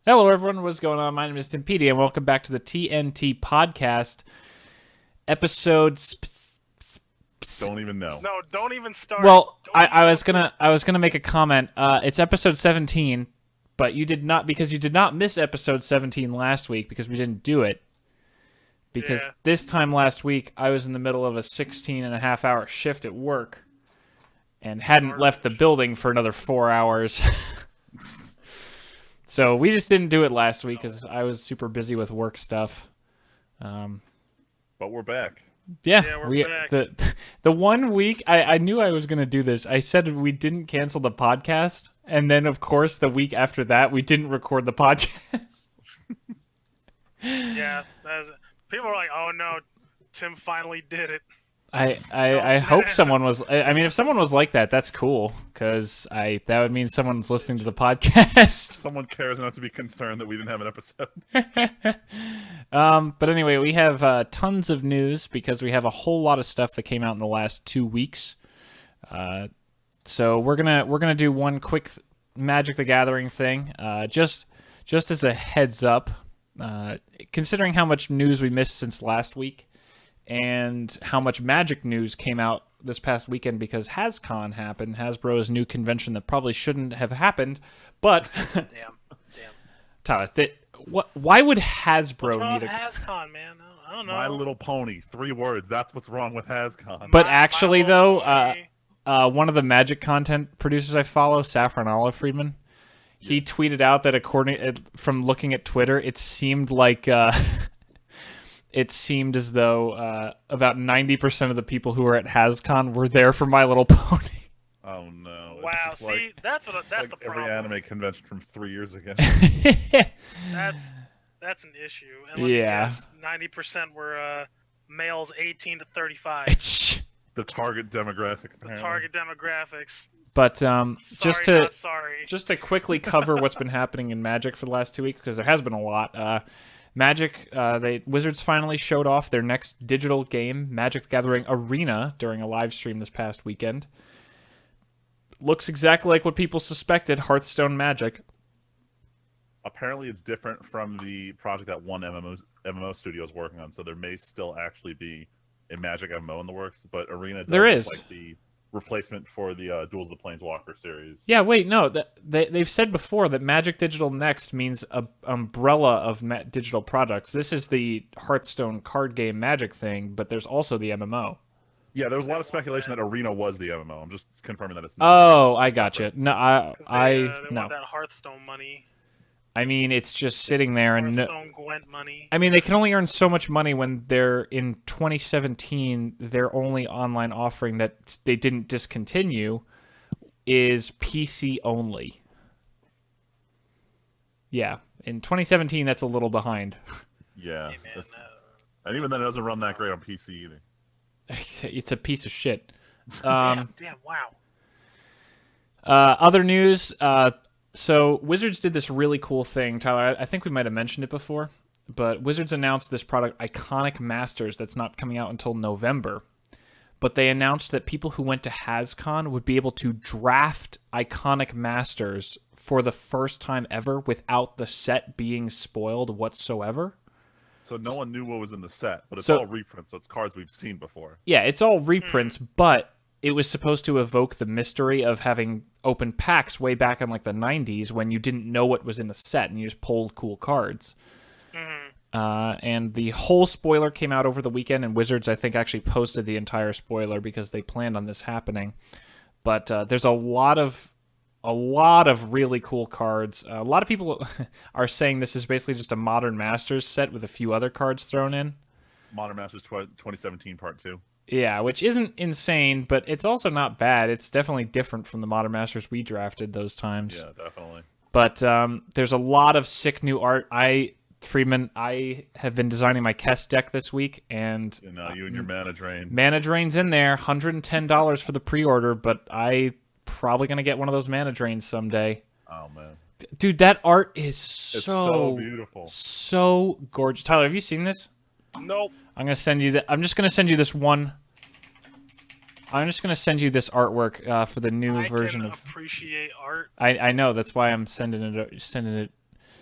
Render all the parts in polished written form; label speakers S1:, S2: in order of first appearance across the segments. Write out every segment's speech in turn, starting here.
S1: Hello, everyone. What's going on? My name is Timpedia, and welcome back to the TNT podcast, episode.
S2: Don't even know.
S3: No, don't even start.
S1: Well,
S3: Don't
S1: I was
S3: even-
S1: gonna make a comment. It's episode 17, but you did not miss episode 17 last week because we didn't do it. Because
S3: Yeah.
S1: this time last week, I was in the middle of a 16-and-a-half-hour shift at work, and hadn't left the building for another 4 hours. So we just didn't do it last week because I was super busy with work stuff.
S2: But we're back.
S3: Yeah, we're back.
S1: The 1 week I knew I was gonna do this. I said we didn't cancel the podcast, and then of course the week after that we didn't record the podcast.
S3: Yeah, people were like, "Oh no, Tim finally did it."
S1: I hope someone was. I mean, if someone was like that, that's cool because that would mean someone's listening to the podcast.
S2: Someone cares enough to be concerned that we didn't have an episode.
S1: But anyway, we have tons of news because we have a whole lot of stuff that came out in the last 2 weeks. So we're gonna do one quick Magic the Gathering thing. Just as a heads up, considering how much news we missed since last week, and how much Magic news came out this past weekend because HasCon happened, Hasbro's new convention that probably shouldn't have happened. But
S3: Damn.
S1: Tyler, why would Hasbro
S3: What's wrong
S1: need
S3: with
S1: a?
S3: HasCon, man? I don't know.
S2: My Little Pony, 3 words. That's what's wrong with HasCon.
S1: But
S3: My
S1: actually,
S3: Little
S1: though,
S3: Pony.
S1: one of the Magic content producers I follow, Saffron Olive Friedman, he tweeted out that from looking at Twitter, it seemed like it seemed as though about 90% of the people who were at HasCon were there for My Little Pony.
S2: Oh no! It's
S3: Wow,
S2: just
S3: see,
S2: like,
S3: that's
S2: like
S3: the
S2: every
S3: problem.
S2: anime convention from 3 years ago.
S3: That's an issue. And let me
S1: Yeah.
S3: guess, 90% were males 18 to 35.
S2: The target demographic.
S3: The
S2: apparently.
S3: target demographics.
S1: But
S3: Sorry, not sorry.
S1: just to quickly cover what's been happening in Magic for the last 2 weeks, because there has been a lot. Magic, Wizards finally showed off their next digital game, Magic the Gathering Arena, during a live stream this past weekend. Looks exactly like what people suspected, Hearthstone Magic.
S2: Apparently, it's different from the project that one MMO studio is working on. So there may still actually be a Magic MMO in the works, but Arena
S1: There
S2: look
S1: is.
S2: like the replacement for the Duels of the Planeswalker series.
S1: Yeah, wait, no. They've said before that Magic Digital Next means a umbrella of digital products. This is the Hearthstone card game Magic thing, but there's also the MMO.
S2: Yeah, there was a lot of speculation that Arena was the MMO. I'm just confirming that it's
S1: Oh,
S2: not.
S1: I gotcha. No,
S3: 'Cause they
S1: no.
S3: want that Hearthstone money.
S1: I mean, it's just sitting there, and
S3: Hearthstone Gwent money.
S1: I mean, they can only earn so much money when they're in 2017. Their only online offering that they didn't discontinue is PC only. Yeah, in 2017, that's a little behind.
S2: Yeah.
S3: Hey, man,
S2: that's- and even then, it doesn't run that great on PC either.
S1: It's a piece of shit.
S3: damn, wow.
S1: Other news. So Wizards did this really cool thing, Tyler. I think we might have mentioned it before, but Wizards announced this product, Iconic Masters, that's not coming out until November. But they announced that people who went to HasCon would be able to draft Iconic Masters for the first time ever without the set being spoiled whatsoever.
S2: So no one knew what was in the set, but it's
S1: So-
S2: all reprints, so it's cards we've seen before.
S1: Yeah, it's all reprints, but it was supposed to evoke the mystery of having open packs way back in like the 90s when you didn't know what was in the set and you just pulled cool cards. And the whole spoiler came out over the weekend, and Wizards, I think, actually posted the entire spoiler because they planned on this happening. But there's a lot of really cool cards. A lot of people are saying this is basically just a Modern Masters set with a few other cards thrown in.
S2: Modern Masters 2017 Part 2.
S1: Yeah, which isn't insane, but it's also not bad. It's definitely different from the Modern Masters we drafted those times.
S2: Yeah, definitely.
S1: But there's a lot of sick new art. I have been designing my Kess deck this week, and
S2: You know, you and your Mana Drain.
S1: Mana Drain's in there, $110 for the pre-order, but I probably going to get one of those Mana Drains someday.
S2: Oh, man.
S1: Dude, that art is
S2: It's so beautiful.
S1: so gorgeous. Tyler, have you seen this?
S3: Nope.
S1: I'm just going to send you this one. I'm just going to send you this artwork for the new
S3: I
S1: version
S3: can
S1: of.
S3: appreciate art.
S1: I know, that's why I'm sending it.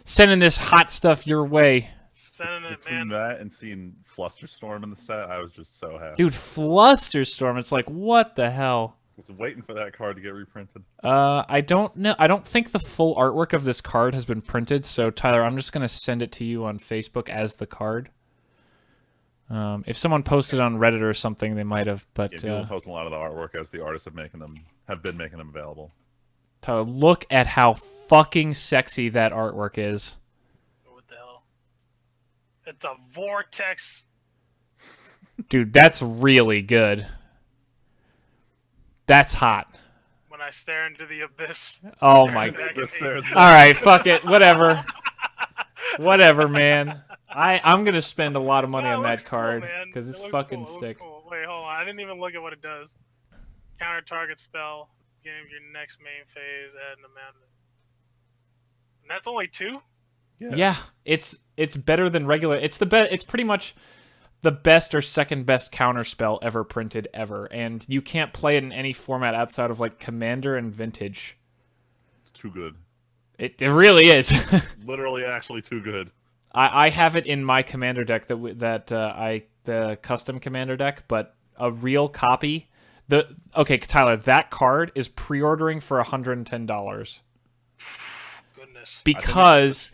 S1: Sending this hot stuff your way.
S3: Sending it,
S2: Between
S3: man.
S2: that and seeing Flusterstorm in the set, I was just so happy.
S1: Dude, Flusterstorm. It's like, what the hell?
S2: I was waiting for that card to get reprinted.
S1: I don't know. I don't think the full artwork of this card has been printed. So Tyler, I'm just gonna send it to you on Facebook as the card. If someone posted on Reddit or something, they might have. But
S2: Yeah, people posting a lot of the artwork as the artists have been making them available.
S1: Tyler, look at how fucking sexy that artwork is.
S3: What the hell? It's a vortex.
S1: Dude, that's really good. That's hot.
S3: When I stare into the abyss.
S1: Oh my. All right, fuck it. Whatever. Whatever, man. I'm gonna spend a lot of money on that card because it's fucking sick.
S3: Cool. Wait, hold on. I didn't even look at what it does. Counter target spell. Beginning of your next main phase. Add an amendment. And that's only 2?
S1: Yeah, it's better than regular. It's It's pretty much the best or second best counter spell ever printed ever, and you can't play it in any format outside of like Commander and Vintage.
S2: It's too good.
S1: It really is.
S2: Literally, actually, too good.
S1: I have it in my Commander deck the custom Commander deck, but a real copy. Okay, Tyler, that card is pre-ordering for $110.
S3: Goodness.
S1: Because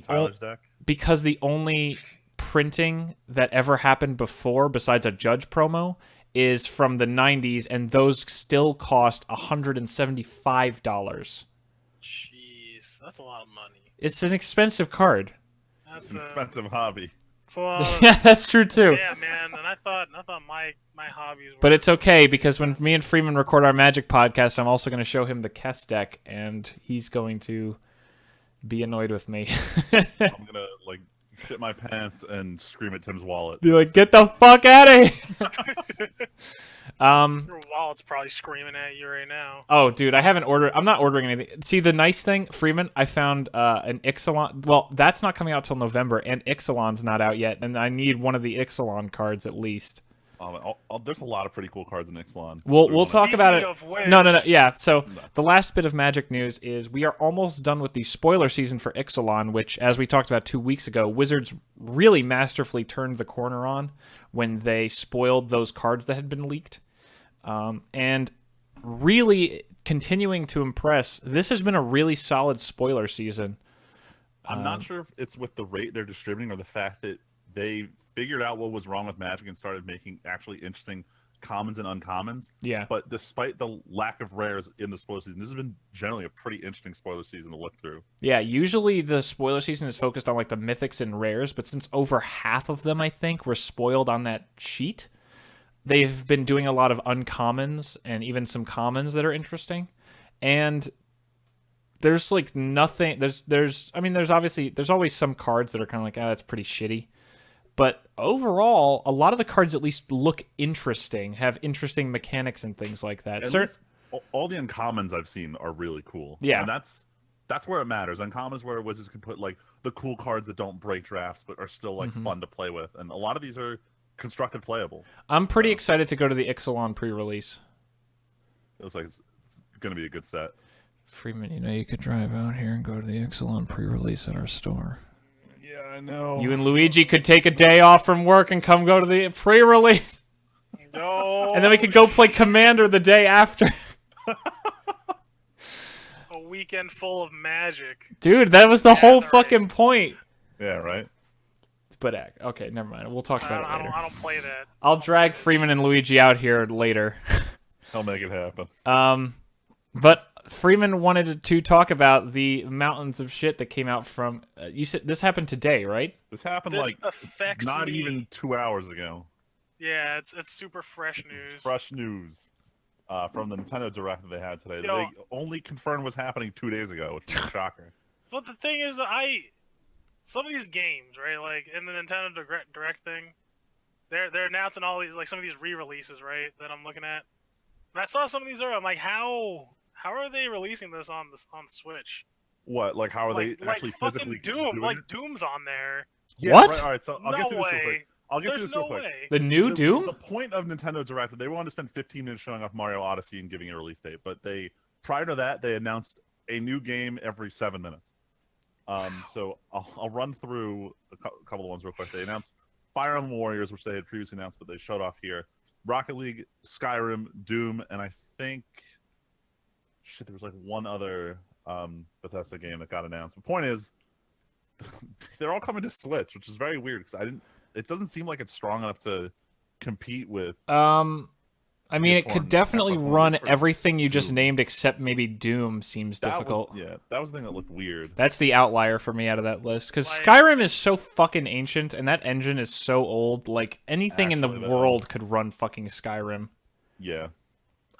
S2: Tyler's deck.
S1: because the only printing that ever happened before, besides a Judge promo, is from the 90s, and those still cost $175.
S3: Jeez, that's a lot of money.
S1: It's an expensive card.
S3: That's
S2: It's an expensive hobby.
S3: It's a lot of,
S1: Yeah, that's true too.
S3: yeah, man. And I thought my hobbies were.
S1: But it's okay because when me and Freeman record our Magic podcast, I'm also going to show him the Kess deck, and he's going to be annoyed with me.
S2: I'm gonna like shit my pants and scream at Tim's wallet.
S1: Be like, get the fuck out of here!
S3: Your wallet's probably screaming at you right now.
S1: Oh, dude, I haven't ordered. I'm not ordering anything. See, the nice thing, Freeman, I found an Ixalan. Well, that's not coming out till November, and Ixalan's not out yet, and I need one of the Ixalan cards at least.
S2: There's a lot of pretty cool cards in Ixalan.
S1: We'll talk about it.
S3: Speaking of which-
S1: No. Yeah. So the last bit of Magic news is we are almost done with the spoiler season for Ixalan, which, as we talked about 2 weeks ago, Wizards really masterfully turned the corner on when they spoiled those cards that had been leaked, and really continuing to impress. This has been a really solid spoiler season.
S2: I'm not sure if it's with the rate they're distributing or the fact that they figured out what was wrong with Magic and started making actually interesting commons and uncommons.
S1: Yeah.
S2: But despite the lack of rares in the spoiler season, this has been generally a pretty interesting spoiler season to look through.
S1: Yeah, usually the spoiler season is focused on like the mythics and rares, but since over half of them, I think, were spoiled on that sheet, they've been doing a lot of uncommons and even some commons that are interesting. And there's like nothing. There's always some cards that are kind of like, that's pretty shitty. But overall, a lot of the cards at least look interesting, have interesting mechanics and things like that.
S2: All the uncommons I've seen are really cool.
S1: Yeah.
S2: And that's where it matters. Uncommons where Wizards can put like the cool cards that don't break drafts but are still like fun to play with. And a lot of these are constructed playable.
S1: I'm pretty excited to go to the Ixalan pre-release.
S2: It looks like it's going to be a good set.
S1: Freeman, you could drive out here and go to the Ixalan pre-release at our store.
S2: Yeah, I know.
S1: You and Luigi could take a day off from work and come go to the pre-release.
S3: No.
S1: And then we could go play Commander the day after.
S3: A weekend full of Magic.
S1: Dude, that was the whole
S3: Gathering.
S1: fucking point.
S2: Yeah, right?
S1: But okay, never mind. We'll talk about it later.
S3: I don't play that.
S1: I'll drag Freeman and Luigi out here later.
S2: I'll make it happen.
S1: But Freeman wanted to talk about the mountains of shit that came out from. You said this happened today, right?
S2: This happened
S3: This
S2: like
S3: affects
S2: not
S3: me.
S2: even 2 hours ago.
S3: Yeah, it's super fresh
S2: It's
S3: news.
S2: fresh news from the Nintendo Direct that they had today.
S3: Yo.
S2: They only confirmed what's happening 2 days ago, which is a shocker.
S3: But the thing is that some of these games, right, like in the Nintendo Direct thing, they're announcing all these, like some of these re-releases, right, that I'm looking at. And I saw some of these earlier. I'm like, how are they releasing this on Switch?
S2: What? Like, how are they actually
S3: fucking
S2: physically
S3: Doom?
S2: doing
S3: Like
S2: it?
S3: Doom's on there.
S2: Yeah,
S1: What?
S2: Right, all right, so I'll
S3: No
S2: get through this real
S3: way.
S2: quick. I'll get through
S3: There's
S2: this real
S3: no
S2: quick.
S3: way.
S1: The new Doom?
S2: The point of Nintendo Direct, they wanted to spend 15 minutes showing off Mario Odyssey and giving a release date, but prior to that, they announced a new game every 7 minutes. So I'll run through a couple of ones real quick. They announced Fire Emblem Warriors, which they had previously announced, but they showed off here. Rocket League, Skyrim, Doom, and I think there was like one other Bethesda game that got announced. The point is, they're all coming to Switch, which is very weird because it doesn't seem like it's strong enough to compete with.
S1: I mean, it could definitely run everything you just
S2: Doom.
S1: named except maybe Doom seems difficult.
S2: That was the thing that looked weird.
S1: That's the outlier for me out of that list. Because
S3: Like-
S1: Skyrim is so fucking ancient, and that engine is so old, like, anything in the
S2: Actually, though.
S1: world could run fucking Skyrim.
S2: Yeah.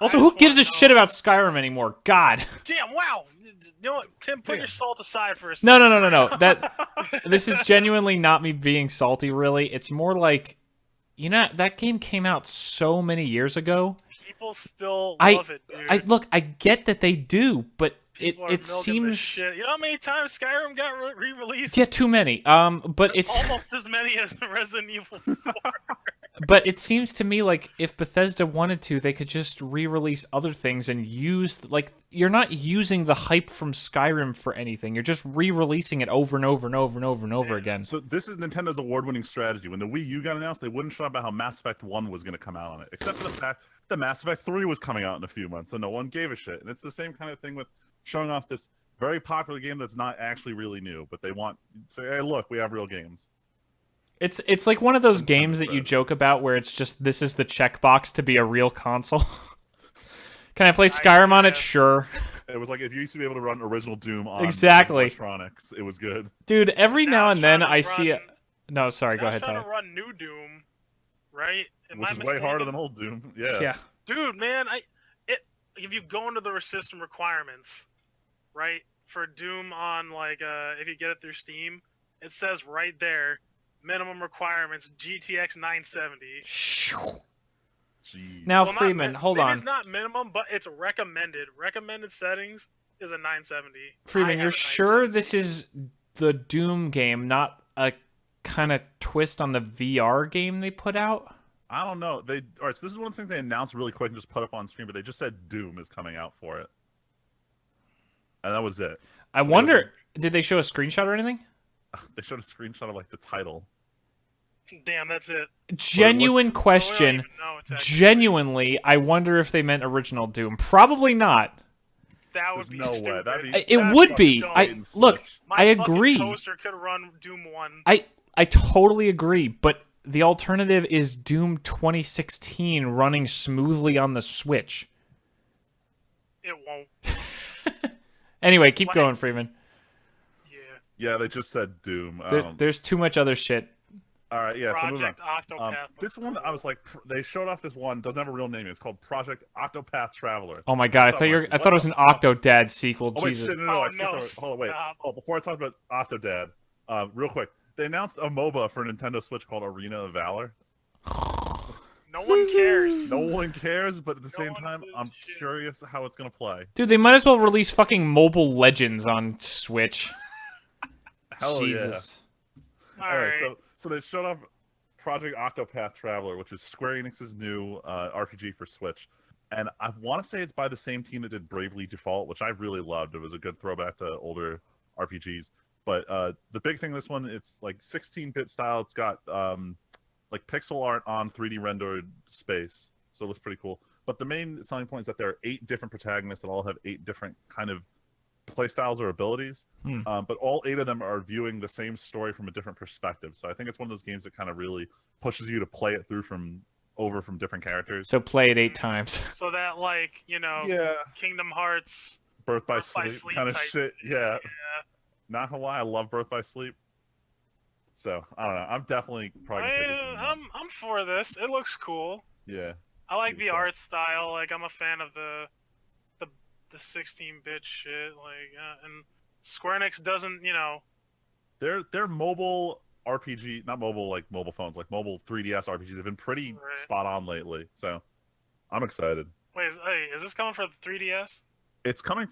S1: Also,
S3: I
S1: who
S3: just
S1: gives a
S3: wanna know-
S1: shit about Skyrim anymore? God.
S3: Damn! Wow. You know what, Tim? Put
S2: Damn.
S3: your salt aside for a second.
S1: No. This is genuinely not me being salty, really. It's more like, that game came out so many years ago.
S3: People still love it, dude.
S1: Look, I get that they do, but
S3: People are
S1: it
S3: milking this
S1: seems...
S3: shit. You know how many times Skyrim got re-released?
S1: Yeah, too many. But it's...
S3: Almost as many as Resident Evil 4.
S1: But it seems to me like if Bethesda wanted to, they could just re-release other things and use... Like, you're not using the hype from Skyrim for anything. You're just re-releasing it over and over and over and over and over again.
S2: So this is Nintendo's award-winning strategy. When the Wii U got announced, they wouldn't shut up about how Mass Effect 1 was going to come out on it, except for the fact that Mass Effect 3 was coming out in a few months, so no one gave a shit. And it's the same kind of thing with showing off this very popular game that's not actually really new, but they want to say, hey, look, we have real games.
S1: It's like one of those games that you joke about where it's just, this is the checkbox to be a real console. Can I play Skyrim on it? Sure.
S2: It was like if you used to be able to run original Doom on
S1: Exactly.
S2: electronics, it was good.
S1: Dude, every now and then I see
S3: it.
S1: it. No, sorry, go ahead,
S3: trying
S1: Tyler.
S3: to run new Doom, right?
S2: Which is way harder than old Doom. Yeah.
S3: Dude, man, if you go into the system requirements, right, for Doom on if you get it through Steam, it says right there, minimum requirements GTX 970.
S2: Jeez.
S1: Now,
S3: Well, not
S1: Freeman, hold on.
S3: It's not minimum, but it's recommended. Recommended settings is a 970.
S1: Freeman, you're sure this is the Doom game, not a kind of twist on the VR game they put out?
S2: I don't know. All right, so this is one of the things they announced really quick and just put up on screen, but they just said Doom is coming out for it. And that was it.
S1: I wonder, did they show a screenshot or anything?
S2: They showed a screenshot of the title.
S3: Damn, that's it.
S1: Genuine question. Genuinely, I wonder if they meant original Doom. Probably not.
S3: That would be
S2: no
S3: stupid.
S2: way.
S1: It would be. Look,
S3: My
S1: I agree.
S3: Toaster could run Doom 1.
S1: I totally agree, but the alternative is Doom 2016 running smoothly on the Switch.
S3: It won't.
S1: Anyway, keep going, Freeman.
S2: Yeah, they just said Doom.
S1: There's too much other shit.
S2: All right, yeah.
S3: Project
S2: so moving on.
S3: Octopath.
S2: This one, I was like, they showed off this one. Doesn't have a real name. It's called Project Octopath Traveler.
S1: Oh my god, I thought it was an Octodad sequel.
S2: Oh, wait,
S1: Jesus.
S2: shit, no,
S3: Oh,
S2: I skipped
S3: no,
S2: over. Hold on, wait.
S3: stop.
S2: Oh, before I talk about Octodad, real quick, they announced a MOBA for Nintendo Switch called Arena of Valor.
S3: No one cares.
S2: No one cares, but at the
S3: No
S2: same
S3: one
S2: time,
S3: gives a
S2: I'm
S3: shit.
S2: curious how it's gonna play.
S1: Dude, they might as well release fucking Mobile Legends on Switch.
S2: Hell
S1: Jesus.
S2: yeah!
S3: All right.
S2: So they showed off Project Octopath Traveler, which is Square Enix's new RPG for Switch, and I want to say it's by the same team that did Bravely Default, which I really loved. It was a good throwback to older RPGs. But the big thing, this one, it's like 16-bit style. It's got like pixel art on 3D rendered space, so it looks pretty cool. But the main selling point is that there are 8 different protagonists that all have 8 different kind of playstyles or abilities, but all 8 of them are viewing the same story from a different perspective. So I think it's one of those games that kind of really pushes you to play it through from different characters.
S1: So play it 8 times.
S3: So that Kingdom Hearts
S2: Birth by Sleep kind of
S3: type.
S2: shit. Yeah. Not gonna lie, I love Birth by Sleep. So I don't know. I'm definitely probably gonna pick it.
S3: I'm for this. It looks cool.
S2: Yeah.
S3: I like the art style. Like, I'm a fan of the 16-bit shit. And Square Enix doesn't,
S2: Their mobile RPG, not mobile like mobile phones, like mobile 3DS RPGs have been pretty spot on lately. So I'm excited.
S3: Wait, is this coming for the 3DS?
S2: It's coming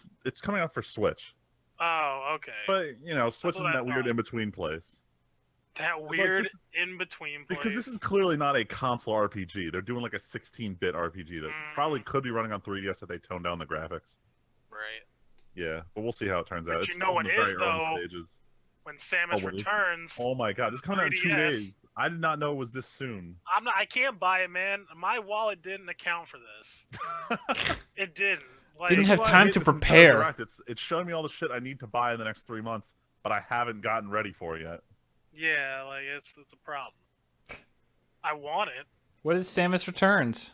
S2: out for Switch.
S3: Oh, okay.
S2: But Switch is in that weird in between place.
S3: That weird in between place.
S2: Because this is clearly not a console RPG. They're doing like a 16-bit RPG that probably could be running on 3DS if they tone down the graphics.
S3: Right.
S2: Yeah, but we'll see how it turns out.
S3: But
S2: It's
S3: you know
S2: still in
S3: what
S2: the
S3: is,
S2: very early
S3: though?
S2: stages.
S3: when Samus Returns.
S2: Oh my god, this is coming out in 2
S3: 3DS.
S2: days. I did not know it was this soon.
S3: I can't buy it, man. My wallet didn't account for this. It didn't. Like,
S1: Didn't
S2: This
S1: have
S2: is why I
S1: time
S2: hate
S1: to
S2: this Nintendo
S1: prepare.
S2: Direct. It's showing me all the shit I need to buy in the next 3 months, but I haven't gotten ready for it yet.
S3: yeah, like it's a problem. I want it.
S1: What is Samus Returns?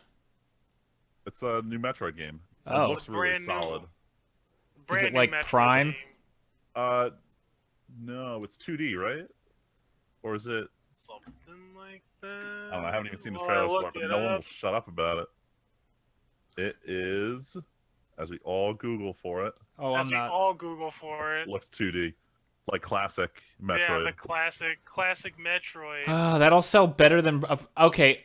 S2: It's a new Metroid game. It
S1: Oh.
S2: looks really
S3: Brand new.
S2: solid.
S3: Brand
S1: it
S3: new
S1: like
S3: Metroid
S1: Prime?
S3: game.
S2: No, it's 2D, right? Or is it?
S3: Something like that.
S2: I don't know. I haven't even seen the
S3: While
S2: trailers
S3: I
S2: for it,
S3: look
S2: but
S3: it
S2: no one will
S3: up.
S2: shut up about it. It is, as we all Google for it,
S1: Oh,
S3: As
S1: I'm
S3: we
S1: not.
S3: all Google for it.
S2: looks 2D, like classic
S3: Yeah,
S2: Metroid.
S3: the classic Metroid.
S1: That'll sell better than. Okay,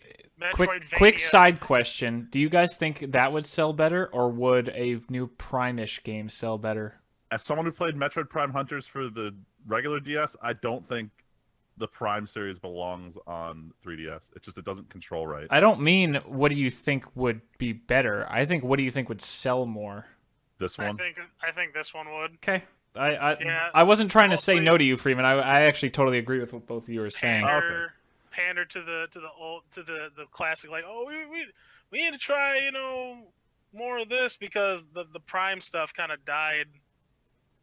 S1: quick
S3: Metroidvania.
S1: side question: do you guys think that would sell better, or would a new Prime-ish game sell better?
S2: As someone who played Metroid Prime Hunters for the regular DS, I don't think the Prime series belongs on 3DS. It doesn't control right.
S1: I don't mean what do you think would be better. I think what do you think would sell more.
S2: This
S3: I
S2: one,
S3: think this one would.
S1: Okay.
S3: Yeah,
S1: I wasn't trying to say
S3: mostly-
S1: no to you, Freeman. I actually totally agree with what both of you are saying.
S3: Pander to the classic, like, oh, we need to try, more of this because the Prime stuff kind of died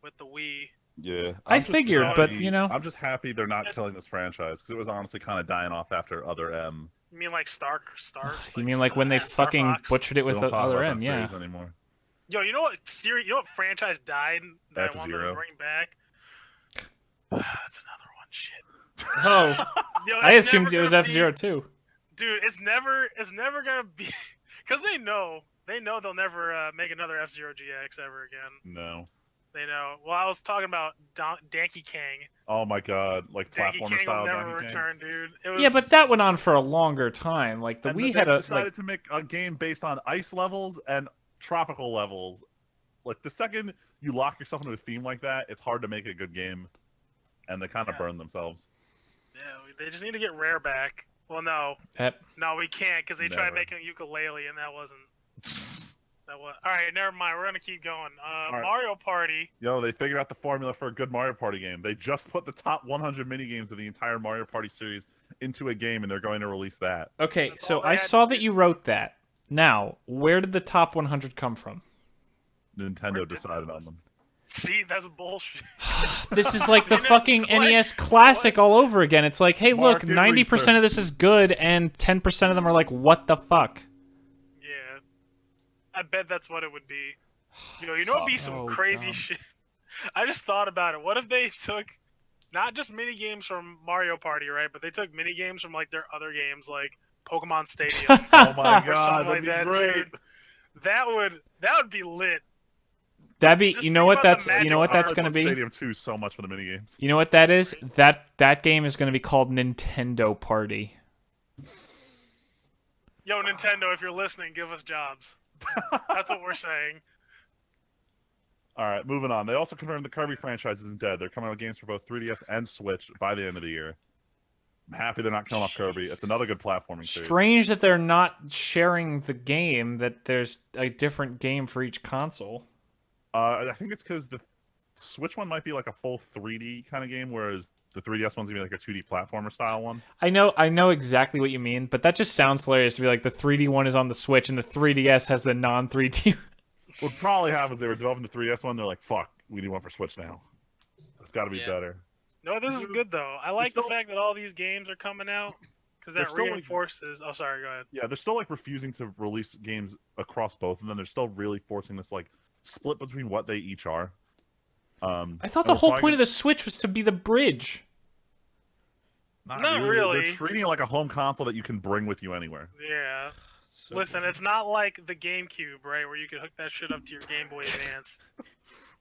S3: with the Wii.
S2: yeah.
S1: I
S2: I'm just
S1: figured,
S2: happy-
S1: but, you know.
S2: I'm just happy they're not killing this franchise because it was honestly kind of dying off after Other M.
S3: You mean like Star?
S1: You mean like when they
S3: Star
S1: fucking
S3: Fox?
S1: butchered it
S2: We
S1: with
S2: don't
S1: the
S2: talk
S1: other
S2: about
S1: M?
S2: that
S1: Yeah.
S2: series anymore.
S3: Yo, you know what franchise died that I wanted to
S2: F-Zero.
S3: bring back? That's another one. Shit.
S1: Oh,
S3: Yo,
S1: I
S3: it's
S1: assumed
S3: never
S1: it was
S3: gonna be-
S1: F-Zero too.
S3: Dude, it's never gonna be, because they know they'll never make another F-Zero GX ever again.
S2: No.
S3: They know. Well, I was talking about Donkey Kang.
S2: Oh my god, like
S3: Donkey
S2: platformer
S3: Kang
S2: style
S3: will never
S2: Donkey Kang.
S3: return, dude. It was,
S1: Yeah, but that went on for a longer time. Like the
S2: And
S1: Wii
S2: they
S1: had a
S2: decided
S1: like.
S2: to make a game based on ice levels and tropical levels. Like the second you lock yourself into a theme like that, it's hard to make a good game, and they kind of
S3: Yeah.
S2: burn themselves.
S3: Yeah, they just need to get Rare back. Well, no, we can't because they tried
S2: Never.
S3: making a ukulele and that wasn't. That was all right. Never mind. We're gonna keep going.
S2: right.
S3: Mario Party.
S2: Yo, they figured out the formula for a good Mario Party game. They just put the top 100 minigames of the entire Mario Party series into a game, and they're going to release that.
S1: Okay,
S3: That's
S1: so
S3: all they
S1: I
S3: had
S1: saw
S3: to
S1: that
S3: do.
S1: you wrote that. Now, where did the top 100 come from?
S2: Nintendo
S3: Where did
S2: decided
S3: that
S2: on them.
S3: See, that's bullshit.
S1: This is like the
S3: You know,
S1: fucking
S3: like,
S1: NES Classic all over again. It's like, hey, look,
S2: Market
S1: 90% of this is good, and 10% of them are like, what the fuck?
S3: Yeah, I bet that's what it would be. You know, it'd be some
S1: So
S3: crazy
S1: dumb.
S3: shit. I just thought about it. What if they took not just mini games from Mario Party, right? But they took mini games from like their other games, like Pokemon Stadium.
S2: Oh my
S3: or
S2: god,
S3: something
S2: that'd
S3: like
S2: be
S3: that,
S2: great.
S3: dude. That would be lit.
S1: That'd be,
S3: Just
S1: you know
S3: think
S1: what
S3: about
S1: that's,
S3: the
S1: you know what
S3: magic
S1: that's gonna be.
S2: Stadium 2 so much for the minigames.
S1: You know what that is? That game is gonna be called Nintendo Party.
S3: Yo, Nintendo, if you're listening, give us jobs. That's what we're saying.
S2: All right, moving on. They also confirmed the Kirby franchise isn't dead. They're coming out with games for both 3DS and Switch by the end of the year. I'm happy they're not killing off Kirby. It's another good platforming series.
S1: Strange that they're not sharing the game. That there's a different game for each console.
S2: I think it's because the Switch one might be like a full 3D kind of game, whereas the 3DS one's gonna be like a 2D platformer style one.
S1: I know exactly what you mean, but that just sounds hilarious to be like the 3D one is on the Switch and the 3DS has the non-3D.
S2: What probably happened is they were developing the 3DS one. They're like, "Fuck, we need one for Switch now. It's got to be better."
S3: No, this is good though. I like the
S2: still-
S3: fact that all these games are coming out because
S2: They're
S3: that
S2: still, like-
S3: reinforces. Oh, sorry. Go ahead.
S2: Yeah, they're still like refusing to release games across both of them. They're still really forcing this like split between what they each are.
S1: I thought the whole point of the Switch was to be the bridge.
S3: Not
S2: They're
S3: really.
S2: treating it like a home console that you can bring with you anywhere.
S3: Yeah. Listen, it's not like the GameCube, right, where you can hook that shit up to your Game Boy Advance,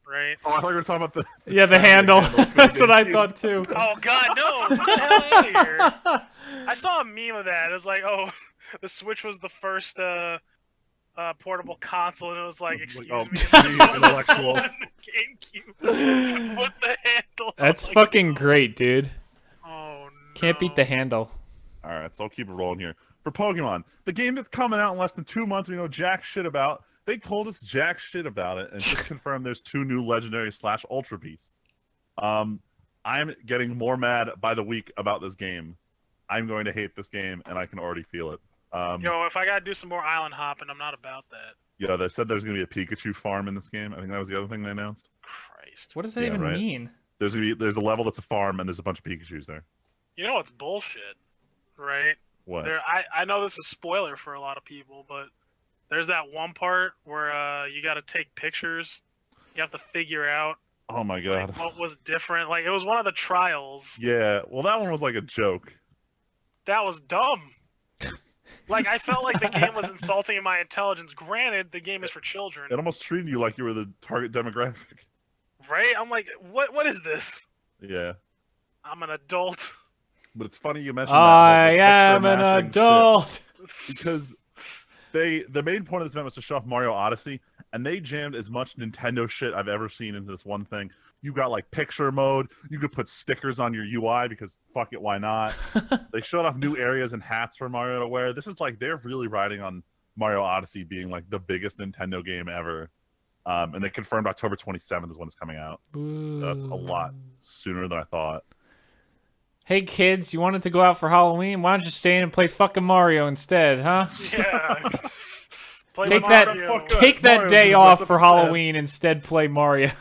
S3: right?
S2: Oh, I thought you were talking about the
S1: Yeah, the handle. That's what I thought too.
S3: Oh God, no! Get the hell out of here! I saw a meme of that. It was like, oh, the Switch was the first portable console, and it was like, excuse
S2: oh,
S3: me,
S2: the intellectual.
S3: GameCube with the handle.
S1: That's
S3: Like,
S1: fucking great, dude.
S3: Oh no!
S1: Can't beat the handle.
S2: All right, so I'll keep it rolling here. For Pokemon, the game that's coming out in less than 2 months, we know jack shit about. They told us jack shit about it and just confirmed there's 2 new legendary / ultra beasts. I'm getting more mad by the week about this game. I'm going to hate this game, and I can already feel it.
S3: Yo, if I gotta do some more island hopping, I'm not about that.
S2: Yeah, they said there's going to be a Pikachu farm in this game. I think that was the other thing they announced.
S3: Christ.
S1: What does that even mean?
S2: There's a level that's a farm, and there's a bunch of Pikachus there.
S3: You know it's bullshit, right?
S2: What?
S3: I know this is spoiler for a lot of people, but there's that one part where you got to take pictures. You have to figure out.
S2: Oh my god.
S3: Like, what was different? Like it was one of the trials.
S2: Yeah. Well, that one was like a joke.
S3: That was dumb. Like I felt like the game was insulting my intelligence. Granted, the game is for children.
S2: It almost treated you like you were the target demographic.
S3: Right? I'm like, what is this?
S2: Yeah.
S3: I'm an adult.
S2: But it's funny you mentioned
S1: I
S2: that.
S1: am an adult.
S2: Because the main point of this event was to show off Mario Odyssey, and they jammed as much Nintendo shit I've ever seen into this one thing. You got like picture mode. You could put stickers on your UI because fuck it, why not? They showed off new areas and hats for Mario to wear. This is like they're really riding on Mario Odyssey being like the biggest Nintendo game ever. And they confirmed October 27th is when it's coming out. So that's a lot sooner than I thought.
S1: Hey kids, you wanted to go out for Halloween? Why don't you stay in and play fucking Mario instead, huh?
S3: Yeah.
S1: Take that day off for Halloween, instead play Mario.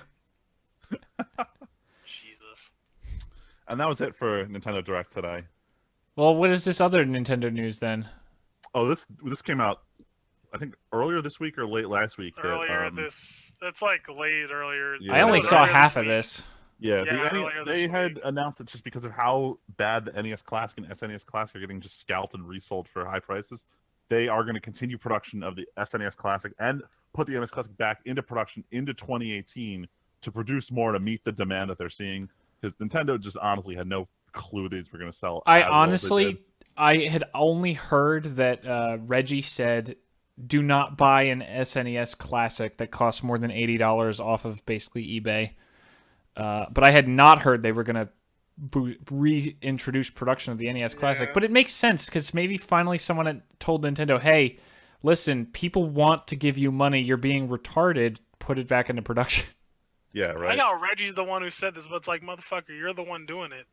S3: Jesus.
S2: And that was it for Nintendo Direct today.
S1: Well, what is this other Nintendo news then?
S2: Oh, this came out, I think earlier this week or late last week.
S3: It's like late earlier.
S2: Yeah.
S1: I only saw half of this.
S2: Yeah,
S3: Yeah,
S2: they had announced it just because of how bad the NES Classic and SNES Classic are getting just scalped and resold for high prices. They are going to continue production of the SNES Classic and put the NES Classic back into production into 2018 to produce more to meet the demand that they're seeing. Because Nintendo just honestly had no clue these were going to sell.
S1: I had only heard that Reggie said, do not buy an SNES Classic that costs more than $80 off of basically eBay. But I had not heard they were going to reintroduce production of the NES Classic.
S3: Yeah.
S1: But it makes sense because maybe finally someone had told Nintendo, hey, listen, people want to give you money. You're being retarded. Put it back into production.
S2: Yeah, right.
S3: I know Reggie's the one who said this, but it's like, motherfucker, you're the one doing it.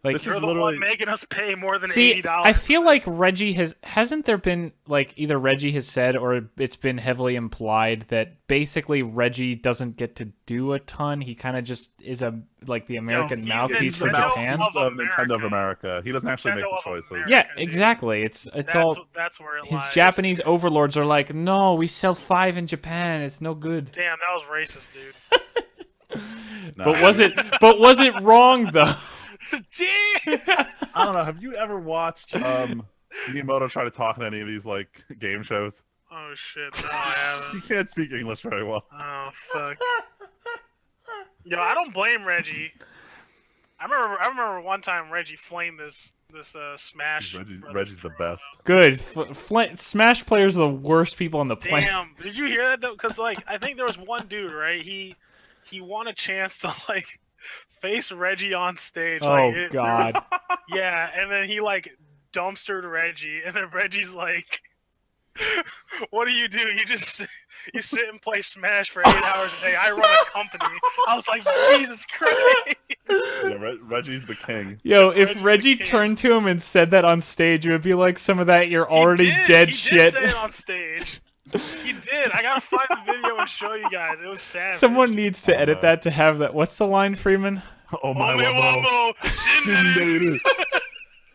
S1: Like,
S2: This
S3: You're
S2: is
S3: the
S2: literally-
S3: one making us pay more than
S1: see,
S3: $80.
S1: I feel like Reggie hasn't there been, like, either Reggie has said or it's been heavily implied that basically Reggie doesn't get to do a ton. He kind of just is the American
S3: he's
S1: mouthpiece for
S3: Nintendo
S1: Japan.
S3: of
S2: Nintendo of America. He doesn't actually make
S3: Nintendo
S2: the
S3: of
S2: choices.
S3: America.
S1: Yeah,
S3: dude.
S1: exactly. It's all
S3: That's where it
S1: his
S3: lies.
S1: Japanese overlords are like, no, we sell 5 in Japan. It's no good.
S3: Damn, that was racist, dude.
S2: No.
S1: But was it wrong though?
S3: Damn.
S2: I don't know. Have you ever watched Miyamoto try to talk in any of these like game shows?
S3: Oh shit, no, I
S2: He
S3: haven't.
S2: can't speak English very well.
S3: Oh fuck. Yo, I don't blame Reggie. I remember one time Reggie flamed this Smash.
S2: Reggie's the best.
S1: Good. Smash players are the worst people on the planet.
S3: Damn, did you hear that though? Because like I think there was one dude, right? He won a chance to like face Reggie on stage.
S1: Oh
S3: like,
S1: God.
S3: Yeah, and then he like dumpstered Reggie, and then Reggie's like, "What do? You sit and play Smash for 8 hours a day. I run a company." I was like, Jesus Christ.
S2: Yeah, Reggie's the king.
S1: Yo, if
S3: Reggie's
S1: Reggie
S3: the king.
S1: turned to him and said that on stage, it would be like some of that you're already
S3: He
S1: dead shit.
S3: He did say it on stage. He did. I gotta find the video and show you guys. It was savage.
S1: Someone needs to edit
S2: no.
S1: that to have that. What's the line, Freeman?
S2: Oh my
S3: Ome wamo, shinderu,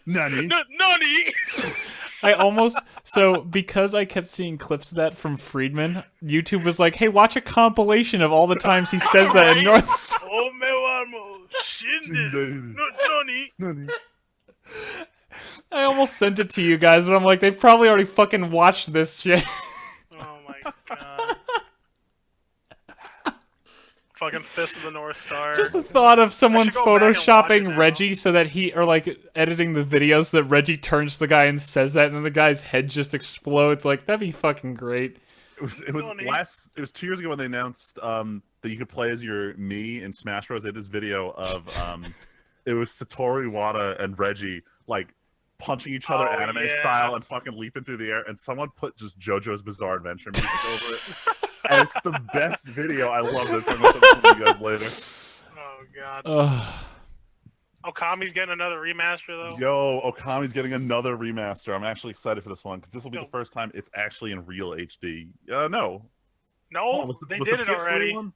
S2: Nani?
S3: nani.
S1: I almost because I kept seeing clips of that from Friedman, YouTube was like, "Hey, watch a compilation of all the times he says that in North Star."
S3: Ome wamo, shinderu, nani.
S2: Nani?
S1: I almost sent it to you guys, but I'm like, they've probably already fucking watched this shit.
S3: Oh my god. Fucking Fist of the North Star.
S1: Just the thought of someone
S3: should go back and watch it
S1: photoshopping
S3: now.
S1: Reggie so that or like editing the videos so that Reggie turns to the guy and says that, and then the guy's head just explodes. Like, that'd be fucking great.
S2: It was 2 years ago when they announced that you could play as your Mii in Smash Bros. They had this video of it was Satoru Iwata and Reggie like punching each other
S3: Oh,
S2: anime
S3: yeah.
S2: style and fucking leaping through the air, and someone put just JoJo's Bizarre Adventure music over it. And it's the best video. I love this. I'm gonna send it to you guys later.
S3: Oh Oh god.
S1: Ugh.
S3: Okami's getting another remaster though.
S2: Yo, Okami's getting another remaster. I'm actually excited for this one because this will be
S3: Yo.
S2: the first time it's actually in real HD. No.
S3: No,
S2: Oh, was
S3: they
S2: was
S3: did
S2: the
S3: it
S2: PS3
S3: already.
S2: one?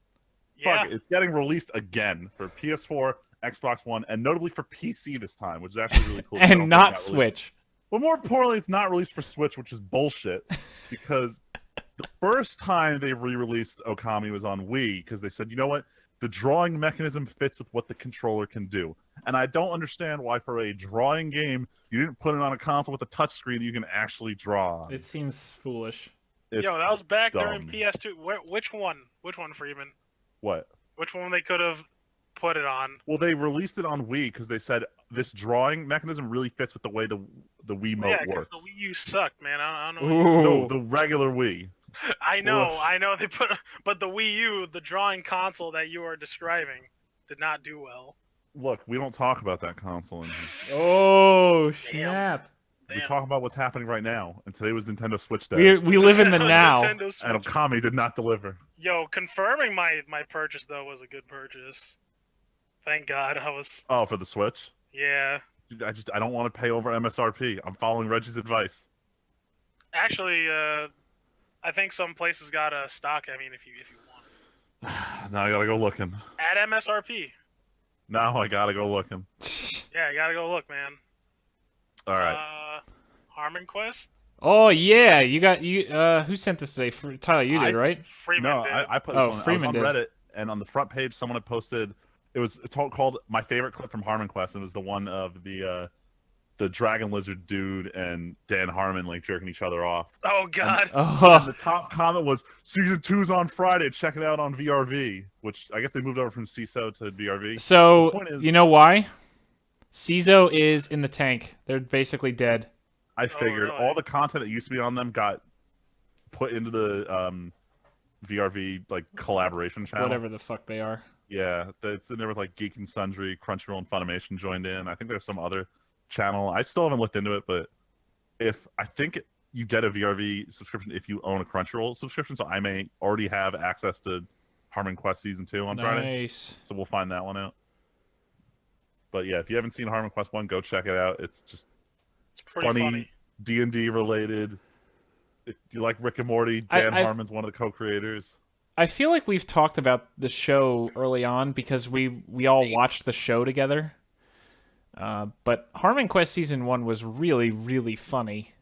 S3: Yeah.
S2: Fuck it. It's getting released again for PS4, Xbox One, and notably for PC this time, which is actually really cool. I don't
S1: And
S2: think
S1: not
S2: it got released.
S1: Switch.
S2: But more importantly, it's not released for Switch, which is bullshit. Because the first time they re-released Okami was on Wii, because they said, you know what? The drawing mechanism fits with what the controller can do. And I don't understand why for a drawing game, you didn't put it on a console with a touchscreen that you can actually draw on.
S1: It seems foolish.
S2: It's
S3: Yo, that was back
S2: dumb.
S3: during PS2. Which one? Which one, Freeman?
S2: What?
S3: Which one they could have put it on?
S2: Well, they released it on Wii because they said this drawing mechanism really fits with the way the Wiimote
S3: Yeah, because
S2: works.
S3: the Wii U sucked, man. I don't know.
S1: Ooh.
S2: No, the regular Wii.
S3: I know,
S1: Oof.
S3: I know. They put, but the Wii U, the drawing console that you are describing, did not do well.
S2: Look, we don't talk about that console in here.
S1: Oh, snap.
S2: We
S3: Damn.
S2: talk about what's happening right now, and today was Nintendo Switch Day.
S1: We live in the now.
S3: Nintendo Switch.
S2: And Okami did not deliver.
S3: Yo, confirming my purchase though was a good purchase. Thank God I was.
S2: Oh, for the Switch?
S3: Yeah.
S2: Dude, I don't want to pay over MSRP. I'm following Reggie's advice.
S3: Actually, I think some places got a stock. I mean, if you want
S2: Now I gotta go looking.
S3: at MSRP.
S2: Now I gotta go looking.
S3: Yeah, you gotta go look, man.
S2: All right.
S3: Harmon Quest.
S1: Oh yeah, you got you. Who sent this today? Tyler, you did, right?
S3: Freeman
S2: No,
S3: did.
S2: I put this
S1: Oh,
S2: one.
S1: Freeman
S2: I was
S1: did.
S2: on Reddit, and on the front page, someone had posted. It's called my favorite clip from Harmon Quest, and it was the one of the Dragon Lizard dude and Dan Harmon like jerking each other off.
S3: Oh God.
S2: And
S1: Oh,
S2: the top comment was season 2's on Friday. Check it out on VRV, which I guess they moved over from CISO to VRV.
S1: so
S2: The point is-
S1: you know why? CISO is in the tank. They're basically dead.
S2: I figured
S3: really?
S2: all the content that used to be on them got put into the VRV like collaboration channel.
S1: Whatever the fuck they are.
S2: Yeah, it's in there with like Geek and Sundry, Crunchyroll, and Funimation joined in. I think there's some other channel. I still haven't looked into it, but I think you get a VRV subscription if you own a Crunchyroll subscription, so I may already have access to Harmon Quest Season 2 on Friday.
S1: Nice.
S2: So we'll find that one out. But yeah, if you haven't seen Harmon Quest 1, go check it out. It's just
S3: It's pretty funny.
S2: D&D related. If you like Rick and Morty, Dan
S1: I've-
S2: Harmon's one of the co-creators.
S1: I feel like we've talked about the show early on because we all watched the show together. But Harmon Quest Season 1 was really, really funny.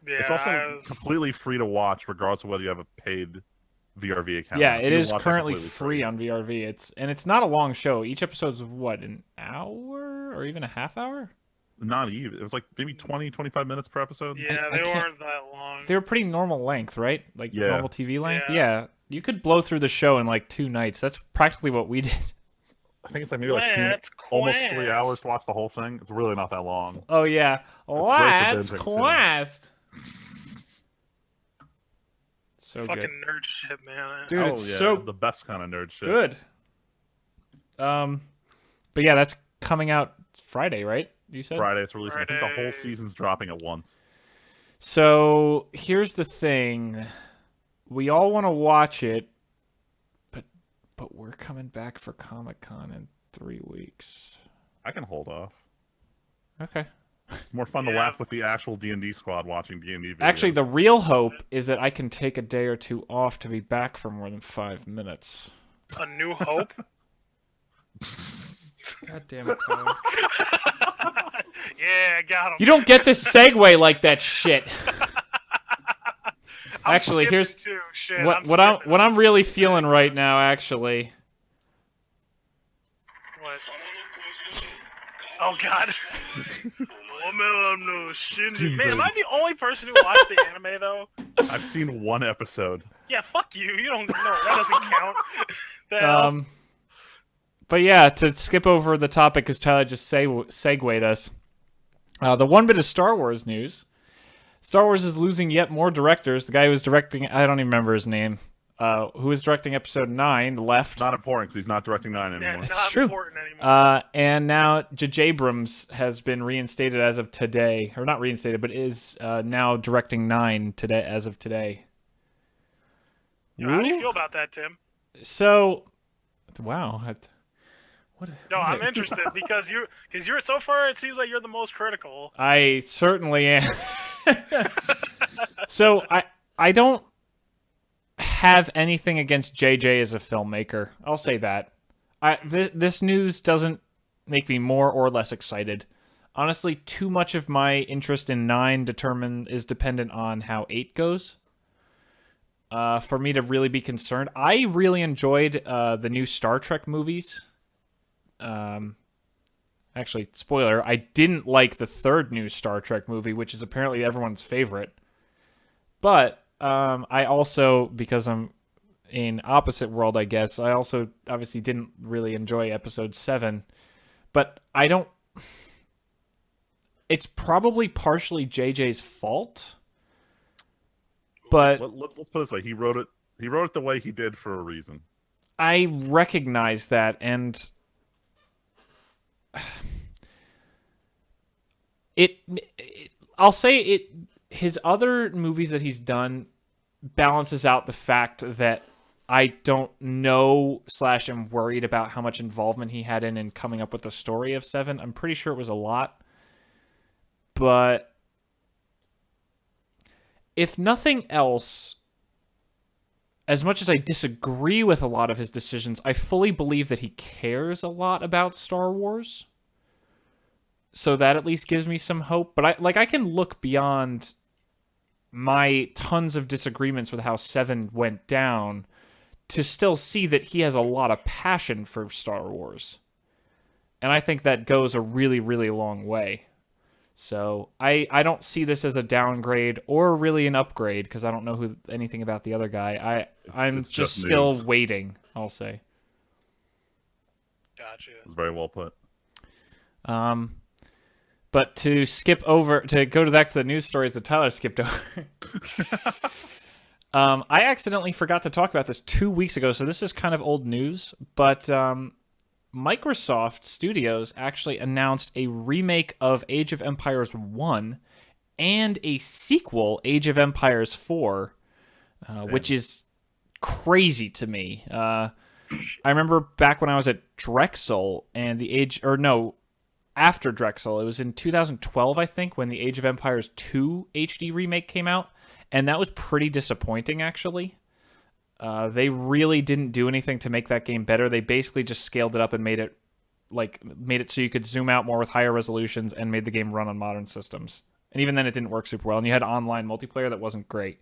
S3: Yeah.
S2: It's also
S3: I was-
S2: completely free to watch, regardless of whether you have a paid VRV account.
S1: Yeah,
S2: So
S1: it
S2: you
S1: is
S2: watch it
S1: currently
S2: completely
S1: free on VRV. It's not a long show. Each episode's what, an hour or even a half hour?
S2: Not even. It was like maybe 20, 25 minutes per episode.
S3: Yeah,
S1: I
S3: they
S1: can't-
S3: weren't that long.
S1: They were pretty normal length, right? Like
S2: Yeah.
S1: normal TV length.
S3: Yeah.
S1: Yeah, you could blow through the show in like 2 nights. That's practically what we did.
S2: I think it's like maybe like
S3: Let's
S2: almost 3
S3: quest.
S2: hours to watch the whole thing. It's really not that long.
S1: Oh yeah,
S2: great for
S1: let's
S2: binging, too.
S1: quest. So
S3: Fucking
S1: good,
S3: nerd shit, man.
S1: dude.
S2: Oh,
S1: It's
S2: yeah,
S1: so
S2: the best kind of nerd shit.
S1: good. But yeah, that's coming out Friday, right? You said.
S2: Friday it's releasing. I think the whole
S3: Friday.
S2: season's dropping at once.
S1: So here's the thing: we all want to watch it, but we're coming back for Comic-Con in 3 weeks.
S2: I can hold off.
S1: Okay.
S2: It's more fun to
S3: Yeah.
S2: laugh with the actual D&D squad watching D&D videos.
S1: Actually, the real hope is that I can take a day or two off to be back for more than 5 minutes.
S3: A New Hope.
S1: God damn it, Tyler.
S3: Yeah, I got him.
S1: You don't get to segue like that shit.
S3: I'm
S1: Actually,
S3: skipping
S1: here's
S3: too. Shit,
S1: what I'm really feeling right now. Actually,
S3: What? Oh God. Man, am I the only person who watched the anime though?
S2: I've seen one episode.
S3: Yeah, fuck you. You don't know. That doesn't count. The hell?
S1: But yeah, to skip over the topic because Tyler just segued us. The one bit of Star Wars news. Star Wars is losing yet more directors. The guy who was directing, I don't even remember his name, who was directing episode 9 left.
S2: Not important because he's not directing 9
S3: Yeah,
S2: anymore.
S3: it's
S1: It's
S3: not
S1: true.
S3: important anymore.
S1: And now J.J. Abrams has been reinstated as of today. Or not reinstated, but is now directing 9 today as of today.
S3: How do you
S1: Woo.
S3: feel about that, Tim?
S1: So, wow.
S3: No, I'm interested because you're so far. It seems like you're the most critical.
S1: I certainly am. So I don't have anything against JJ as a filmmaker. I'll say that. This news doesn't make me more or less excited. Honestly, too much of my interest in 9 is dependent on how 8 goes. For me to really be concerned. I really enjoyed the new Star Trek movies. Actually, spoiler, I didn't like the 3rd new Star Trek movie, which is apparently everyone's favorite. But I also, because I'm in opposite world, I guess, I also obviously didn't really enjoy episode 7. But I don't... It's probably partially JJ's fault. But
S2: let's put it this way: he wrote it the way he did for a reason.
S1: I recognize that, and I'll say it. His other movies that he's done balances out the fact that I don't know / am worried about how much involvement he had in coming up with the story of 7. I'm pretty sure it was a lot. But if nothing else, as much as I disagree with a lot of his decisions, I fully believe that he cares a lot about Star Wars. So that at least gives me some hope. But I can look beyond my tons of disagreements with how 7 went down to still see that he has a lot of passion for Star Wars. And I think that goes a really, really long way. So I don't see this as a downgrade or really an upgrade because I don't know anything about the other guy. I'm just still
S2: news.
S1: waiting, I'll say.
S3: Gotcha.
S2: It's very well put.
S1: But to go back to the news stories that Tyler skipped over. I accidentally forgot to talk about this 2 weeks ago, so this is kind of old news. But Microsoft Studios actually announced a remake of Age of Empires 1 and a sequel, Age of Empires 4, which is crazy to me. I remember back when I was at Drexel and after Drexel, it was in 2012, I think, when the Age of Empires 2 HD remake came out, and that was pretty disappointing, actually. They really didn't do anything to make that game better. They basically just scaled it up and made it so you could zoom out more with higher resolutions and made the game run on modern systems. And even then, it didn't work super well, and you had online multiplayer that wasn't great.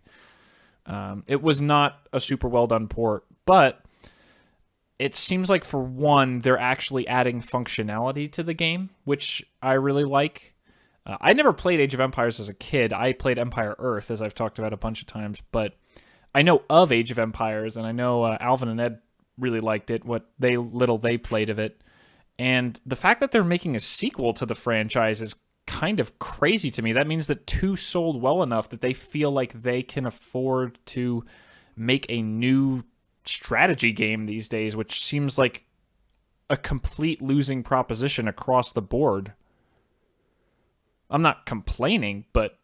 S1: It was not a super well done port, but it seems like, for one, they're actually adding functionality to the game, which I really like. I never played Age of Empires as a kid. I played Empire Earth, as I've talked about a bunch of times, but I know of Age of Empires, and I know Alvin and Ed really liked it, what little they played of it. And the fact that they're making a sequel to the franchise is kind of crazy to me. That means that 2 sold well enough that they feel like they can afford to make a new strategy game these days, which seems like a complete losing proposition across the board. I'm not complaining, but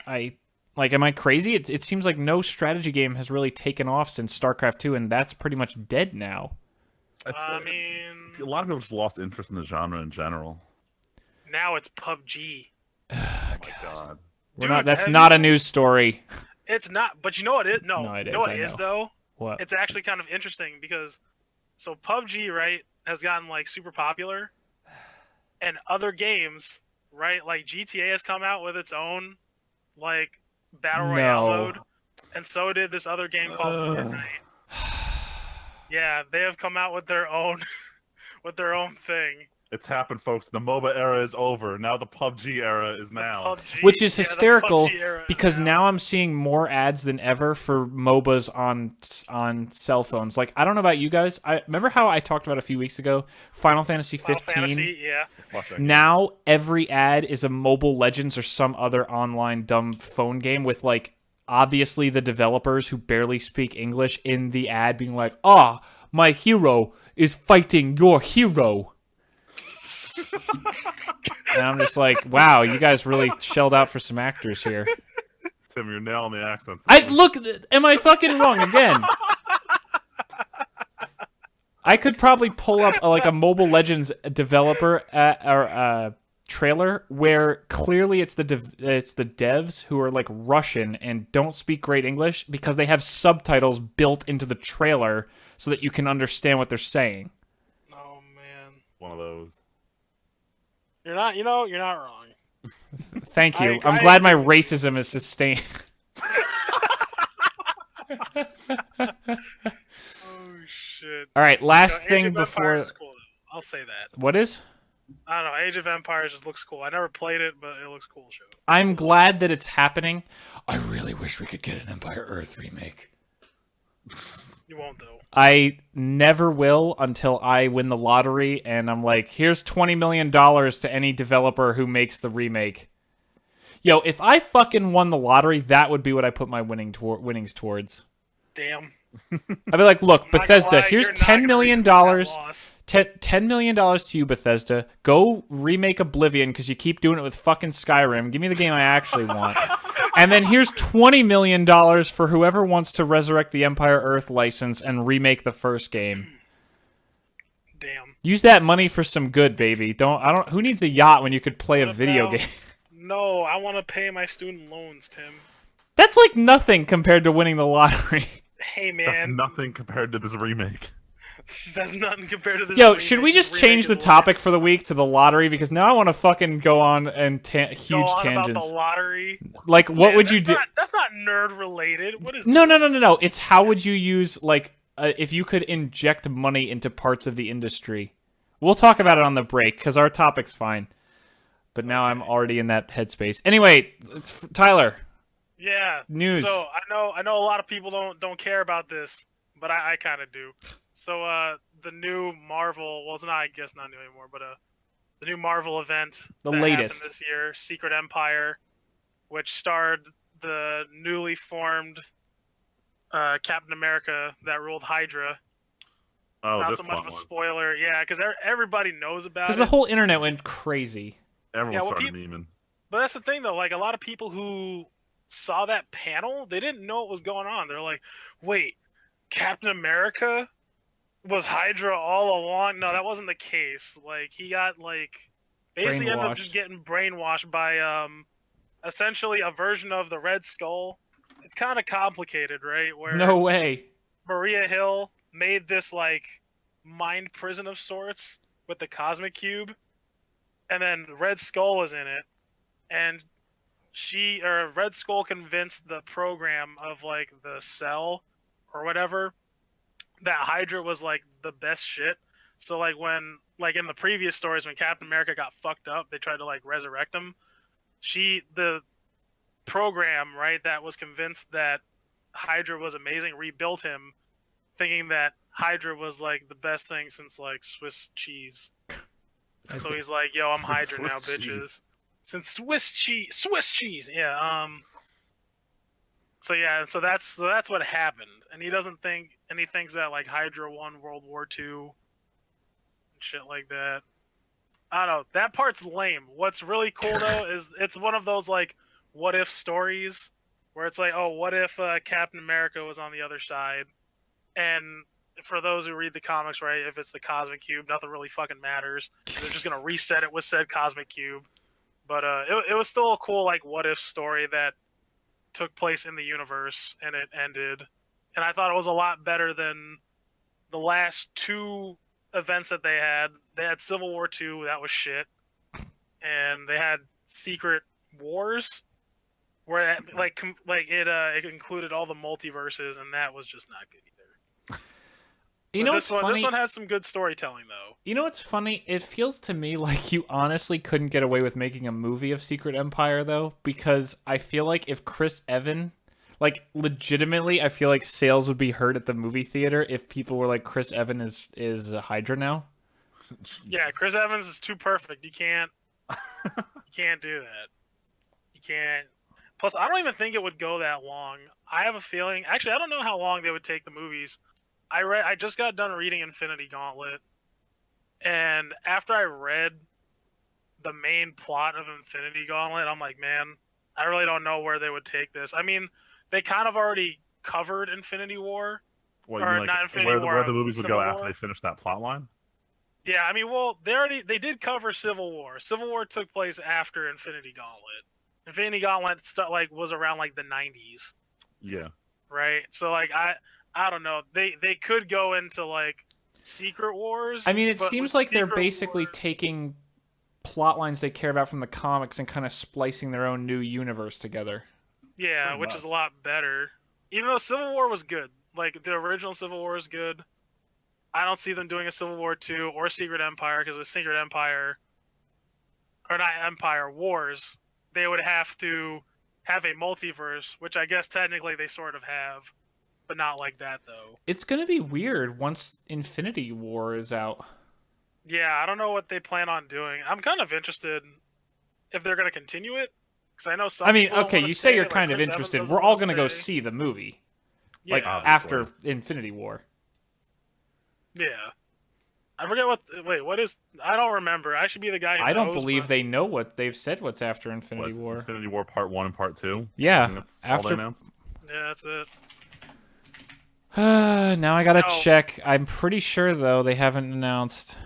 S1: am I crazy? It seems like no strategy game has really taken off since StarCraft 2, and that's pretty much dead now.
S2: A lot of people just lost interest in the genre in general.
S3: Now it's PUBG.
S2: Oh my god.
S1: That's not a news story.
S3: It's not, but you know what it is? No,
S1: it
S3: you know
S1: is.
S3: what it is, though?
S1: What?
S3: It's actually kind of interesting because, so PUBG, right, has gotten, super popular, and other games, right, like GTA has come out with its own, Battle Royale mode, and so did this other game called Fortnite. Yeah, they have come out with their own, thing.
S2: It's happened, folks. The MOBA era is over. Now the PUBG era is now.
S1: Which is hysterical because now I'm seeing more ads than ever for MOBAs on cell phones. I don't know about you guys. I remember how I talked about a few weeks ago, Final Fantasy 15.
S3: Yeah.
S1: Now every ad is a Mobile Legends or some other online dumb phone game with obviously the developers who barely speak English in the ad being like, my hero is fighting your hero. And I'm just like, wow, you guys really shelled out for some actors here.
S2: Tim, you're nailing the accent.
S1: Am I fucking wrong again? I could probably pull up like a Mobile Legends developer or trailer where clearly it's the devs who are like Russian and don't speak great English because they have subtitles built into the trailer so that you can understand what they're saying.
S3: Oh man,
S2: One of those.
S3: you're not. You know, you're not wrong.
S1: Thank you.
S3: I
S1: I'm glad my
S3: agree with you.
S1: racism is sustained.
S3: Oh shit.
S1: All right, last
S3: Age
S1: thing
S3: of
S1: before.
S3: Empires is cool, though. I'll say that.
S1: What is?
S3: I don't know. Age of Empires just looks cool. I never played it, but it looks cool. Show.
S1: I'm glad that it's happening. I really wish we could get an Empire Earth remake.
S3: You won't though.
S1: I never will until I win the lottery and I'm like, here's $20 million to any developer who makes the remake. Yo, if I fucking won the lottery, that would be what I put my winnings towards.
S3: Damn.
S1: I'd be like, look,
S3: I'm not gonna
S1: Bethesda,
S3: lie,
S1: here's
S3: you're not
S1: $10
S3: gonna
S1: million.
S3: recoup that loss.
S1: $10 million to you, Bethesda. Go remake Oblivion because you keep doing it with fucking Skyrim. Give me the game I actually want. And then here's $20 million for whoever wants to resurrect the Empire Earth license and remake the first game.
S3: Damn.
S1: Use that money for some good, baby. Who needs a yacht when you could play a
S3: What
S1: video
S3: about-
S1: game?
S3: No, I want to pay my student loans, Tim.
S1: That's like nothing compared to winning the lottery.
S3: Hey man,
S2: That's nothing compared to this remake.
S3: That's nothing compared to this.
S1: Yo,
S3: remake.
S1: should we
S3: This
S1: just
S3: remake
S1: change
S3: is
S1: the
S3: lit.
S1: topic for the week to the lottery? Because now I want to fucking go on and
S3: Go
S1: huge
S3: on
S1: tangents.
S3: about the lottery.
S1: Like, what
S3: Man,
S1: would you do?
S3: That's not nerd related. What is?
S1: No. It's how would you use, like, if you could inject money into parts of the industry. We'll talk about it on the break, because our topic's fine. But now I'm already in that headspace. Anyway, Tyler.
S3: Yeah.
S1: News.
S3: So I know a lot of people don't care about this, but I kind of do. So the new Marvel, well, it's not, I guess not new anymore, but the new Marvel event
S1: The
S3: that
S1: latest.
S3: happened this year, Secret Empire, which starred the newly formed Captain America that ruled Hydra.
S2: Oh,
S3: Not
S2: this
S3: so much
S2: plot
S3: of a
S2: one.
S3: spoiler, yeah, because everybody knows about
S1: Because
S3: it.
S1: the whole internet went crazy.
S2: Everyone
S3: Yeah, well,
S2: started memeing.
S3: But that's the thing, though. Like, a lot of people who saw that panel, they didn't know what was going on. They're like, wait, Captain America was Hydra all along? No, that wasn't the case. Like, he got, like, basically ended up
S1: Brainwashed.
S3: just getting brainwashed by, essentially a version of the Red Skull. It's kind of complicated, right? Where
S1: No way.
S3: Maria Hill made this, like, mind prison of sorts with the Cosmic Cube. And then Red Skull was in it, and Red Skull convinced the program of like the cell or whatever that Hydra was like the best shit. So like when like in the previous stories when Captain America got fucked up, they tried to like resurrect him. The program, right, that was convinced that Hydra was amazing, rebuilt him, thinking that Hydra was like the best thing since like Swiss cheese. So he's like, "Yo, I'm
S2: Since
S3: Hydra now,
S2: Swiss cheese.
S3: bitches." Since Swiss cheese, yeah. So yeah, so that's what happened, and he thinks that like Hydra won World War II, and shit like that. I don't know. That part's lame. What's really cool though is it's one of those like what if stories where it's like, oh, what if Captain America was on the other side, and for those who read the comics, right, if it's the Cosmic Cube, nothing really fucking matters. They're just gonna reset it with said Cosmic Cube. But it was still a cool like what if story that took place in the universe and it ended. And I thought it was a lot better than the last two events that they had. They had Civil War II, that was shit, and they had Secret Wars, where it included all the multiverses, and that was just not good either.
S1: You know
S3: But
S1: what's funny?
S3: This one has some good storytelling, though.
S1: You know what's funny? It feels to me like you honestly couldn't get away with making a movie of Secret Empire, though, because I feel like if Chris Evans, like, legitimately, I feel like sales would be hurt at the movie theater if people were like, Chris Evans is a Hydra now.
S3: Yeah, Chris Evans is too perfect. You can't do that. You can't. Plus, I don't even think it would go that long. I have a feeling. Actually, I don't know how long they would take the movies. I just got done reading Infinity Gauntlet, and after I read the main plot of Infinity Gauntlet, I'm like, man, I really don't know where they would take this. I mean, they kind of already covered Infinity War
S2: What you
S3: Or
S2: mean, like
S3: not Infinity War,
S2: where the movies would
S3: Civil
S2: go after
S3: War?
S2: they finish that plot line?
S3: Yeah, I mean, well, they did cover Civil War. Civil War took place after Infinity Gauntlet. Infinity Gauntlet was around like the 90s,
S2: Yeah.
S3: right? So like I don't know. They could go into like Secret Wars.
S1: I mean, it
S3: but
S1: seems
S3: with
S1: like they're
S3: Secret
S1: basically
S3: Wars,
S1: taking plot lines they care about from the comics and kind of splicing their own new universe together.
S3: yeah,
S2: Pretty
S3: which
S2: much.
S3: is a lot better. Even though Civil War was good, like the original Civil War is good. I don't see them doing a Civil War 2 or Secret Empire because with Secret Empire, or not Empire Wars, they would have to have a multiverse, which I guess technically they sort of have, but not like that though.
S1: It's going to be weird once Infinity War is out.
S3: Yeah, I don't know what they plan on doing. I'm kind of interested if they're going to continue it because I know some.
S1: I mean,
S3: people don't
S1: okay,
S3: wanna
S1: you say you're
S3: like
S1: kind of
S3: Chris Evans
S1: interested.
S3: doesn't
S1: We're all
S3: wanna
S1: going to go
S3: stay.
S1: see the movie.
S3: Yeah,
S1: Like,
S2: Obviously.
S1: after Infinity War.
S3: yeah. I forget what. Wait, what is? I don't remember. I should be the guy. Who
S1: I don't
S3: knows,
S1: believe
S3: but-
S1: they know what they've said what's after Infinity
S2: What's
S1: War.
S2: Infinity War Part 1 and Part 2?
S1: Yeah,
S2: I think that's all
S1: after-
S2: they announced.
S3: Yeah, that's it.
S1: Now I got to
S3: No.
S1: check. I'm pretty sure, though, they haven't announced.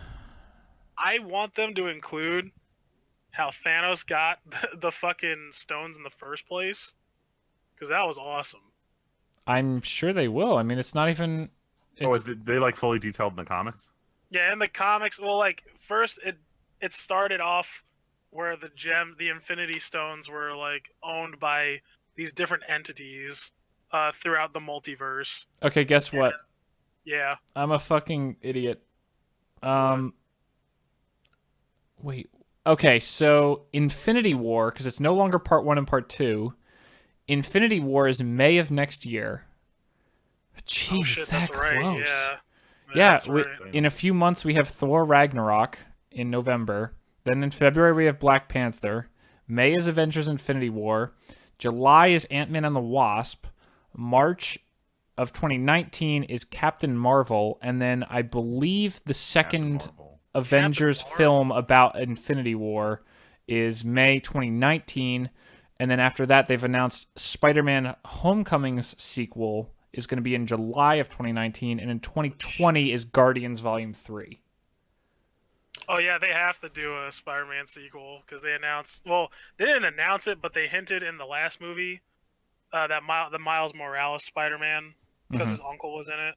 S3: I want them to include how Thanos got the fucking stones in the first place, because that was awesome.
S1: I'm sure they will. I mean, it's not even.
S2: Oh,
S1: It's,
S2: is they like fully detailed in the comics?
S3: Yeah, in the comics, well, like first it started off where the Infinity Stones were like owned by these different entities throughout the multiverse.
S1: okay, guess what?
S3: Yeah,
S1: I'm a fucking idiot. Wait. Okay, so Infinity War, because it's no longer Part 1 and Part 2. Infinity War is May of next year. Jeez,
S3: oh shit,
S1: it's that
S3: that's right.
S1: close.
S3: Yeah,
S1: Yeah,
S3: that's right.
S1: in a few months we have Thor Ragnarok in November. Then in February we have Black Panther. May is Avengers Infinity War. July is Ant-Man and the Wasp. March of 2019 is Captain Marvel. And then I believe the second
S2: Marvel.
S1: Avengers
S3: Marvel?
S1: film about Infinity War is May 2019. And then after that they've announced Spider-Man Homecoming's sequel is going to be in July of 2019, and in 2020 is Guardians Volume 3.
S3: Oh yeah, they have to do a Spider-Man sequel because they announced. Well, they didn't announce it, but they hinted in the last movie that the Miles Morales Spider-Man because his uncle was in it.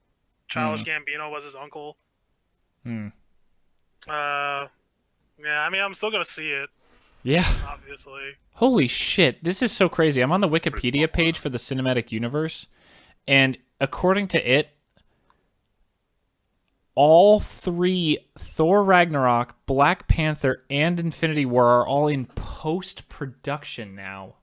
S3: Childish Gambino was his uncle.
S1: Hmm.
S3: Yeah, I mean, I'm still gonna see it,
S1: Yeah.
S3: obviously.
S1: Holy shit. This is so crazy. I'm on the
S2: Pretty
S1: Wikipedia
S2: small
S1: page for the cinematic universe, and according to it, all three Thor Ragnarok, Black Panther, and Infinity War are all in post-production now.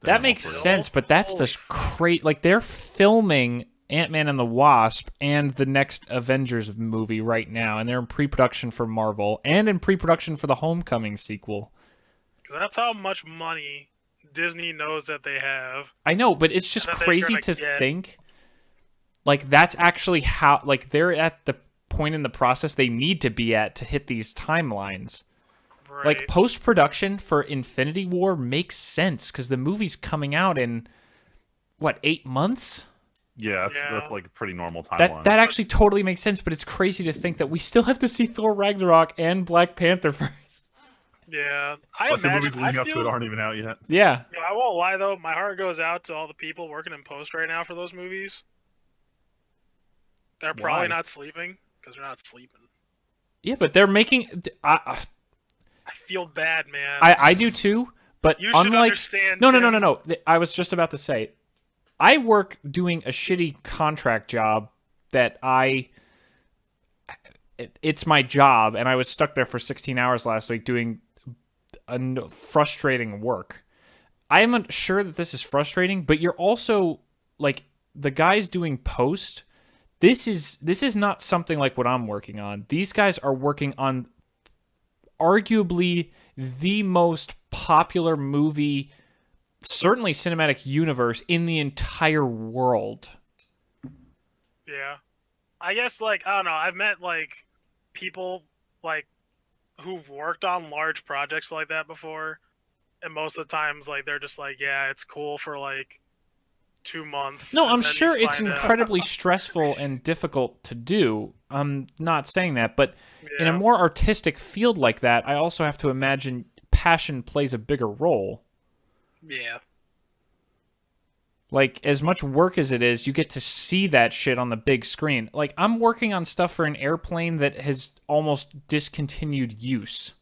S1: That makes
S2: Real?
S1: sense, but that's
S3: Holy
S1: just great. Like, they're filming Ant-Man and the Wasp and the next Avengers movie right now, and they're in pre-production for Marvel and in pre-production for the Homecoming sequel.
S3: Because that's how much money Disney knows that they have.
S1: I know, but it's just
S3: That they're
S1: crazy
S3: gonna
S1: to
S3: get.
S1: think, like, that's actually how, like, they're at the point in the process they need to be at to hit these timelines.
S3: Right.
S1: Like, post-production for Infinity War makes sense, because the movie's coming out in, what, 8 months?
S2: Yeah,
S3: Yeah.
S2: that's like a pretty normal timeline.
S1: That actually totally makes sense, but it's crazy to think that we still have to see Thor Ragnarok and Black Panther first.
S3: Yeah, I
S2: But the
S3: imagine.
S2: movies leading
S3: I
S2: up to
S3: feel,
S2: it aren't even out yet.
S1: Yeah.
S3: You know, I won't lie though. My heart goes out to all the people working in post right now for those movies. They're probably
S1: Why?
S3: not sleeping because they're not sleeping.
S1: Yeah, but they're making...
S3: I feel bad, man.
S1: I do too, but
S3: You should
S1: unlike...
S3: understand.
S1: No.
S3: Tim.
S1: I was just about to say, I work doing a shitty contract job that it's my job, and I was stuck there for 16 hours last week doing frustrating work. I am sure that this is frustrating, but you're also, like, the guys doing post, this is not something like what I'm working on. These guys are working on arguably the most popular movie, certainly cinematic universe, in the entire world.
S3: Yeah, I guess like I don't know. I've met like people like who've worked on large projects like that before, and most of the times like they're just like, yeah, it's cool for like 2 months.
S1: No,
S3: and
S1: I'm
S3: then you
S1: sure it's
S3: find out.
S1: incredibly stressful and difficult to do. I'm not saying that, but in a
S3: Yeah.
S1: more artistic field like that, I also have to imagine passion plays a bigger role.
S3: Yeah.
S1: Like, as much work as it is, you get to see that shit on the big screen. Like, I'm working on stuff for an airplane that has almost discontinued use.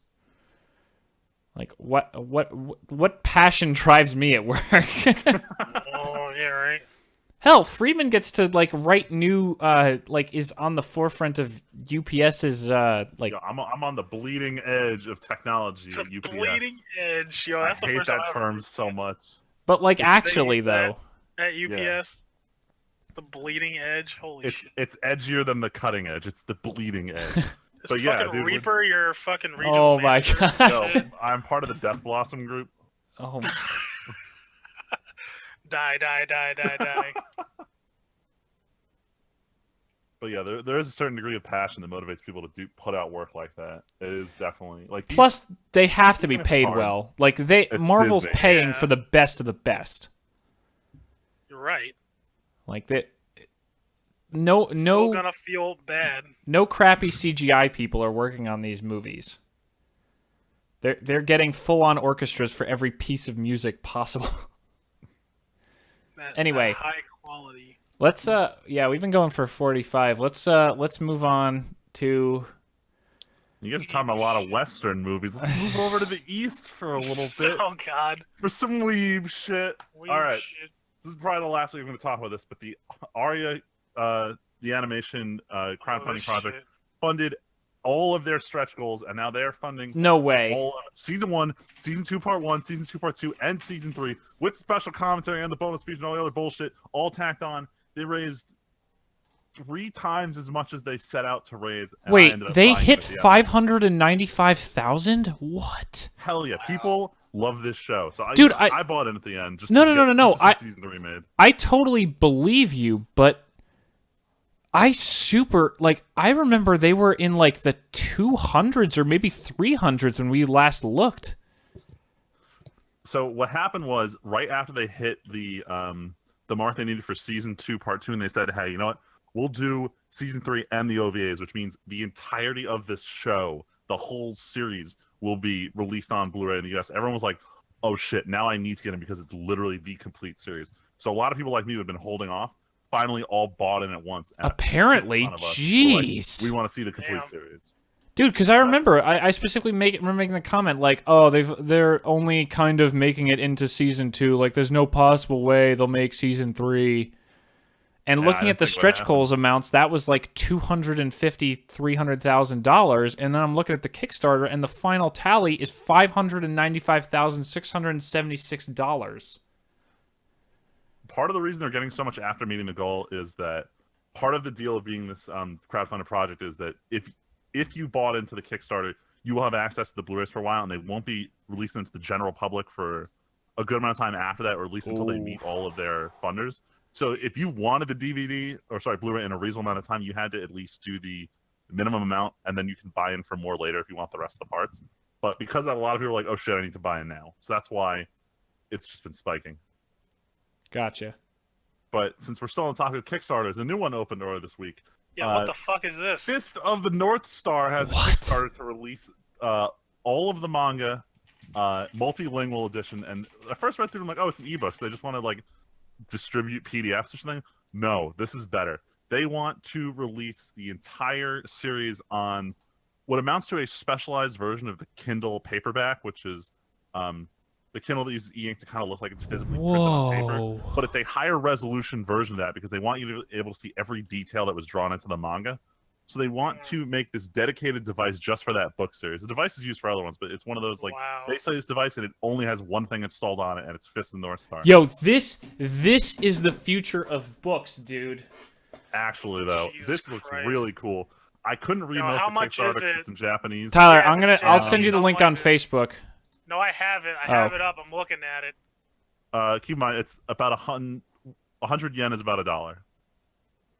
S1: Like, what passion drives me at work?
S3: Oh, yeah, right.
S1: Hell, Friedman gets to, like, write new, is on the forefront of UPS's,
S2: Yo, I'm on the bleeding edge of technology at UPS.
S3: Bleeding edge. Yo,
S2: I
S3: that's the
S2: hate
S3: first time
S2: that
S3: I've
S2: term
S3: heard
S2: so much.
S1: but, like,
S3: They
S1: actually,
S3: use that
S1: though.
S3: at UPS.
S2: Yeah.
S3: The bleeding edge. Holy shit.
S2: It's edgier than the cutting edge. It's the bleeding edge.
S3: Is
S2: but yeah,
S3: fucking
S2: dude,
S3: Reaper your fucking regional
S1: Oh, my
S3: manager?
S1: God.
S2: Yo, I'm part of the Death Blossom group.
S1: Oh,
S3: Die.
S2: But yeah, there is a certain degree of passion that motivates people to put out work like that. It is definitely like.
S1: plus, they have to be
S2: Even if it's
S1: paid
S2: hard,
S1: well. Like,
S2: it's
S1: Marvel's
S2: Disney.
S1: paying
S3: Yeah.
S1: for the best of the best.
S3: You're right.
S1: Like, no
S3: Still gonna feel bad.
S1: no crappy CGI people are working on these movies. They're getting full-on orchestras for every piece of music possible. Anyway.
S3: That high quality.
S1: Let's we've been going for 45. Let's move on to
S2: You guys are talking about a lot of Western movies. Let's move over to the East for a little bit
S3: Oh God.
S2: for some weeb shit.
S3: Weird
S2: All right,
S3: shit.
S2: this is probably the last week we're going to talk about this, but the Aria, the animation crowdfunding
S3: this
S2: project,
S3: shit.
S2: funded all of their stretch goals, and now they're funding
S1: no way.
S2: all of season 1, season 2 part 1, season 2 part 2, and season 3 with special commentary and the bonus feature and all the other bullshit all tacked on. They raised 3 times as much as they set out to raise. And I
S1: Wait,
S2: ended up
S1: they
S2: buying
S1: hit
S2: it at the end.
S1: 595,000? What?
S2: Hell yeah, people love this show. So
S1: Dude,
S2: I bought it at the end. Just
S1: No,
S2: to
S1: no,
S2: get-
S1: no.
S2: just to see season 3 made.
S1: I totally believe you, but I remember they were in like the 200s or maybe 300s when we last looked.
S2: So what happened was right after they hit the mark they needed for season 2 part 2, and they said, hey, you know what, we'll do season 3 and the OVAs, which means the entirety of this show, the whole series, will be released on Blu-ray in the US. Everyone was like, oh shit, now I need to get it because it's literally the complete series. So a lot of people like me who had been holding off finally all bought in at once. And
S1: Apparently,
S2: a ton of us were like,
S1: jeez.
S2: we want to see the complete
S3: Damn.
S2: series.
S1: Dude, because I remember, I specifically remember making the comment, like, oh, they're only kind of making it into season 2, like, there's no possible way they'll make season 3. And
S2: Yeah,
S1: looking
S2: I
S1: at the
S2: didn't think what
S1: stretch
S2: happened.
S1: goals amounts, that was like $250,000, $300,000, and then I'm looking at the Kickstarter, and the final tally is $595,676.
S2: Part of the reason they're getting so much after meeting the goal is that part of the deal of being this crowdfunded project is that if you bought into the Kickstarter, you will have access to the Blu-rays for a while, and they won't be released into the general public for a good amount of time after that, or at least until they meet all of their funders. So if you wanted the Blu-ray in a reasonable amount of time, you had to at least do the minimum amount, and then you can buy in for more later if you want the rest of the parts. But because of that, a lot of people are like, oh shit, I need to buy in now. So that's why it's just been spiking.
S1: Gotcha.
S2: But since we're still on the topic of Kickstarters, a new one opened earlier this week.
S3: Yeah, what the fuck is this?
S2: Fist of the North Star has
S1: What?
S2: a Kickstarter to release all of the manga, multilingual edition. And I first read through, I'm like, oh, it's an ebook, so they just want to like distribute PDFs or something. No, this is better. They want to release the entire series on what amounts to a specialized version of the Kindle paperback, which is the Kindle that uses e-ink to kind of look like it's physically printed on paper.
S1: Whoa.
S2: But it's a higher resolution version of that because they want you to be able to see every detail that was drawn into the manga. So they want to make this dedicated device just for that book series. The device is used for other ones, but it's one of those, like,
S3: Wow.
S2: they say this device and it only has one thing installed on it, and it's Fist of the North Star.
S1: Yo, this is the future of books, dude.
S2: Actually, though,
S3: Jesus
S2: this looks
S3: Christ.
S2: really cool. I couldn't read
S3: Yo,
S2: most
S3: how
S2: of the
S3: much is
S2: Kickstarter because
S3: it?
S2: it's in Japanese.
S1: Tyler,
S3: Yeah, it's
S1: I'll send you the
S3: something
S1: link
S3: like
S1: on
S3: this.
S1: Facebook.
S3: No, I have it. I have it up. I'm looking at it.
S2: Keep in mind, it's about 100 yen is about $1.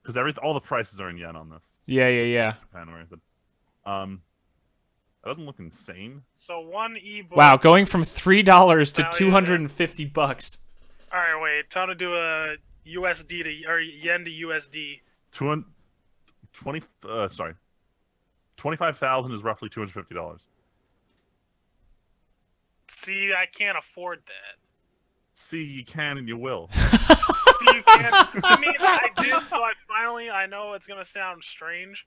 S2: Because all the prices are in yen on this.
S1: Yeah.
S2: Japan oriented. That doesn't look insane.
S3: So one ebook.
S1: Wow, going from $3 to
S3: Value
S1: $250.
S3: All right, wait. Time to do a USD to or yen to USD.
S2: 25,000 is roughly $250.
S3: See, I can't afford that.
S2: See, you can and you will.
S3: See, you can't. I mean, I did. So I know it's gonna sound strange,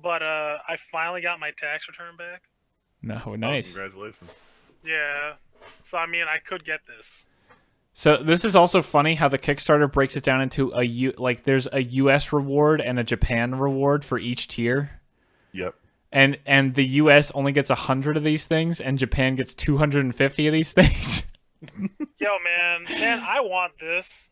S3: but I finally got my tax return back.
S1: No, nice.
S2: Oh, congratulations.
S3: Yeah. So I mean, I could get this.
S1: So this is also funny how the Kickstarter breaks it down into there's a US reward and a Japan reward for each tier.
S2: Yep.
S1: And the US only gets 100 of these things, and Japan gets 250 of these things.
S3: Yo, man, I want this.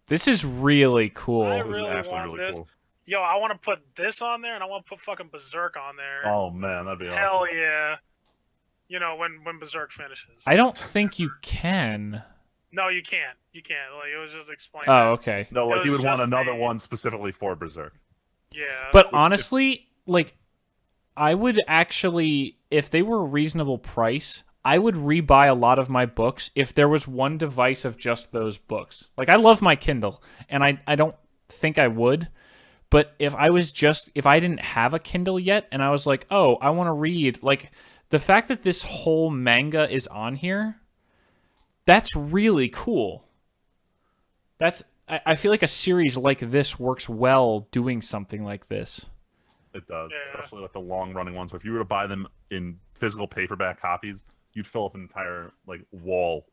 S1: This is really cool.
S3: I
S2: This is
S3: really
S2: actually
S3: want
S2: really
S3: this.
S2: cool.
S3: Yo, I want to put this on there, and I want to put fucking Berserk on there.
S2: Oh man, that'd be awesome.
S3: Hell yeah. You know, when Berserk finishes.
S1: I don't think you can.
S3: No, you can't. You can't. Like, it was just explained.
S1: Oh, okay.
S2: No, like
S3: It
S2: you
S3: was
S2: would want
S3: just
S2: another
S3: made.
S2: one specifically for Berserk.
S3: Yeah.
S1: But honestly, like, I would actually, if they were a reasonable price, I would rebuy a lot of my books if there was one device of just those books. Like, I love my Kindle, and I don't think I would. But if I didn't have a Kindle yet, and I was like, oh, I want to read, like, the fact that this whole manga is on here, that's really cool. I feel like a series like this works well doing something like this.
S2: It does,
S3: Yeah.
S2: especially like the long-running ones. So if you were to buy them in physical paperback copies, you'd fill up an entire like wall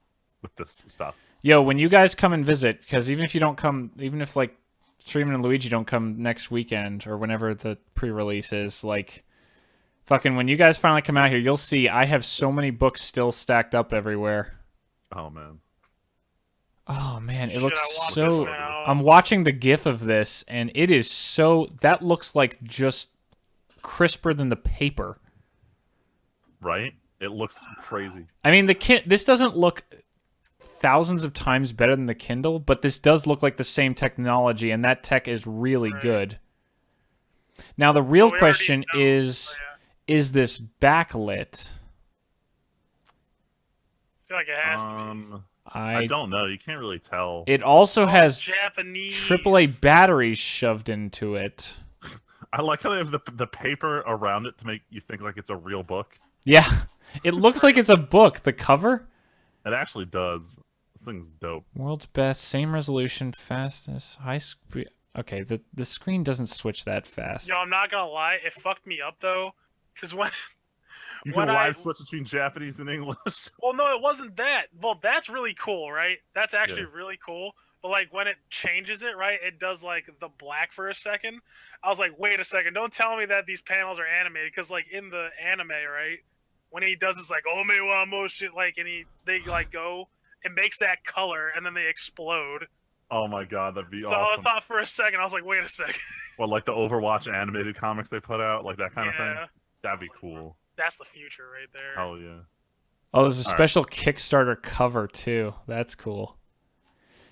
S2: with this stuff.
S1: Yo, when you guys come and visit, because even if like Streamin' and Luigi don't come next weekend or whenever the pre-release is, like, fucking when you guys finally come out here, you'll see I have so many books still stacked up everywhere.
S2: Oh man.
S1: Oh man, it
S3: Shit,
S1: looks
S3: I want
S1: so.
S3: this now.
S1: I'm watching the GIF of this, and it is so. That looks like just crisper than the paper.
S2: Right? It looks crazy.
S1: I mean, this doesn't look thousands of times better than the Kindle, but this does look like the same technology, and that tech is really
S3: Right.
S1: good. Now, the real
S3: Well, we already
S1: question
S3: know,
S1: is this backlit?
S3: I feel like it has to be.
S2: I don't know. You can't really tell.
S1: It also has
S3: Japanese.
S1: AAA batteries shoved into it.
S2: I like how they have the paper around it to make you think like it's a real book.
S1: Yeah, it looks like it's a book. The cover?
S2: It actually does. This thing's dope.
S1: World's best, same resolution, fastest, high screen. Okay, the screen doesn't switch that fast.
S3: Yo, I'm not gonna lie, it fucked me up though, because when
S2: You
S3: When
S2: can
S3: I-
S2: live switch between Japanese and English.
S3: well, no, it wasn't that. Well, that's really cool, right? That's actually
S2: Yeah.
S3: really cool. But like when it changes it, right? It does like the black for a second. I was like, wait a second, don't tell me that these panels are animated, because like in the anime, right? When he does this like Ome wa mo shit, like, and they like go, it makes that color, and then they explode.
S2: Oh my god, that'd be
S3: So
S2: awesome.
S3: I thought for a second, I was like, wait a second.
S2: Or like the Overwatch animated comics they put out, like that kind of
S3: Yeah.
S2: thing. That'd be cool.
S3: That's the future right there.
S2: Hell yeah.
S1: Oh, there's a
S2: All right.
S1: special Kickstarter cover too. That's cool.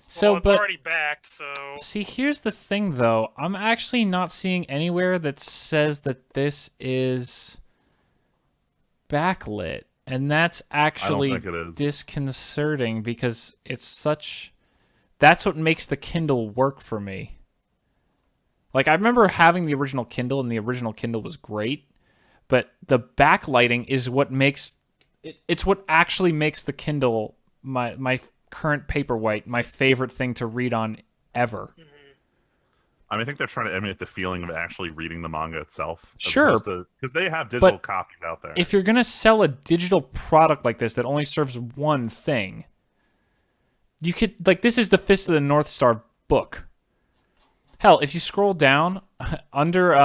S1: So,
S3: well, it's
S1: but
S3: already backed, so
S1: see, here's the thing though. I'm actually not seeing anywhere that says that this is backlit, and that's actually
S2: think it is.
S1: disconcerting because it's such. That's what makes the Kindle work for me. Like, I remember having the original Kindle, and the original Kindle was great, but the backlighting is what makes it's what actually makes the Kindle my current paperweight my favorite thing to read on ever.
S2: I mean, I think they're trying to emulate the feeling of actually reading the manga itself.
S1: Sure.
S2: Because they have digital
S1: But
S2: copies out there.
S1: If you're going to sell a digital product like this that only serves one thing, you could, like, this is the Fist of the North Star book. Hell, if you scroll down under,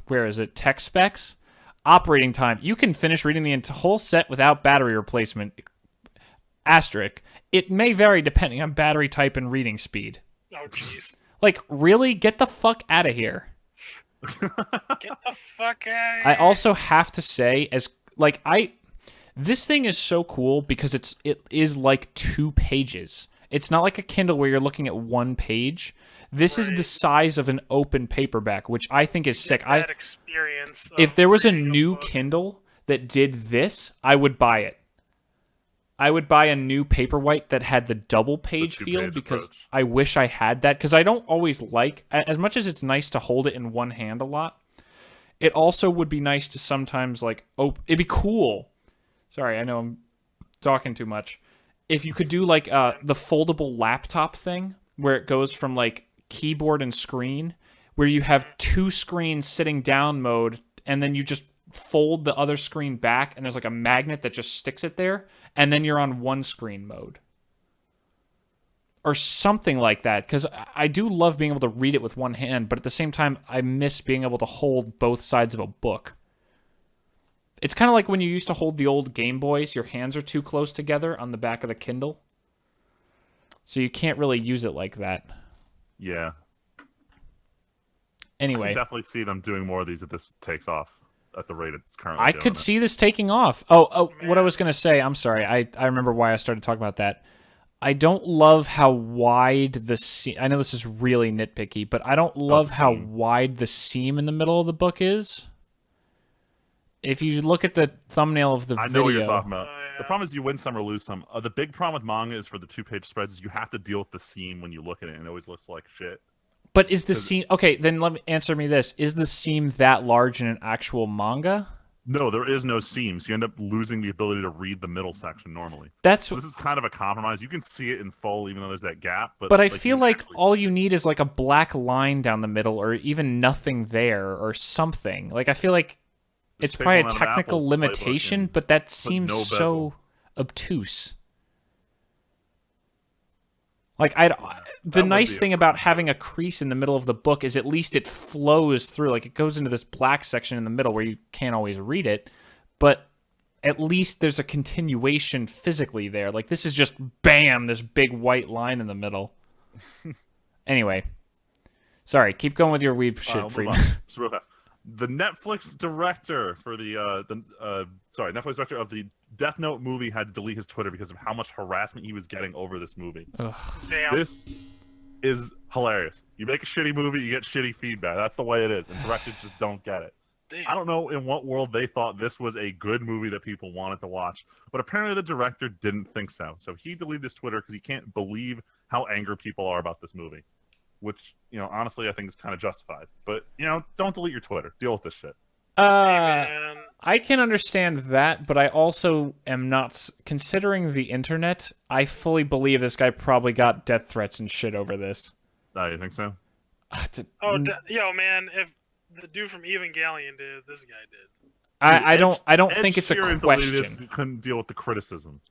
S1: where is it, tech specs, operating time, you can finish reading the whole set without battery replacement. Asterisk. It may vary depending on battery type and reading speed.
S3: oh jeez.
S1: Like, really? Get the fuck out of here.
S3: Get the fuck out of
S1: I
S3: here.
S1: also have to say, this thing is so cool because it is like 2 pages. It's not like a Kindle where you're looking at 1 page. This is the
S3: Right.
S1: size of an open paperback, which I think is sick.
S3: That experience.
S1: If
S3: of
S1: there was a
S3: reading
S1: new
S3: book.
S1: Kindle that did this, I would buy it. I would buy a new Paperwhite that had the double page feel
S2: two-page
S1: because
S2: approach.
S1: I wish I had that because I don't always like, as much as it's nice to hold it in one hand a lot, it also would be nice to sometimes like, it'd be cool. Sorry, I know I'm talking too much. If you could do like the foldable laptop thing where it goes from like keyboard and screen, where you have two screens sitting down mode and then you just fold the other screen back and there's like a magnet that just sticks it there and then you're on one screen mode or something like that, because I do love being able to read it with one hand, but at the same time I miss being able to hold both sides of a book. It's kind of like when you used to hold the old Game Boys, your hands are too close together on the back of the Kindle, so you can't really use it like that.
S2: Yeah.
S1: Anyway,
S2: I can definitely see them doing more of these if this takes off at the rate it's currently
S1: I
S2: doing
S1: could
S2: it.
S1: see this taking off. Oh, what I was going to say, I'm sorry. I remember why I started talking about that. I don't love how wide the seam... I know this is really nitpicky, but I don't love how wide the seam in the middle of the book is. If you look at the thumbnail of the
S2: I
S1: video...
S2: know what you're talking about.
S3: Oh, yeah.
S2: The problem is you win some or lose some. The big problem with manga is for the two-page spreads is you have to deal with the seam when you look at it, and it always looks like shit.
S1: But is the seam... Okay, then answer me this. Is the seam that large in an actual manga?
S2: No, there is no seams. You end up losing the ability to read the middle section normally.
S1: That's...
S2: So this is kind of a compromise. You can see it in full even though there's that gap.
S1: But I feel like all you need is like a black line down the middle or even nothing there or something. Like I feel like it's probably a technical limitation, but that seems so obtuse. Like the nice thing about having a crease in the middle of the book is at least it flows through. Like it goes into this black section in the middle where you can't always read it, but at least there's a continuation physically there. Like this is just bam, this big white line in the middle. Anyway, sorry, keep going with your weeb shit, Freeman.
S2: Just real fast. The Netflix director for Netflix director of the Death Note movie had to delete his Twitter because of how much harassment he was getting over this movie.
S3: Damn.
S2: This is hilarious. You make a shitty movie, you get shitty feedback. That's the way it is, and directors just don't get it.
S3: Damn.
S2: I don't know in what world they thought this was a good movie that people wanted to watch, but apparently the director didn't think so. So he deleted his Twitter because he can't believe how angry people are about this movie. Which, honestly, I think is kind of justified. But, don't delete your Twitter. Deal with this shit.
S3: Man.
S1: I can understand that, but I also am not... Considering the internet, I fully believe this guy probably got death threats and shit over this.
S2: Oh, you think so?
S3: Yo, man, if the dude from Evangelion did, this guy did.
S1: I don't think it's a
S2: Sheeran
S1: question.
S2: He couldn't deal with the criticism.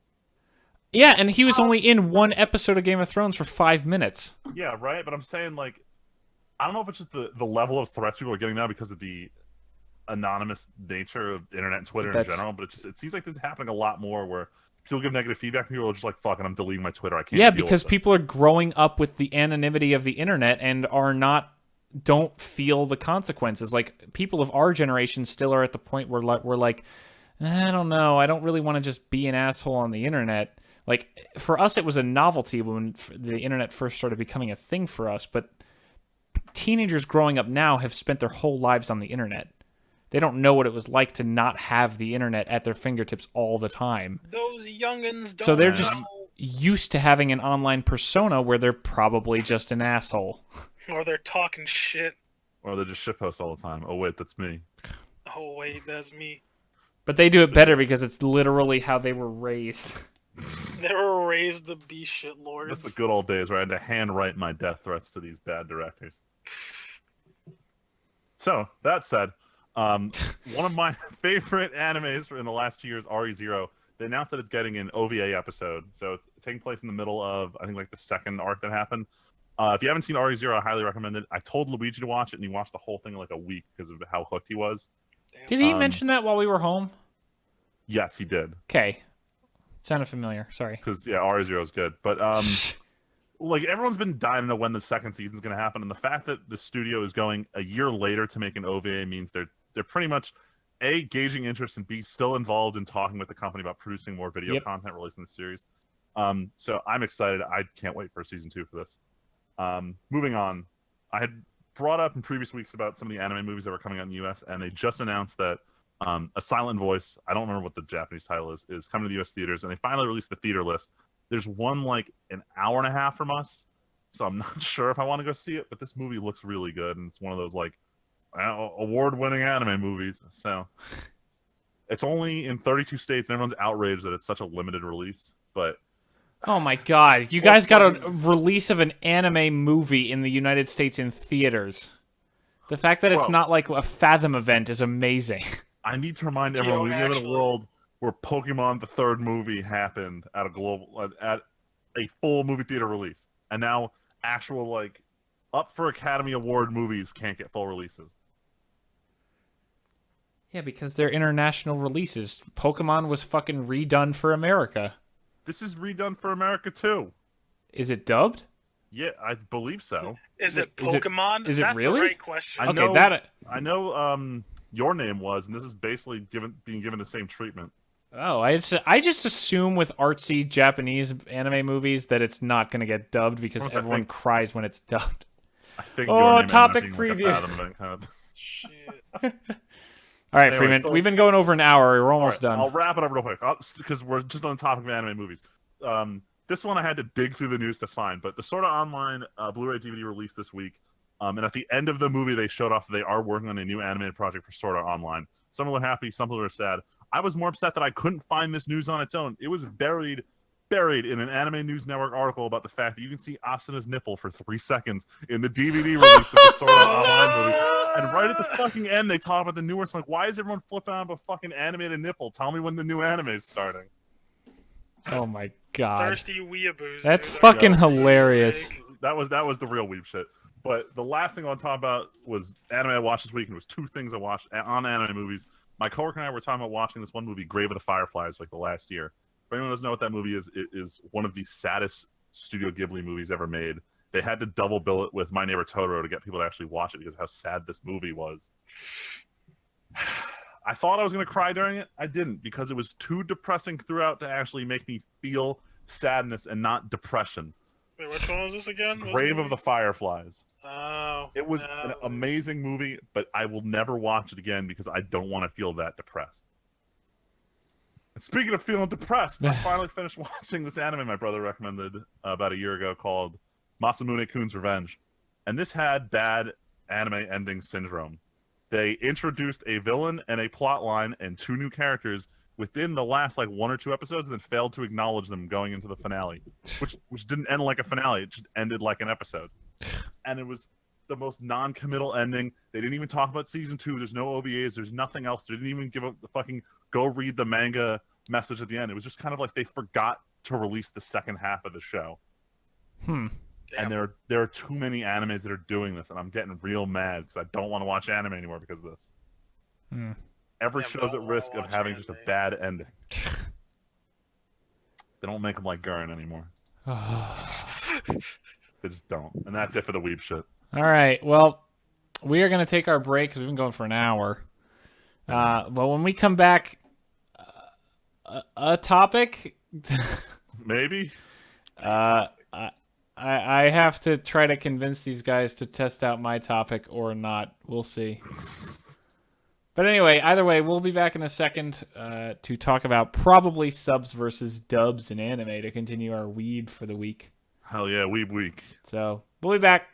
S1: Yeah, and he was only in one episode of Game of Thrones for 5 minutes.
S2: Yeah, right? But I'm saying, I don't know if it's just the level of threats people are getting now because of the anonymous nature of internet and Twitter in general, but it seems like this is happening a lot more where people give negative feedback and people are just like, fuck it, I'm deleting my Twitter. I can't deal
S1: because
S2: with
S1: people are growing up with the anonymity of the internet and don't feel the consequences. Like, people of our generation still are at the point where we're like, I don't know, I don't really want to just be an asshole on the internet. Like, for us, it was a novelty when the internet first started becoming a thing for us, but teenagers growing up now have spent their whole lives on the internet. They don't know what it was like to not have the internet at their fingertips all the time.
S3: Those youngins don't
S1: So they're
S3: know.
S1: just used to having an online persona where they're probably just an asshole.
S3: Or they're talking shit.
S2: Or they just shitpost all the time. Oh, wait, that's me.
S3: Oh, wait, that's me.
S1: But they do it better because it's literally how they were raised.
S3: They were raised to be shitlords.
S2: That's the good old days where I had to handwrite my death threats to these bad directors. So, that said, one of my favorite animes in the last 2 years, RE0, they announced that it's getting an OVA episode. So it's taking place in the middle of, I think, the second arc that happened. If you haven't seen RE0, I highly recommend it. I told Luigi to watch it, and he watched the whole thing in a week because of how hooked he was.
S1: Did he mention that while we were home?
S2: Yes, he did.
S1: Okay. Sounded familiar. Sorry.
S2: Because, yeah, RE0 is good. But, everyone's been dying to know when the second season's going to happen, and the fact that the studio is going a year later to make an OVA means they're pretty much, A, gauging interest, and B, still involved in talking with the company about producing more video content released in the series. So I'm excited. I can't wait for season 2 for this. Moving on, I had brought up in previous weeks about some of the anime movies that were coming out in the US, and they just announced that A Silent Voice, I don't remember what the Japanese title is coming to the U.S. theaters, and they finally released the theater list. There's one like an hour and a half from us, so I'm not sure if I want to go see it, but this movie looks really good, and it's one of those like award-winning anime movies. So it's only in 32 states, and everyone's outraged that it's such a limited release. But
S1: oh my god, you guys got a release of an anime movie in the United States in theaters. The fact that it's not like a Fathom event is amazing.
S2: I need to remind everyone, we live in a world where Pokemon the third movie happened at a full movie theater release, and now actual like up for Academy Award movies can't get full releases.
S1: Yeah, because they're international releases. Pokemon was fucking redone for America.
S2: This is redone for America too.
S1: Is it dubbed?
S2: Yeah, I believe so.
S3: Is it Pokemon?
S1: Is it
S3: That's
S1: really?
S3: the right question.
S2: I know. Your Name was, and this is basically being given the same treatment.
S1: Oh, I just assume with artsy Japanese anime movies that it's not going to get dubbed because everyone cries when it's dubbed.
S2: I think
S1: topic preview.
S3: Shit.
S1: All right,
S2: Anyway,
S1: Freeman,
S2: so-
S1: we've been going over an hour. We're almost done.
S2: I'll wrap it up real quick because we're just on the topic of anime movies. This one I had to dig through the news to find, but the Sword Art Online Blu-ray DVD released this week. And at the end of the movie, they showed off that they are working on a new animated project for Sword Art Online. Some people are happy, some people are sad. I was more upset that I couldn't find this news on its own. It was buried in an Anime News Network article about the fact that you can see Asuna's nipple for 3 seconds in the DVD release of the Sword Art Online movie. And right at the fucking end, they talk about the new one. I'm like, why is everyone flipping on a fucking animated nipple? Tell me when the new anime is starting.
S1: Oh my god.
S3: Thirsty weeaboos.
S1: That's
S3: dude.
S1: fucking hilarious.
S2: That was the real weeb shit. But the last thing I want to talk about was anime I watched this week, and it was two things I watched on anime movies. My coworker and I were talking about watching this one movie, Grave of the Fireflies, like the last year. If anyone doesn't know what that movie is, it is one of the saddest Studio Ghibli movies ever made. They had to double bill it with My Neighbor Totoro to get people to actually watch it because of how sad this movie was. I thought I was going to cry during it. I didn't, because it was too depressing throughout to actually make me feel sadness and not depression.
S3: Wait, which one was this again?
S2: Grave of the Fireflies.
S3: Oh.
S2: It was an amazing movie, but I will never watch it again because I don't want to feel that depressed. And speaking of feeling depressed, I finally finished watching this anime my brother recommended about a year ago called Masamune Kun's Revenge. And this had bad anime ending syndrome. They introduced a villain and a plot line and two new characters within the last like 1 or 2 episodes, and then failed to acknowledge them going into the finale, which didn't end like a finale. It just ended like an episode, and it was the most non-committal ending. They didn't even talk about season 2. There's no OVAs. There's nothing else. They didn't even give up the fucking go read the manga message at the end. It was just kind of like they forgot to release the second half of the show. And there are too many animes that are doing this, and I'm getting real mad because I don't want to watch anime anymore because of this. Every show's at risk of having just a bad ending. They don't make them like Gurren anymore. They just don't. And that's it for the weeb shit.
S1: All right. Well, we are going to take our break because we've been going for an hour. But when we come back, a topic?
S2: Maybe?
S1: I have to try to convince these guys to test out my topic or not. We'll see. But anyway, either way, we'll be back in a second to talk about probably subs versus dubs in anime to continue our weeb for the week.
S2: Hell yeah, weeb week.
S1: So, we'll be back.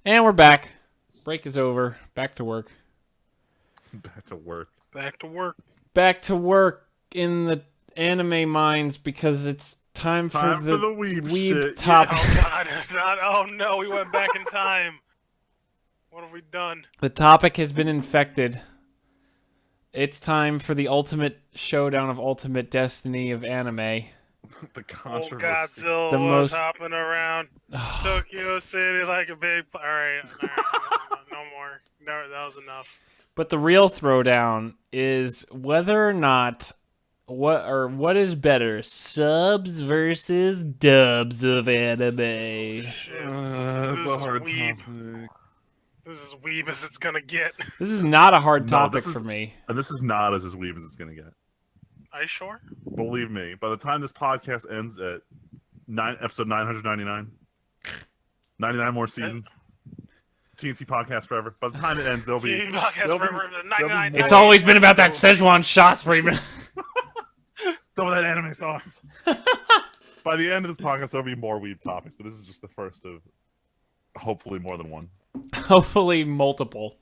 S1: And we're back. Break is over. Back to work.
S2: Back to work.
S3: Back to work.
S1: Back to work in the anime minds because it's time for the weeb topic.
S3: Oh god, oh no, we went back in time. What have we done?
S1: The topic has been infected. It's time for the ultimate showdown of ultimate destiny of anime.
S2: The controversy.
S3: Godzilla
S1: The
S3: was
S1: most-
S3: hopping around Tokyo City like a big... Alright, no more. No, that was enough.
S1: But the real throwdown is whether or not what is better, subs versus dubs of anime.
S2: That's a hard
S3: weeb.
S2: topic.
S3: This is weeb as it's gonna get.
S1: This is not a hard
S2: No,
S1: topic
S2: this is-
S1: for me.
S2: And this is not as weeb as it's going to get.
S3: Are you sure?
S2: Believe me, by the time this podcast ends at episode 999, 99 more seasons, TNT podcast forever. By the time it ends, there'll be
S3: TV podcast
S2: there'll be-
S3: forever.
S2: there'll be
S3: 99
S2: more-
S1: It's always been about that Szechuan shots for even.
S2: some of that anime sauce. By the end of this podcast, there'll be more weed topics, but this is just the first of hopefully more than one.
S1: Hopefully multiple.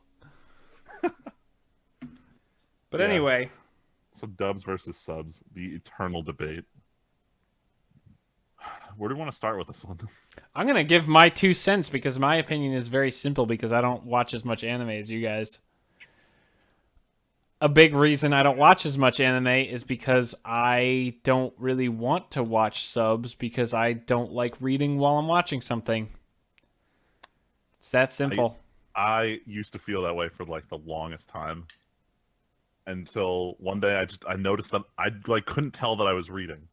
S1: But
S2: Yeah.
S1: anyway,
S2: So dubs versus subs, the eternal debate. Where do we want to start with this one?
S1: I'm going to give my 2 cents because my opinion is very simple because I don't watch as much anime as you guys. A big reason I don't watch as much anime is because I don't really want to watch subs because I don't like reading while I'm watching something. It's that simple.
S2: I used to feel that way for like the longest time. Until one day I noticed that I like couldn't tell that I was reading.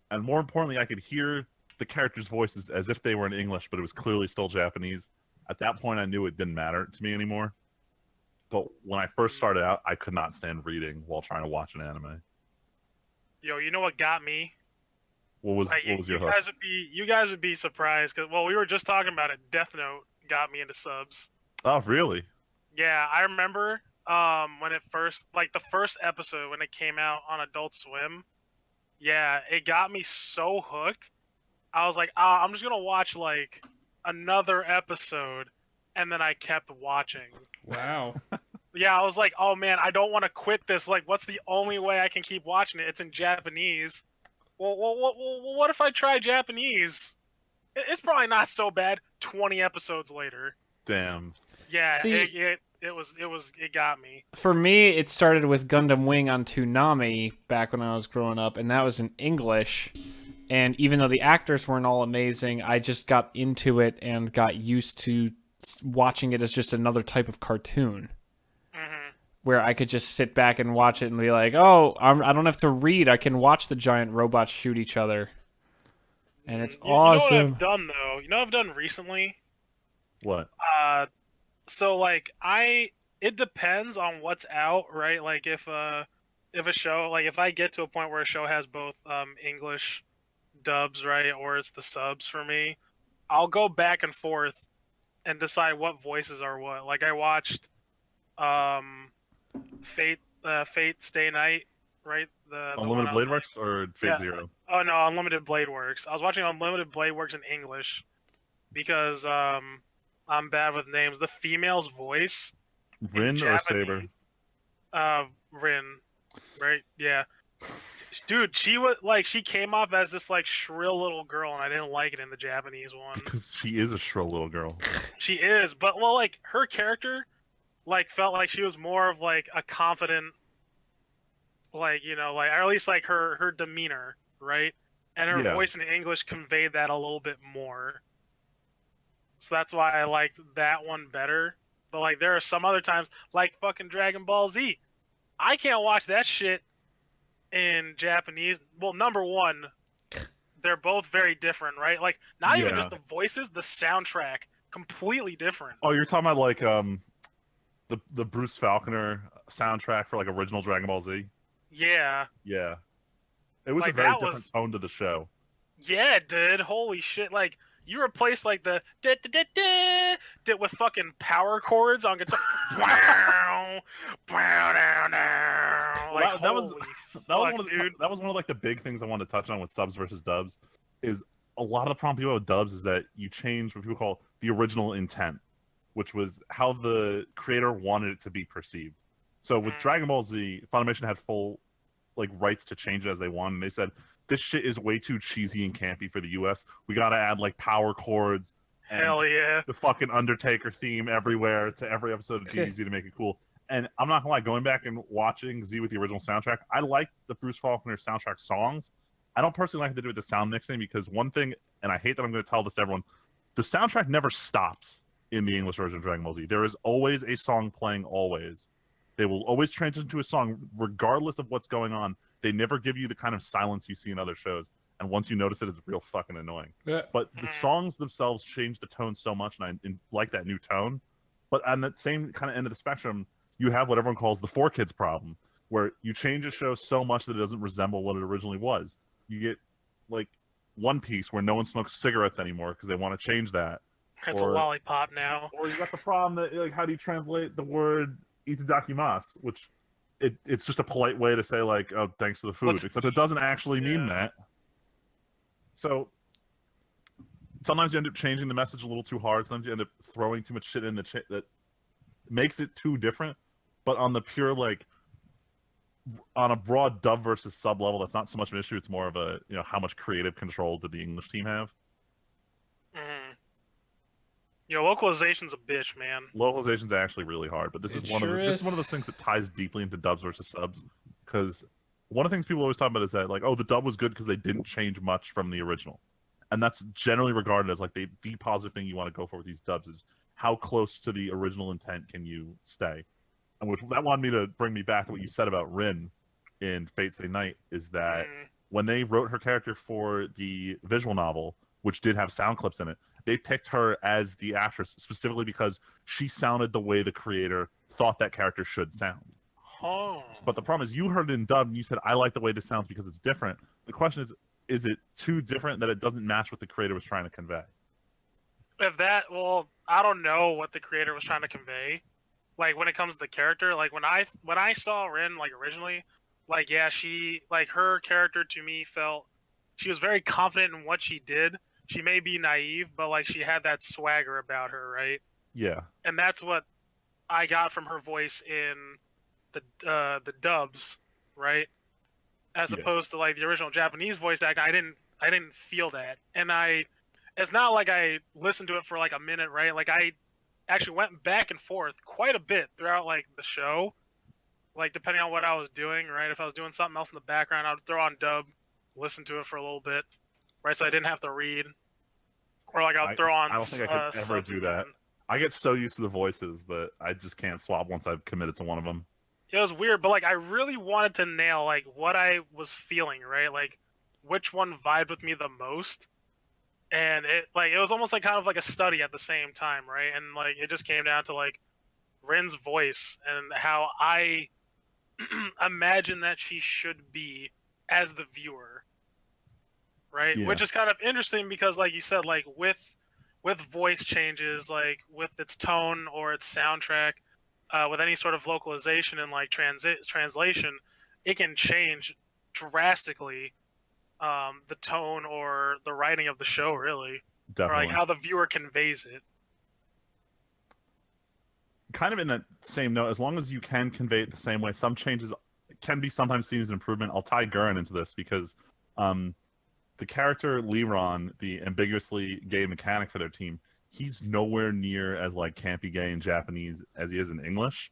S2: And more importantly, I could hear the characters' voices as if they were in English, but it was clearly still Japanese. At that point I knew it didn't matter to me anymore. But when I first started out, I could not stand reading while trying to watch an anime.
S3: Yo, you know what got me?
S2: What was your hook?
S3: You guys would be surprised because we were just talking about it. Death Note got me into subs.
S2: Oh, really?
S3: Yeah, I remember when it first, like the first episode when it came out on Adult Swim. Yeah, it got me so hooked. I was like, I'm just gonna watch like another episode, and then I kept watching.
S1: Wow.
S3: Yeah, I was like, oh man, I don't want to quit this. Like, what's the only way I can keep watching it? It's in Japanese. Well, what if I try Japanese? It's probably not so bad. 20 episodes later.
S2: Damn.
S3: Yeah,
S1: See,
S3: it got me.
S1: For me, it started with Gundam Wing on Toonami back when I was growing up, and that was in English. And even though the actors weren't all amazing, I just got into it and got used to watching it as just another type of cartoon.
S3: Mm-hmm.
S1: Where I could just sit back and watch it and be like, oh, I don't have to read. I can watch the giant robots shoot each other. And it's awesome.
S3: You know what I've done, though? You know what I've done recently?
S2: What?
S3: So, like, it depends on what's out, right? Like, if a show, like, if I get to a point where a show has both English dubs, right, or it's the subs for me, I'll go back and forth and decide what voices are what. Like, I watched Fate Stay Night, right? The
S2: Unlimited Blade Works or Fate Zero?
S3: Oh no, Unlimited Blade Works. I was watching Unlimited Blade Works in English because I'm bad with names. The female's voice.
S2: Rin or Saber?
S3: Rin, right? Yeah. Dude, she came off as this like shrill little girl, and I didn't like it in the Japanese one.
S2: Because she is a shrill little girl.
S3: She is, but like her character, like felt like she was more of like a confident, like like or at least like her demeanor, right? And her voice in English conveyed that a little bit more. So that's why I liked that one better. But like there are some other times, like fucking Dragon Ball Z, I can't watch that shit in Japanese. Well, number one, they're both very different, right? Like not even just the voices, the soundtrack completely different.
S2: Oh, you're talking about like the Bruce Falconer soundtrack for like original Dragon Ball Z?
S3: Yeah.
S2: Yeah. It was
S3: like,
S2: a very different tone to the show.
S3: Yeah, it did. Holy shit. Like you replaced like the with fucking power chords on guitar. Like,
S2: that was one of like the big things I wanted to touch on with subs versus dubs. Is a lot of the problem people have with dubs is that you change what people call the original intent, which was how the creator wanted it to be perceived. So with Dragon Ball Z, Funimation had full like rights to change it as they wanted. And they said, this shit is way too cheesy and campy for the US. We gotta add like power chords and
S3: hell yeah,
S2: the fucking Undertaker theme everywhere to every episode of DBZ to make it cool. And I'm not gonna lie, going back and watching Z with the original soundtrack, I like the Bruce Faulkner soundtrack songs. I don't personally like to do with the sound mixing because one thing, and I hate that I'm going to tell this to everyone, the soundtrack never stops in the English version of Dragon Ball Z. There is always a song playing always. They will always transition to a song regardless of what's going on. They never give you the kind of silence you see in other shows. And once you notice it, it's real fucking annoying.
S1: Yeah.
S2: But the songs themselves change the tone so much, and I like that new tone. But on that same kind of end of the spectrum, you have what everyone calls the 4Kids problem, where you change a show so much that it doesn't resemble what it originally was. You get like One Piece, where no one smokes cigarettes anymore because they want to change that.
S3: It's a lollipop now.
S2: Or you got the problem that, like, how do you translate the word itadakimasu, which it's just a polite way to say, like, oh, thanks for the food, except it doesn't actually mean that. So sometimes you end up changing the message a little too hard. Sometimes you end up throwing too much shit in the that makes it too different. But on the pure, like, on a broad dub versus sub level, that's not so much an issue. It's more of a, how much creative control did the English team have?
S3: Localization's a bitch, man.
S2: Localization's actually really hard, but this is one of those things that ties deeply into dubs versus subs. Because one of the things people always talk about is that, like, oh, the dub was good because they didn't change much from the original, and that's generally regarded as, like, the positive thing you want to go for with these dubs is how close to the original intent can you stay. And that wanted me to bring me back to what you said about Rin in Fate Stay Night, is that when they wrote her character for the visual novel, which did have sound clips in it, they picked her as the actress specifically because she sounded the way the creator thought that character should sound.
S3: Oh.
S2: But the problem is, you heard it in dub and you said, I like the way this sounds because it's different. The question is it too different that it doesn't match what the creator was trying to convey?
S3: I don't know what the creator was trying to convey. Like, when it comes to the character, like, when I saw Rin, like, originally, like, yeah, her character to me felt, she was very confident in what she did. She may be naive, but, like, she had that swagger about her, right?
S2: Yeah.
S3: And that's what I got from her voice in the dubs, right? As opposed to, like, the original Japanese voice act, I didn't feel that. And it's not like I listened to it for, like, a minute, right? Like, I actually went back and forth quite a bit throughout, like, the show, like, depending on what I was doing, right? If I was doing something else in the background, I would throw on dub, listen to it for a little bit, right? So I didn't have to read, or, like, I'll throw on.
S2: I don't think I could ever do that. I get so used to the voices that I just can't swap once I've committed to one of them.
S3: It was weird, but, like, I really wanted to nail, like, what I was feeling, right? Like, which one vibed with me the most. And it was almost like kind of like a study at the same time, right? And, like, it just came down to, like, Rin's voice and how I imagine that she should be as the viewer, right?
S2: Yeah.
S3: Which is kind of interesting because, like you said, like, with voice changes, like, with its tone or its soundtrack, with any sort of localization and, like, translation, it can change drastically the tone or the writing of the show, really.
S2: Definitely.
S3: Or, like, how the viewer conveys it.
S2: Kind of in that same note, as long as you can convey it the same way, some changes can be sometimes seen as an improvement. I'll tie Gurren into this because the character Liron, the ambiguously gay mechanic for their team, he's nowhere near as, like, campy gay in Japanese as he is in English,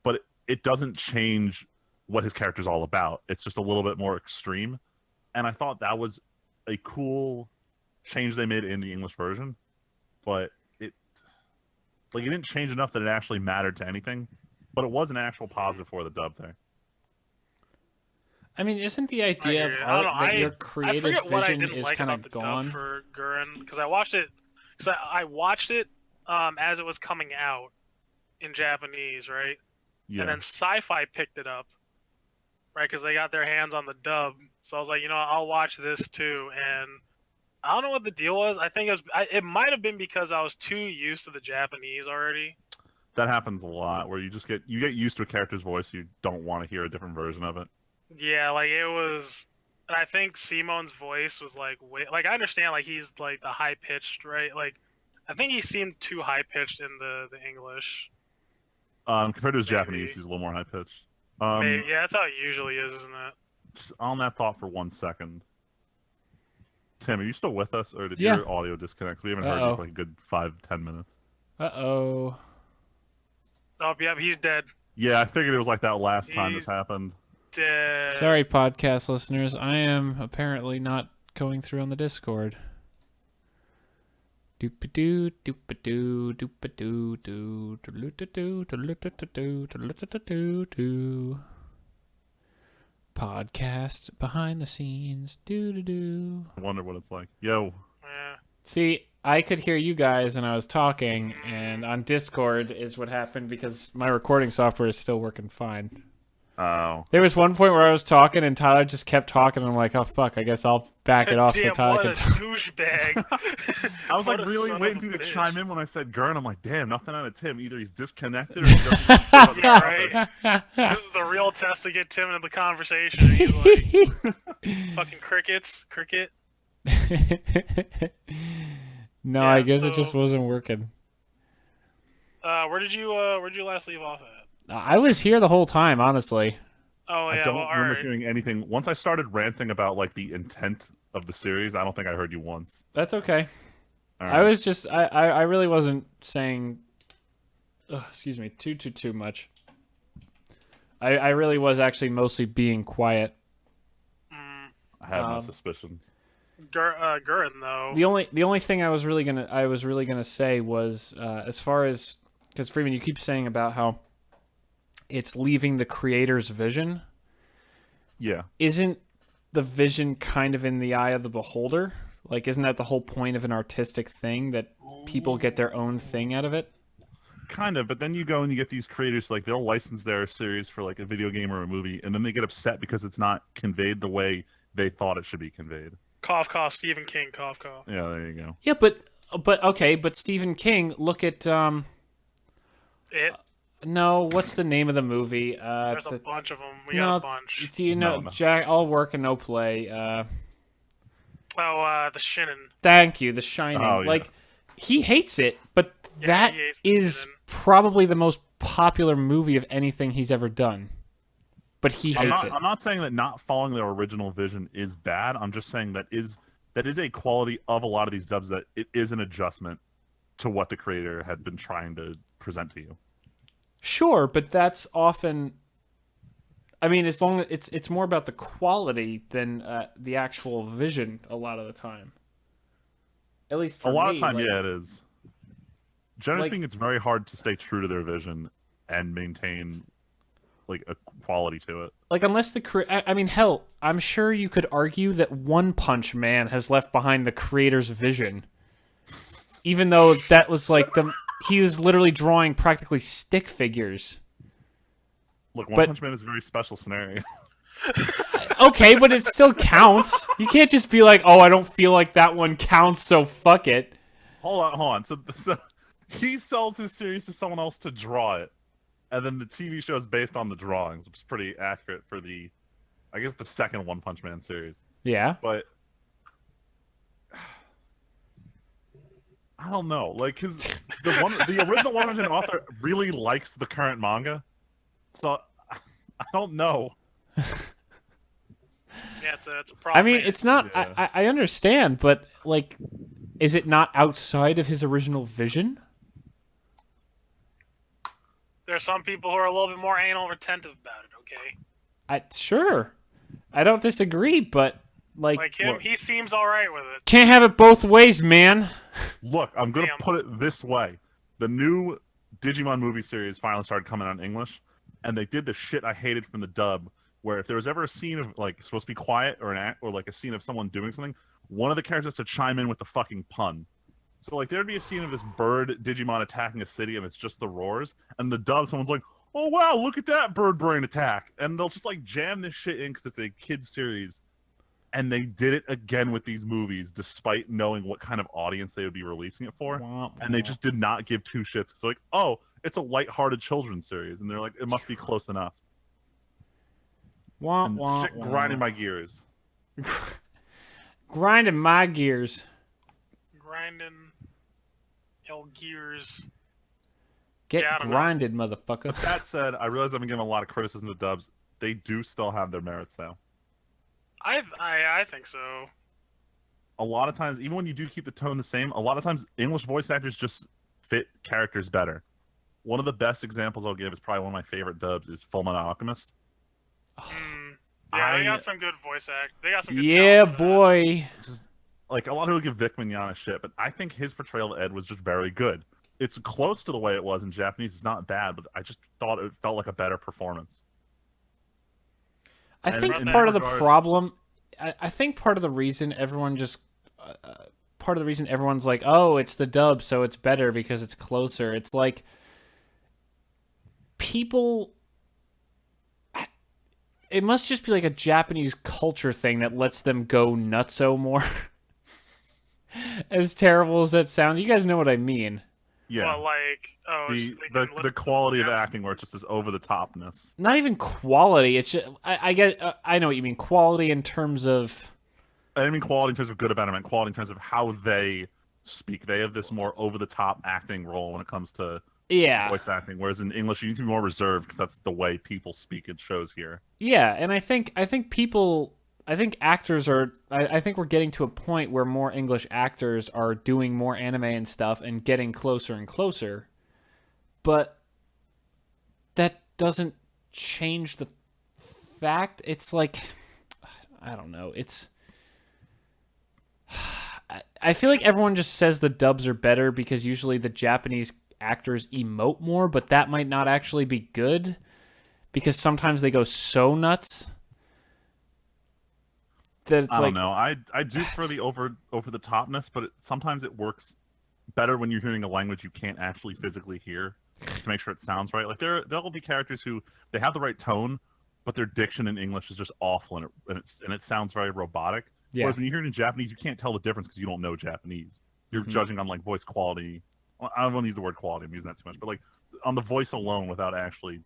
S2: but it doesn't change what his character's all about. It's just a little bit more extreme, and I thought that was a cool change they made in the English version, but it didn't change enough that it actually mattered to anything, but it was an actual positive for the dub there. I
S1: mean, isn't the idea of art that your creative vision is kind of gone?
S3: For Gurren, because I watched it. Because I watched it as it was coming out in Japanese, right? Yeah. And then Sci-Fi picked it up, right? Because they got their hands on the dub. So I was like, I'll watch this too. And I don't know what the deal was. I think it might have been because I was too used to the Japanese already.
S2: That happens a lot, where you get used to a character's voice, you don't want to hear a different version of it.
S3: Yeah, like, it was. And I think Simon's voice was, like, I understand, like, he's, like, the high-pitched, right? Like, I think he seemed too high-pitched in the English.
S2: Compared to his Japanese, he's a little more high-pitched.
S3: Yeah, that's how it usually is, isn't it?
S2: Just on that thought for 1 second. Tim, are you still with us, or did your audio disconnect? We haven't heard you for, like, a good 5-10 minutes.
S3: Oh, yeah, he's dead.
S2: Yeah, I figured it was like that last time this happened.
S3: Dead.
S1: Sorry, podcast listeners. I am apparently not going through on the Discord. Doop-a-doo, doop-a-doo, doop-a-doo, doo, doo-doo-doo, doo-doo-doo, doo-doo-doo. Podcast behind the scenes. Doo-doo-doo.
S2: I wonder what it's like. Yo.
S3: Yeah.
S1: See, I could hear you guys and I was talking, and on Discord is what happened because my recording software is still working fine.
S2: Oh.
S1: There was one point where I was talking and Tyler just kept talking, and I'm like, oh fuck, I guess I'll back it off so
S3: Damn,
S1: Tyler
S3: what
S1: can
S3: a
S1: talk.
S3: douchebag.
S2: I was
S3: What
S2: like
S3: a
S2: really
S3: son of
S2: waiting
S3: a
S2: for you to
S3: bitch.
S2: chime in when I said Gurn. I'm like, damn, nothing out of Tim. Either he's disconnected or he doesn't know about the
S3: Yeah,
S2: topic.
S3: right. This is the real test to get Tim into the conversation. He's like, fucking crickets, cricket.
S1: No,
S3: Yeah,
S1: I guess it
S3: so-
S1: just wasn't working.
S3: Where did you last leave off at?
S1: I was here the whole time, honestly.
S3: Oh yeah,
S2: I don't
S3: well,
S2: remember
S3: alright.
S2: hearing anything. Once I started ranting about like the intent of the series, I don't think I heard you once.
S1: That's okay.
S2: All
S1: I
S2: right.
S1: was just, I really wasn't saying, excuse me, too much. I really was actually mostly being quiet.
S2: I have no suspicion.
S3: Gurren though.
S1: The only thing I was really gonna say was as far as, because Freeman, you keep saying about how it's leaving the creator's vision.
S2: Yeah.
S1: Isn't the vision kind of in the eye of the beholder? Like, isn't that the whole point of an artistic thing, that people get their own thing out of it?
S2: Kind of, but then you go and you get these creators, like they'll license their series for like a video game or a movie, and then they get upset because it's not conveyed the way they thought it should be conveyed.
S3: Cough cough. Stephen King. Cough cough.
S2: Yeah, there you go.
S1: Yeah, but okay, but Stephen King, look at
S3: It.
S1: no, what's the name of the movie?
S3: There's a bunch of them. We got a bunch.
S1: It's, you know,
S2: No.
S1: Jack, all work and no play.
S3: The Shinin.
S1: Thank you, The Shining.
S2: Oh, yeah.
S1: Like, he hates it, but
S3: Yeah,
S1: that
S3: he hates The
S1: is
S3: Shining.
S1: probably the most popular movie of anything he's ever done. But he hates it.
S2: I'm not saying that not following their original vision is bad. I'm just saying that is a quality of a lot of these dubs, that it is an adjustment to what the creator had been trying to present to you.
S1: Sure, but that's often. I mean, as long as it's more about the quality than the actual vision a lot of the time. At least for
S2: A lot
S1: me,
S2: of time,
S1: like,
S2: yeah, it is. Generally
S1: like-
S2: speaking, it's very hard to stay true to their vision and maintain like a quality to it.
S1: Like, unless I mean, hell, I'm sure you could argue that One Punch Man has left behind the creator's vision, even though that was like he was literally drawing practically stick figures.
S2: Look, One
S1: But-
S2: Punch Man is a very special scenario.
S1: Okay, but it still counts. You can't just be like, oh, I don't feel like that one counts, so fuck it.
S2: Hold on. So he sells his series to someone else to draw it, and then the TV show is based on the drawings, which is pretty accurate for the second One Punch Man series.
S1: Yeah.
S2: But I don't know, like the original One Punch Man author really likes the current manga, so I don't know.
S3: Yeah, it's a problem.
S1: I mean, it's not.
S2: Yeah.
S1: I understand, but like, is it not outside of his original vision?
S3: There's some people who are a little bit more anal retentive about it. Okay.
S1: Sure, I don't disagree, but
S3: Like him,
S2: look.
S3: he seems all right with it.
S1: can't have it both ways, man.
S2: Look, I'm gonna
S3: Damn.
S2: put it this way: the new Digimon movie series finally started coming out in English, and they did the shit I hated from the dub, where if there was ever a scene of like supposed to be quiet or an act or like a scene of someone doing something, one of the characters has to chime in with the fucking pun. So like there'd be a scene of this bird Digimon attacking a city, and it's just the roars, and the dub, someone's like, "Oh wow, look at that bird brain attack," and they'll just like jam this shit in because it's a kids series. And they did it again with these movies, despite knowing what kind of audience they would be releasing it for. And they just did not give two shits. It's like, oh, it's a lighthearted children's series, and they're like, it must be close enough. And shit grinding my gears.
S1: Grinding my gears.
S3: Grinding. Hell gears.
S1: Get
S3: Yeah, I don't know.
S1: grinded, motherfucker.
S2: That said, I realize I've been giving a lot of criticism to dubs. They do still have their merits, though.
S3: I think so.
S2: A lot of times, even when you do keep the tone the same, a lot of times English voice actors just fit characters better. One of the best examples I'll give is probably one of my favorite dubs is Fullmetal Alchemist.
S3: Yeah, they got some good voice act. They got some good
S1: Yeah,
S3: talent for that.
S1: boy.
S2: Just like a lot of people give Vic Mignogna shit, but I think his portrayal of Ed was just very good. It's close to the way it was in Japanese. It's not bad, but I just thought it felt like a better performance.
S1: I
S2: And
S1: think
S2: in
S1: part of
S2: that
S1: the
S2: regard-
S1: problem, I think part of the reason everyone just, part of the reason everyone's like, oh, it's the dub, so it's better because it's closer. It's like, people, it must just be like a Japanese culture thing that lets them go nutso more. As terrible as that sounds, you guys know what I mean.
S2: Yeah.
S3: Well, like,
S2: The quality of acting where it's just this over the topness.
S1: Not even quality. It's just, I get I know what you mean. Quality in terms of.
S2: I didn't mean quality in terms of good or bad. I meant quality in terms of how they speak. They have this more over the top acting role when it comes to voice acting, whereas in English you need to be more reserved because that's the way people speak in shows here.
S1: Yeah, and I think actors are. I think we're getting to a point where more English actors are doing more anime and stuff and getting closer and closer. But that doesn't change the fact. It's like, I don't know. It's. I feel like everyone just says the dubs are better because usually the Japanese actors emote more, but that might not actually be good because sometimes they go so nuts that it's
S2: I don't know. I do prefer the over the topness, but sometimes it works better when you're hearing a language you can't actually physically hear to make sure it sounds right. Like there'll be characters who they have the right tone, but their diction in English is just awful and it sounds very robotic.
S1: Yeah.
S2: Whereas when you hear it in Japanese, you can't tell the difference because you don't know Japanese. You're judging on like voice quality. Well, I don't want to use the word quality. I'm using that too much, but like on the voice alone, without actually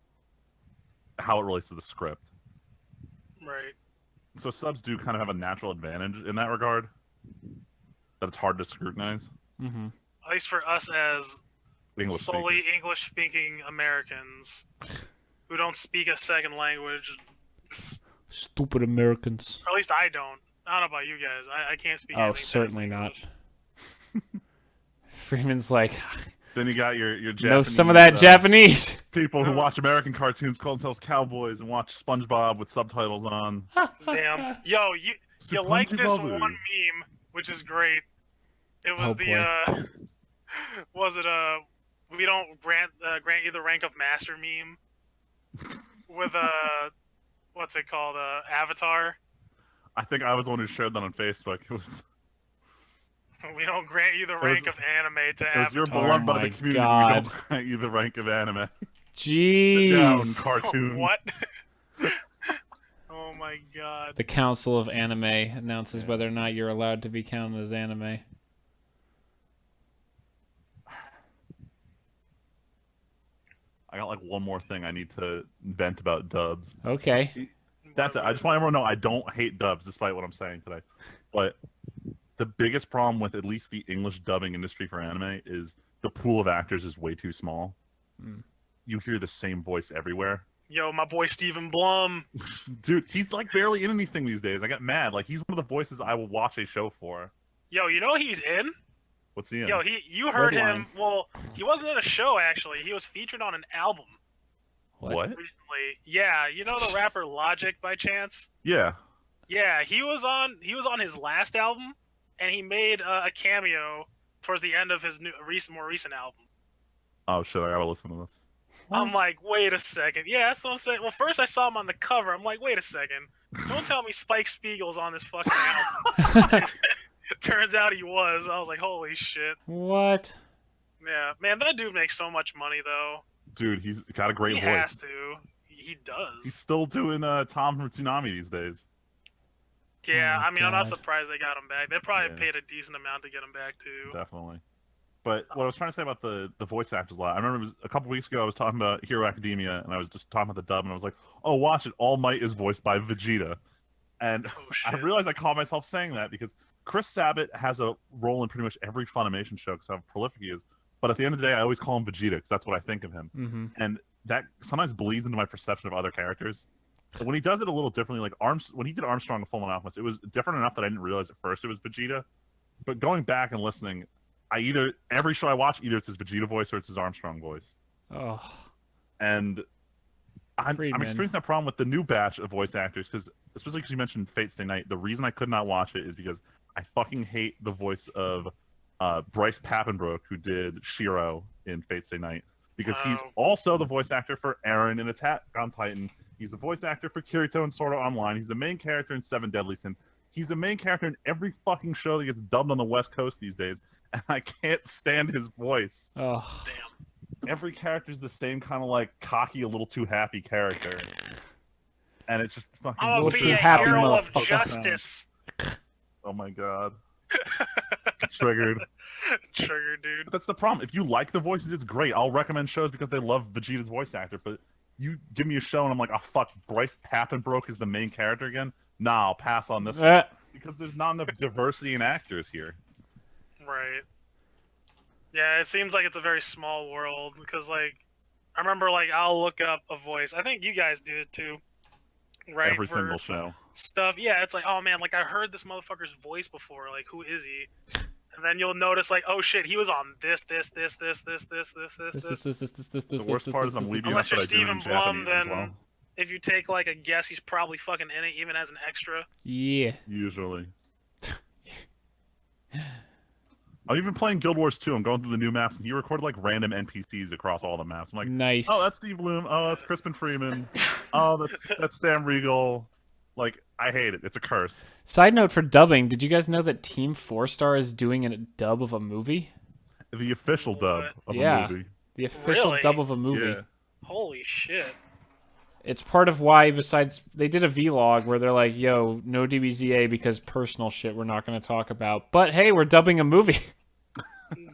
S2: how it relates to the script.
S3: Right.
S2: So subs do kind of have a natural advantage in that regard. That it's hard to scrutinize.
S1: Mm-hmm.
S3: At least for us as solely
S2: speakers.
S3: English-speaking Americans who don't speak a second language.
S1: Stupid Americans.
S3: Or at least I don't. I don't know about you guys. I can't speak.
S1: Oh, certainly not. Freeman's like,
S2: Then you got your Japanese,
S1: know some of that Japanese.
S2: people who watch American cartoons, call themselves cowboys, and watch SpongeBob with subtitles on.
S3: Damn. Yo, you like this one meme, which is great. It was was it we don't grant you the rank of master meme with what's it called, Avatar.
S2: I think I was the one who shared that on Facebook. It was.
S3: We don't grant you the rank of anime to Avatar.
S2: It was you're beloved by the community.
S1: God.
S2: We don't grant you the rank of anime.
S1: Jeez.
S2: Sit down, cartoons.
S3: What? Oh my god.
S1: The Council of Anime announces whether or not you're allowed to be counted as anime.
S2: I got like one more thing I need to vent about dubs.
S1: Okay.
S2: That's it. I just want everyone to know I don't hate dubs, despite what I'm saying today. But the biggest problem with at least the English dubbing industry for anime is the pool of actors is way too small. You hear the same voice everywhere.
S3: Yo, my boy Stephen Blum.
S2: Dude, he's like barely in anything these days. I got mad. Like, he's one of the voices I will watch a show for.
S3: Yo, you know what he's in?
S2: What's he in?
S3: Yo, you heard
S1: Redline.
S3: him. Well, he wasn't in a show, actually. He was featured on an album
S2: What?
S3: recently. Yeah, you know the rapper Logic by chance?
S2: Yeah.
S3: Yeah, he was on his last album, and he made a cameo towards the end of his more recent album.
S2: Oh, shit, I gotta listen to this.
S1: What?
S3: I'm like, wait a second. Yeah, that's what I'm saying. Well, first I saw him on the cover. I'm like, wait a second. Don't tell me Spike Spiegel's on this fucking album. It turns out he was. I was like, holy shit.
S1: What?
S3: Yeah, man, that dude makes so much money, though.
S2: Dude, he's got a great
S3: He
S2: voice.
S3: has to. He does.
S2: He's still doing Tom from Toonami these days.
S3: Yeah,
S1: Oh my
S3: I mean, I'm not
S1: God.
S3: surprised they got him back. They probably
S2: Yeah.
S3: paid a decent amount to get him back, too.
S2: Definitely. But what I was trying to say about the voice actors a lot, I remember it was a couple weeks ago I was talking about Hero Academia, and I was just talking about the dub, and I was like, oh, watch it, All Might is voiced by Vegeta. And
S3: Oh, shit.
S2: I realized I caught myself saying that because Chris Sabat has a role in pretty much every Funimation show because how prolific he is. But at the end of the day, I always call him Vegeta because that's what I think of him.
S1: Mm-hmm.
S2: And that sometimes bleeds into my perception of other characters. But when he does it a little differently, like when he did Armstrong in Fullmetal Alchemist, it was different enough that I didn't realize at first it was Vegeta. But going back and listening, every show I watch, either it's his Vegeta voice or it's his Armstrong voice.
S1: Oh.
S2: And I'm
S1: Friedman.
S2: experiencing that problem with the new batch of voice actors, because especially because you mentioned Fate Stay Night, the reason I could not watch it is because I fucking hate the voice of Bryce Papenbrook, who did Shiro in Fate Stay Night, because he's also the voice actor for Eren in Attack on Titan. He's the voice actor for Kirito in Sword Art Online. He's the main character in Seven Deadly Sins. He's the main character in every fucking show that gets dubbed on the West Coast these days, and I can't stand his voice.
S1: Oh.
S3: Damn.
S2: Every character's the same kind of like cocky, a little too happy character. and it's just fucking.
S3: I'm gonna be
S1: Looking
S3: a
S1: happy
S3: hero of
S1: motherfucker.
S3: justice.
S2: Oh my god. Triggered.
S3: Trigger, dude.
S2: But that's the problem. If you like the voices, it's great. I'll recommend shows because they love Vegeta's voice actor. But you give me a show and I'm like, oh fuck, Bryce Papenbrook is the main character again? Nah, I'll pass on this one. Because there's not enough diversity in actors here.
S3: Right. Yeah, it seems like it's a very small world because, like, I remember, like, I'll look up a voice. I think you guys do it too, right?
S2: Every
S3: For
S2: single show.
S3: stuff. Yeah, it's like, oh man, like I heard this motherfucker's voice before. Like, who is he? And then you'll notice, like, oh shit, he was on this.
S2: The worst part is I'm leaving
S3: Unless
S2: that's
S3: you're
S2: what I do in
S3: Stephen Blum,
S2: Japanese as
S3: then
S2: well.
S3: if you take like a guess, he's probably fucking in it, even as an extra.
S1: Yeah.
S2: Usually. I'm even playing Guild Wars 2. I'm going through the new maps, and he recorded like random NPCs across all the maps. I'm like,
S1: Nice.
S2: oh, that's Steve Bloom. Oh, that's Crispin Freeman. Oh, that's Sam Riegel. Like, I hate it. It's a curse.
S1: Side note for dubbing, did you guys know that Team 4-Star is doing a dub of a movie?
S2: The official dub of
S1: Yeah.
S2: a movie.
S1: The official
S3: Really?
S1: dub of a movie.
S2: Yeah.
S3: Holy shit.
S1: It's part of why, besides, they did a vlog where they're like, yo, no DBZA because personal shit we're not going to talk about. But hey, we're dubbing a movie.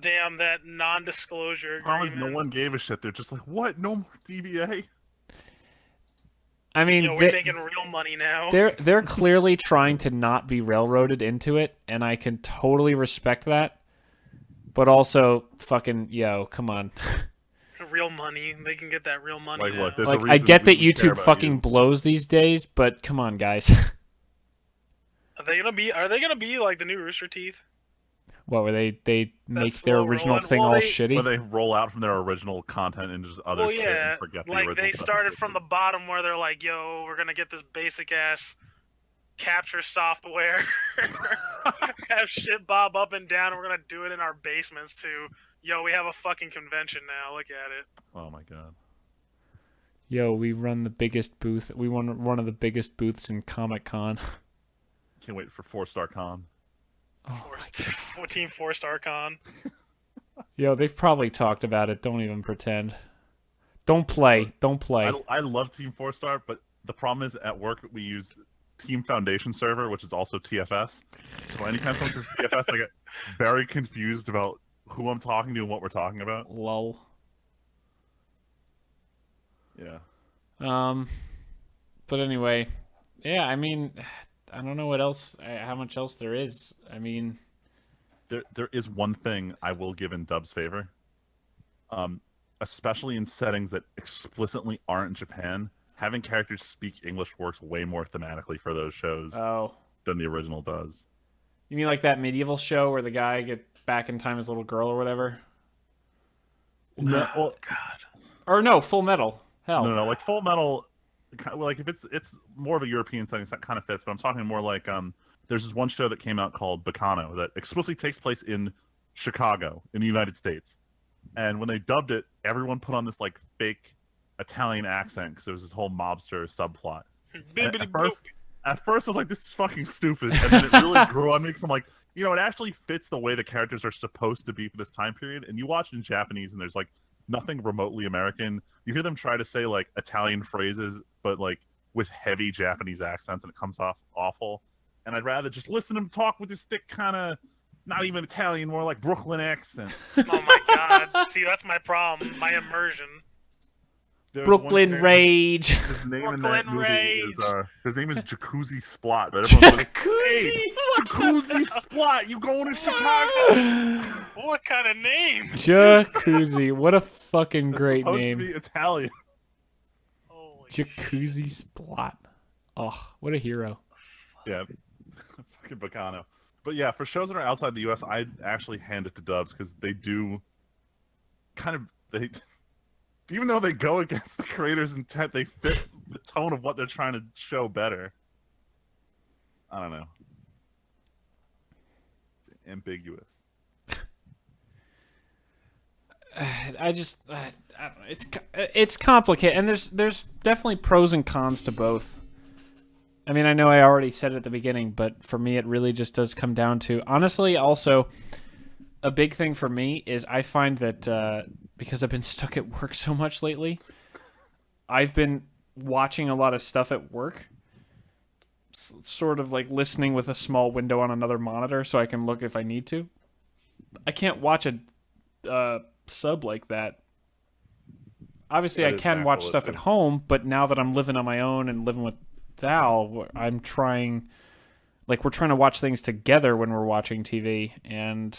S3: Damn, that non-disclosure
S2: Promise
S3: agreement.
S2: no one gave a shit. They're just like, what? No more DBA?
S1: I mean,
S3: Yo, we're making real money now.
S1: they're clearly trying to not be railroaded into it, and I can totally respect that. But also, fucking, yo, come on.
S3: Real money. They can get that real money
S2: Like,
S3: now.
S2: look, there's a
S1: Like, I
S2: reason
S1: get that
S2: we care
S1: YouTube
S2: about
S1: fucking
S2: you.
S1: blows these days, but come on, guys.
S3: Are they gonna be like the new Rooster Teeth?
S1: What, were they make their
S3: slow
S1: original
S3: rolling.
S1: thing
S3: Well,
S1: all
S3: they-
S1: shitty?
S2: Where they roll out from their original content into just other
S3: Well,
S2: shit
S3: yeah,
S2: and forget the
S3: like
S2: original
S3: they
S2: stuff
S3: started
S2: they
S3: from
S2: did.
S3: the bottom where they're like, "Yo, we're gonna get this basic ass capture software, have shit bob up and down. And we're gonna do it in our basements too. Yo, we have a fucking convention now. Look at it.
S2: Oh my god.
S1: Yo, we run the biggest booth. We run one of the biggest booths in Comic-Con.
S2: Can't wait for 4-Star Con.
S3: Team 4-Star Con.
S1: Yo, they've probably talked about it. Don't even pretend. Don't play. Don't play.
S2: I love Team 4-Star, but the problem is at work we use Team Foundation server, which is also TFS. So anytime someone says TFS, I get very confused about who I'm talking to and what we're talking about.
S1: Lol.
S2: Yeah.
S1: But anyway, yeah, I mean, I don't know what else, how much else there is. I mean,
S2: There is one thing I will give in Dub's favor. Especially in settings that explicitly aren't Japan, having characters speak English works way more thematically for those shows
S1: oh,
S2: than the original does.
S1: you mean like that medieval show where the guy get back in time as a little girl or whatever? Is that,
S2: Well,
S3: God.
S1: or no, Full Metal. Hell,
S2: no, like Full Metal, like if it's more of a European setting, that kind of fits. But I'm talking more like there's this one show that came out called Bacano that explicitly takes place in Chicago in the United States, and when they dubbed it, everyone put on this like fake Italian accent because there was this whole mobster subplot. And at first, I was like, "This is fucking stupid," and then it really grew on me because I'm like, you know, it actually fits the way the characters are supposed to be for this time period. And you watch it in Japanese, and there's like nothing remotely American. You hear them try to say like Italian phrases, but like with heavy Japanese accents, and it comes off awful. And I'd rather just listen to him talk with this thick kind of, not even Italian, more like Brooklyn accent.
S3: Oh my God. See, that's my problem. My immersion.
S2: There's
S1: Brooklyn
S2: one character-
S1: Rage.
S2: His name in that
S3: Brooklyn
S2: movie
S3: Rage.
S2: is his name is Jacuzzi Splot. But everyone's like, hey, Jacuzzi Splot, you going to Chicago?
S3: What kind of name?
S1: Jacuzzi. What a fucking
S2: It's
S1: great
S2: supposed
S1: name.
S2: to be Italian.
S3: Holy
S1: Jacuzzi Splot. Oh, what a hero.
S2: Yeah, fucking Bacano. But yeah, for shows that are outside the U.S., I'd actually hand it to dubs because they do kind of even though they go against the creator's intent, they fit the tone of what they're trying to show better. I don't know. It's ambiguous.
S1: I don't know. It's complicated, and there's definitely pros and cons to both. I mean, I know I already said it at the beginning, but for me, it really just does come down to, honestly, also, a big thing for me is I find that because I've been stuck at work so much lately, I've been watching a lot of stuff at work. Sort of like listening with a small window on another monitor so I can look if I need to. I can't watch a sub like that. Obviously, I can watch stuff at home, but now that I'm living on my own and living with Val, I'm trying... Like, we're trying to watch things together when we're watching TV, and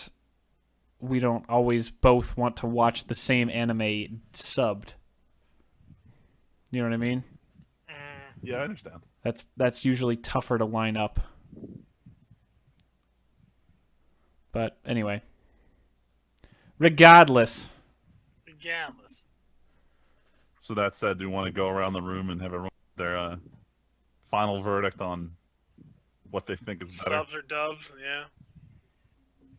S1: we don't always both want to watch the same anime subbed. You know what I mean?
S2: Yeah, I understand.
S1: That's usually tougher to line up. But anyway. Regardless.
S2: So that said, do you want to go around the room and have everyone their final verdict on what they think is better?
S3: Subs or dubs, yeah.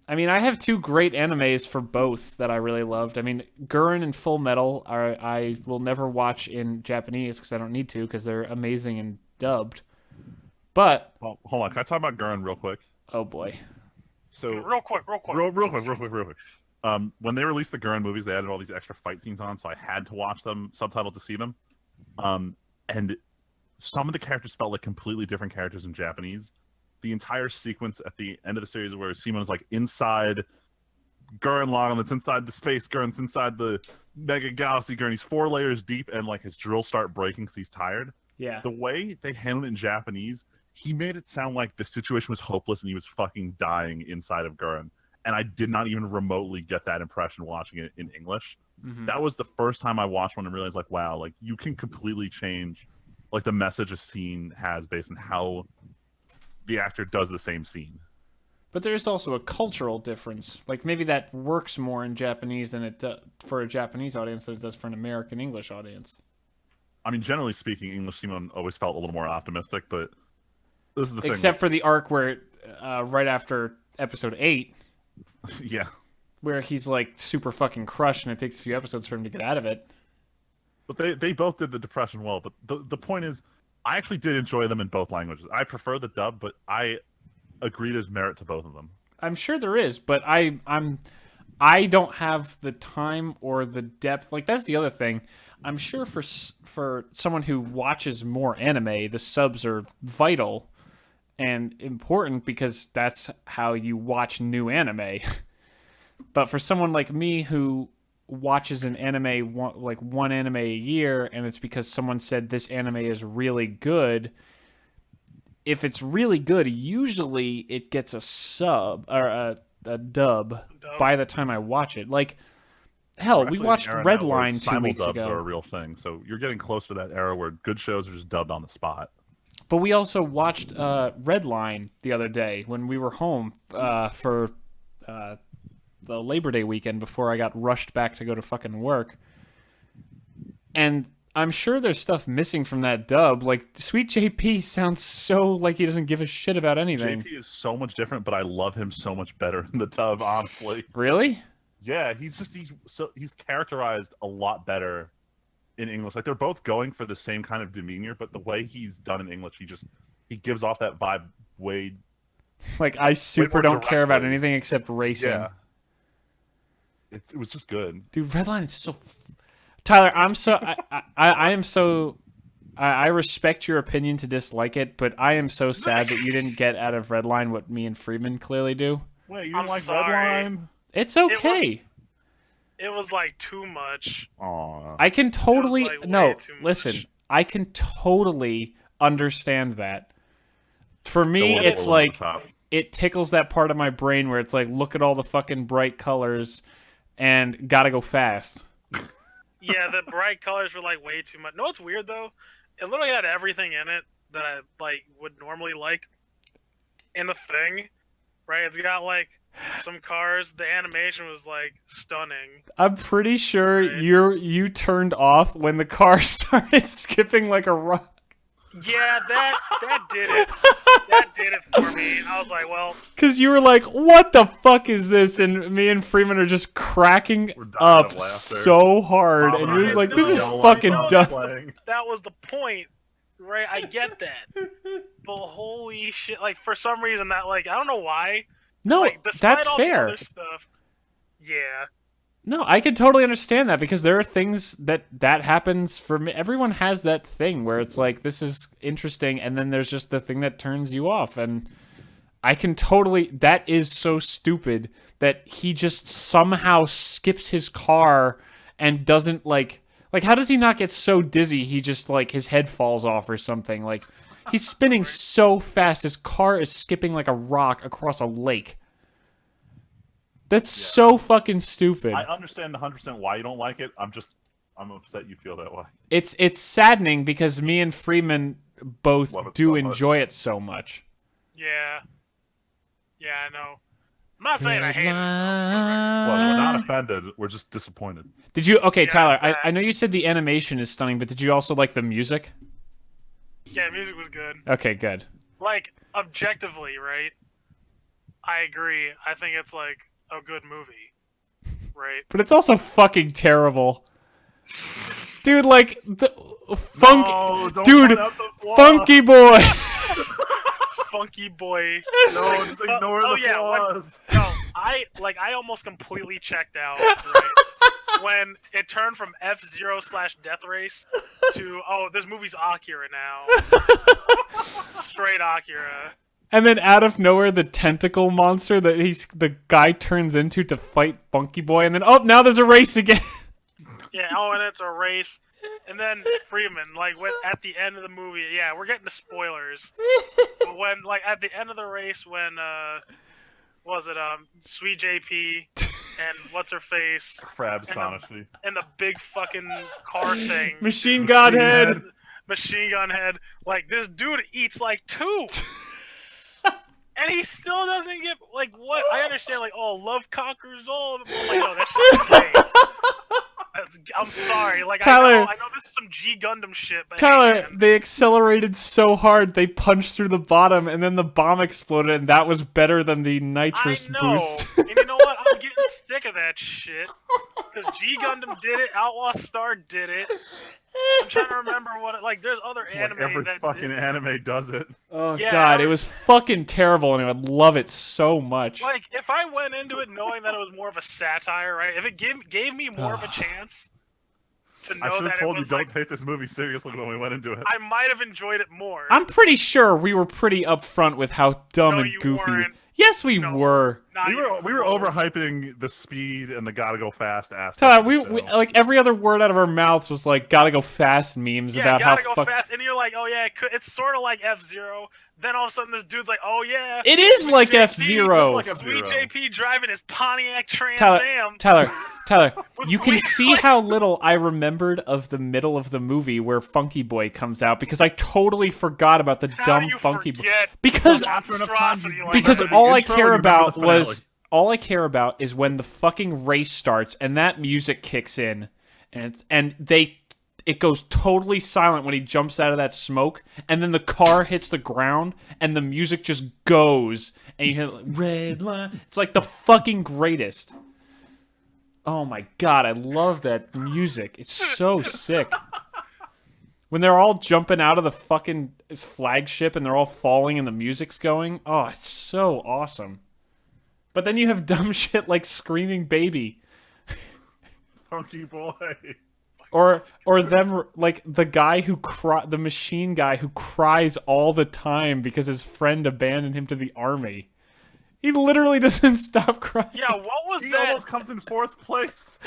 S1: I mean, I have two great animes for both that I really loved. I mean, Gurren and Full Metal I will never watch in Japanese because I don't need to because they're amazing and dubbed. But...
S2: Well, hold on. Can I talk about Gurren real quick?
S1: Oh, boy.
S2: So
S3: real quick.
S2: Real quick. When they released the Gurren movies, they added all these extra fight scenes on, so I had to watch them subtitled to see them. And some of the characters felt like completely different characters in Japanese. The entire sequence at the end of the series where Simon is like inside Gurren Lagann, that's inside the space Gurren, that's inside the Mega Galaxy Gurren. He's 4 layers deep, and like his drills start breaking because he's tired.
S1: Yeah.
S2: The way they handled it in Japanese, he made it sound like the situation was hopeless and he was fucking dying inside of Gurren. And I did not even remotely get that impression watching it in English.
S1: Mm-hmm.
S2: That was the first time I watched one and realized, like, wow, like you can completely change like the message a scene has based on how the actor does the same scene.
S1: But there's also a cultural difference. Like maybe that works more in Japanese than it does for a Japanese audience than it does for an American English audience.
S2: I mean, generally speaking, English Simon always felt a little more optimistic, but this is the thing.
S1: Except for the arc where right after episode 8,
S2: yeah,
S1: where he's like super fucking crushed and it takes a few episodes for him to get out of it.
S2: But they both did the depression well. But the point is, I actually did enjoy them in both languages. I prefer the dub, but I agree there's merit to both of them.
S1: I'm sure there is, but I don't have the time or the depth. Like that's the other thing. I'm sure for someone who watches more anime, the subs are vital and important because that's how you watch new anime. But for someone like me who watches an anime one anime a year and it's because someone said this anime is really good, if it's really good, usually it gets a sub or a dub by the time I watch it. Like hell, we watched Redline 2 weeks ago.
S2: Simul-dubs are a real thing, so you're getting close to that era where good shows are just dubbed on the spot.
S1: But we also watched Redline the other day when we were home for the Labor Day weekend before I got rushed back to go to fucking work. And I'm sure there's stuff missing from that dub. Like, Sweet JP sounds so like he doesn't give a shit about anything.
S2: JP is so much different, but I love him so much better in the dub, honestly.
S1: Really?
S2: Yeah, he's characterized a lot better in English. Like they're both going for the same kind of demeanor, but the way he's done in English, he gives off that vibe way. Like I super don't care about anything except racing. Yeah, it was just good,
S1: dude. Redline is so. Tyler, I respect your opinion to dislike it, but I am so sad that you didn't get out of Redline what me and Freeman clearly do.
S2: Wait, you didn't like Redline?
S1: It's okay.
S3: It was like too much.
S2: Aww.
S1: I can totally listen. I can totally understand that. For me, it's like it tickles that part of my brain where it's like, look at all the fucking bright colors, and gotta go fast.
S3: Yeah, the bright colors were like way too much. No, it's weird though. It literally had everything in it that I like would normally like in a thing, right? It's got like some cars. The animation was like stunning.
S1: I'm pretty sure you turned off when the car started skipping like a rock.
S3: Yeah, that did it. That did it for me. I was like, well,
S1: because you were like, "What the fuck is this?" And me and Freeman are just cracking up so hard, and you're just like, "This is fucking dumb."
S3: That was the point, right? I get that, but holy shit! Like for some reason, that like I don't know why.
S1: No,
S3: like,
S1: that's
S3: all
S1: fair.
S3: The other stuff, yeah.
S1: No, I can totally understand that because there are things that happens for me. Everyone has that thing where it's like, this is interesting, and then there's just the thing that turns you off. And I can totally, that is so stupid that he just somehow skips his car and doesn't like, how does he not get so dizzy he just like his head falls off or something? Like, he's spinning so fast, his car is skipping like a rock across a lake. That's so fucking stupid.
S2: I understand 100% why you don't like it. I'm upset you feel that way.
S1: It's saddening because me and Freeman both do
S2: so
S1: enjoy it so much.
S3: Yeah. Yeah, I know. I'm not saying I hate it.
S2: Well, we're not offended. We're just disappointed.
S1: Did you? Okay,
S3: Yeah,
S1: Tyler. I know you said the animation is stunning, but did you also like the music?
S3: Yeah, music was good.
S1: Okay, good.
S3: Like, objectively, right? I agree. I think it's like a good movie, right?
S1: But it's also fucking terrible. Dude, like the funky dude, funky boy.
S3: Funky boy.
S2: No, just ignore the flaws.
S3: I almost completely checked out right? When it turned from F-Zero/Death Race to this movie's Akira now. Straight Akira.
S1: And then out of nowhere, the tentacle monster that the guy turns into to fight Funky Boy, and then now there's a race again.
S3: Yeah, and it's a race. And then Freeman, at the end of the movie, we're getting the spoilers. But when, at the end of the race, when, Sweet JP and what's-her-face...
S2: Crab Sonashi.
S3: And the big fucking car thing.
S1: Machine Gun Head.
S3: Machine Gun Head. This dude eats, 2! And he still doesn't get, what? I understand, love conquers all. I'm no, that's just insane. I'm sorry.
S1: Tyler,
S3: I know this is some G Gundam shit, but
S1: Tyler, they accelerated so hard they punched through the bottom, and then the bomb exploded, and that was better than the nitrous boost.
S3: And you know what? I'm getting sick of that shit. Because G Gundam did it, Outlaw Star did it. I'm trying to remember what there's other anime
S2: every
S3: that
S2: fucking anime does it.
S1: Oh god, it was fucking terrible, and I would love it so much.
S3: If I went into it knowing that it was more of a satire, right? If it gave me more of a chance to know
S2: I should
S3: that
S2: have told
S3: it
S2: you
S3: was
S2: don't take this movie seriously when we went into it.
S3: I might have enjoyed it more.
S1: I'm pretty sure we were pretty upfront with how dumb and goofy.
S3: Weren't.
S1: Yes, we were.
S2: We were overhyping the speed and the gotta go fast aspect.
S1: Tyler, we every other word out of our mouths was gotta go fast memes about
S3: gotta
S1: how
S3: go fast, and you're like, oh yeah, it's sort of like F-Zero. Then all of a sudden, this dude's like, oh yeah,
S1: it is like F-Zero.
S3: Sweet JP driving his Pontiac Trans Am.
S1: Tyler, you can see how little I remembered of the middle of the movie where Funky Boy comes out because I totally forgot about the dumb Funky Boy. Because all I care about is when the fucking race starts and that music kicks in, and it goes totally silent when he jumps out of that smoke, and then the car hits the ground, and the music just goes, and you hear red line. It's like the fucking greatest. Oh my god, I love that music. It's so sick. When they're all jumping out of the fucking flagship and they're all falling and the music's going, oh, it's so awesome. But then you have dumb shit like Screaming Baby.
S2: Funky Boy.
S1: Or them, the guy the machine guy who cries all the time because his friend abandoned him to the army. He literally doesn't stop crying.
S3: Yeah, what was
S2: he
S3: that?
S2: He almost comes in 4th place.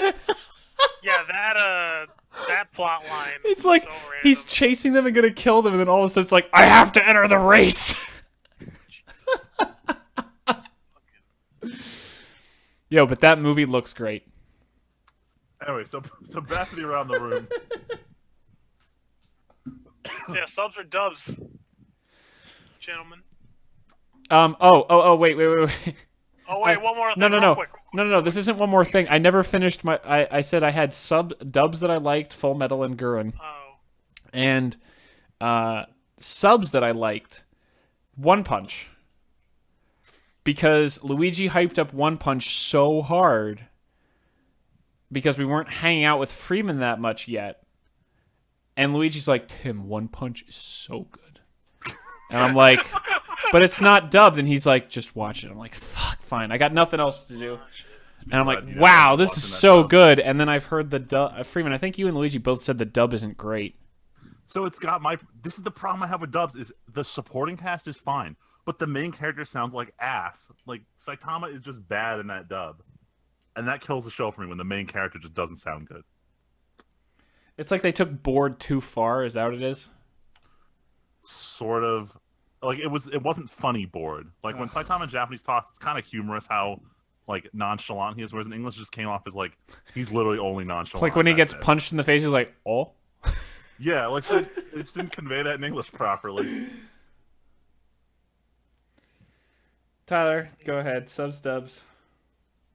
S3: Yeah, that plot line.
S1: It's like so he's chasing them and gonna kill them, and then all of a sudden it's like, I have to enter the race. Yo, but that movie looks great.
S2: Anyway, so Bethany around the room.
S3: Yeah, subs or dubs, gentlemen.
S1: Wait.
S3: Oh wait, one more thing.
S1: No. This isn't one more thing. I never finished my. I said I had dubs that I liked, Full Metal and Gurren.
S3: Oh.
S1: And subs that I liked, One Punch. Because Luigi hyped up One Punch so hard. Because we weren't hanging out with Freeman that much yet. And Luigi's like, Tim, One Punch is so good. And I'm like, but it's not dubbed. And he's like, just watch it. I'm like, fuck, fine. I got nothing else to do. And I'm like,
S2: But,
S1: wow,
S2: I'm
S1: this
S2: watching
S1: is
S2: that
S1: so
S2: dub.
S1: good. And then I've heard the dub. Freeman, I think you and Luigi both said the dub isn't great.
S2: So it's got my. This is the problem I have with dubs: is the supporting cast is fine, but the main character sounds like ass. Like Saitama is just bad in that dub, and that kills the show for me when the main character just doesn't sound good.
S1: It's like they took bored too far. Is that what it is?
S2: Sort of, like it wasn't funny bored. Like when Saitama in Japanese talks, it's kind of humorous how like nonchalant he is, whereas in English it just came off as like he's literally only nonchalant.
S1: Like when he
S2: that's
S1: gets
S2: it.
S1: punched in the face, he's like, oh.
S2: Yeah, like it just didn't convey that in English properly.
S1: Tyler, go ahead. Subs, dubs.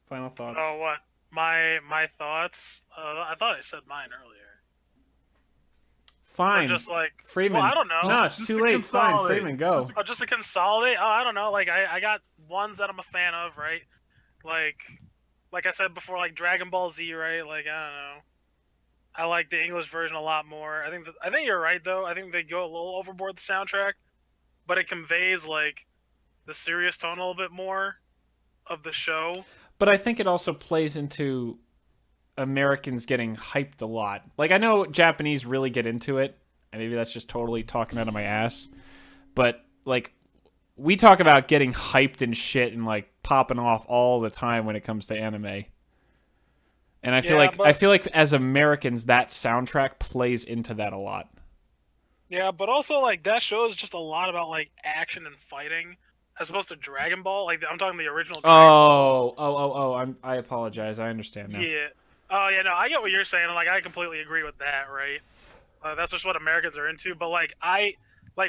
S1: Final thoughts.
S3: Oh, what? My thoughts? I thought I said mine earlier.
S1: Fine.
S3: Or just like
S1: Freeman.
S3: Well, I don't know.
S1: No, it's
S2: Just
S1: too
S2: to
S1: late. It's fine.
S2: consolidate.
S1: Freeman, go.
S3: Just to consolidate. Oh, I don't know. Like I got ones that I'm a fan of, right? Like I said before, like Dragon Ball Z, right? Like I don't know. I like the English version a lot more. I think you're right though. I think they go a little overboard with the soundtrack, but it conveys like the serious tone a little bit more of the show.
S1: But I think it also plays into Americans getting hyped a lot. Like, I know Japanese really get into it, and maybe that's just totally talking out of my ass. But, like, we talk about getting hyped and shit and, like, popping off all the time when it comes to anime. And I feel like as Americans, that soundtrack plays into that a lot.
S3: Yeah, but also, like, that show is just a lot about, like, action and fighting, as opposed to Dragon Ball. Like, I'm talking the original Dragon Ball.
S1: I apologize. I understand now.
S3: Yeah. Oh, yeah, no, I get what you're saying. Like, I completely agree with that, right? That's just what Americans are into. But, like,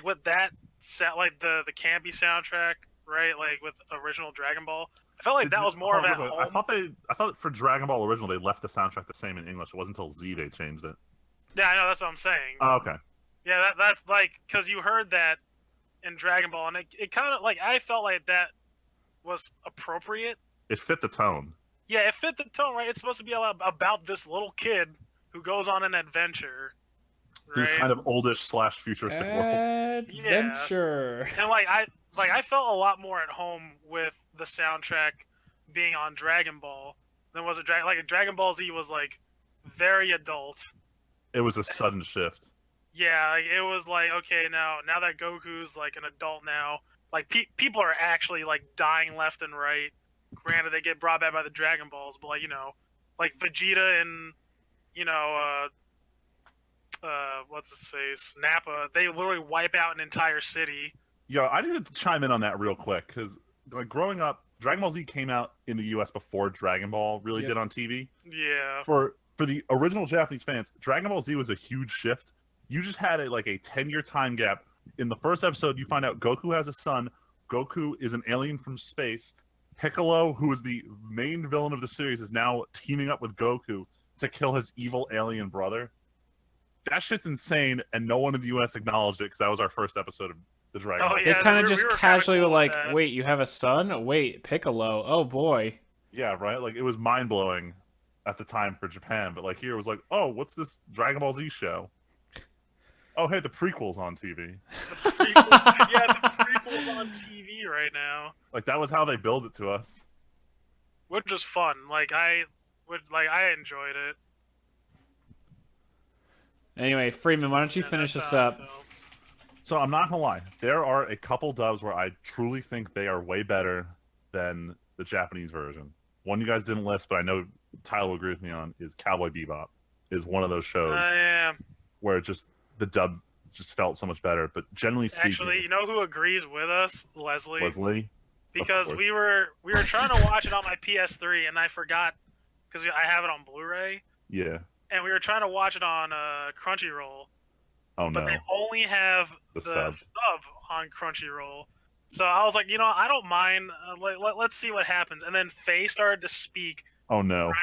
S3: with that set, like, the campy soundtrack, right? Like, with original Dragon Ball, I felt like that was more of at home.
S2: I thought for Dragon Ball original they left the soundtrack the same in English. It wasn't until Z they changed it.
S3: Yeah, I know, that's what I'm saying.
S2: Oh, okay.
S3: Yeah, that's like, because you heard that in Dragon Ball, and it kind of, like, I felt like that was appropriate.
S2: It fit the tone.
S3: Yeah, it fit the tone, right? It's supposed to be about this little kid who goes on an adventure. Right?
S2: This kind of oldish / futuristic world.
S1: Adventure.
S3: And I felt a lot more at home with the soundtrack being on Dragon Ball than was it Dragon Ball Z was like very adult.
S2: It was a sudden shift.
S3: Yeah, like, it was like, okay, now that Goku's like an adult now, like people are actually like dying left and right. Granted, they get brought back by the Dragon Balls, but like, you know, like Vegeta and, you know, what's his face, Nappa, they literally wipe out an entire city.
S2: Yo, I need to chime in on that real quick because like growing up, Dragon Ball Z came out in the U.S. before Dragon Ball really did on TV.
S3: Yeah.
S2: For the original Japanese fans, Dragon Ball Z was a huge shift. You just had a 10-year time gap. In the first episode, you find out Goku has a son. Goku is an alien from space. Piccolo, who is the main villain of the series, is now teaming up with Goku to kill his evil alien brother. That shit's insane, and no one in the U.S. acknowledged it because that was our first episode of the Dragon Ball.
S1: They kind of just casually were like,
S3: that.
S1: wait, you have a son? Wait, Piccolo. Oh, boy.
S2: Yeah, right? Like, it was mind-blowing at the time for Japan, but, like, here it was like, oh, what's this Dragon Ball Z show? Oh, hey, the prequel's on TV.
S3: The prequel's on TV right now.
S2: Like, that was how they billed it to us.
S3: Which was fun. I enjoyed it.
S1: Anyway, Freeman, why don't you finish us up?
S2: So I'm not gonna lie, there are a couple dubs where I truly think they are way better than the Japanese version. One you guys didn't list, but I know Tyler will agree with me on, is Cowboy Bebop. Is one of those shows where the dub just felt so much better. But generally speaking,
S3: actually, you know who agrees with us? Leslie.
S2: Leslie.
S3: Because we were trying to watch it on my PS3 and I forgot because I have it on Blu-ray.
S2: Yeah.
S3: And we were trying to watch it on Crunchyroll.
S2: Oh no.
S3: But they only have the sub on Crunchyroll. So I was like, you know, I don't mind. Let's see what happens. And then Faye started to speak.
S2: Oh no.
S3: Right?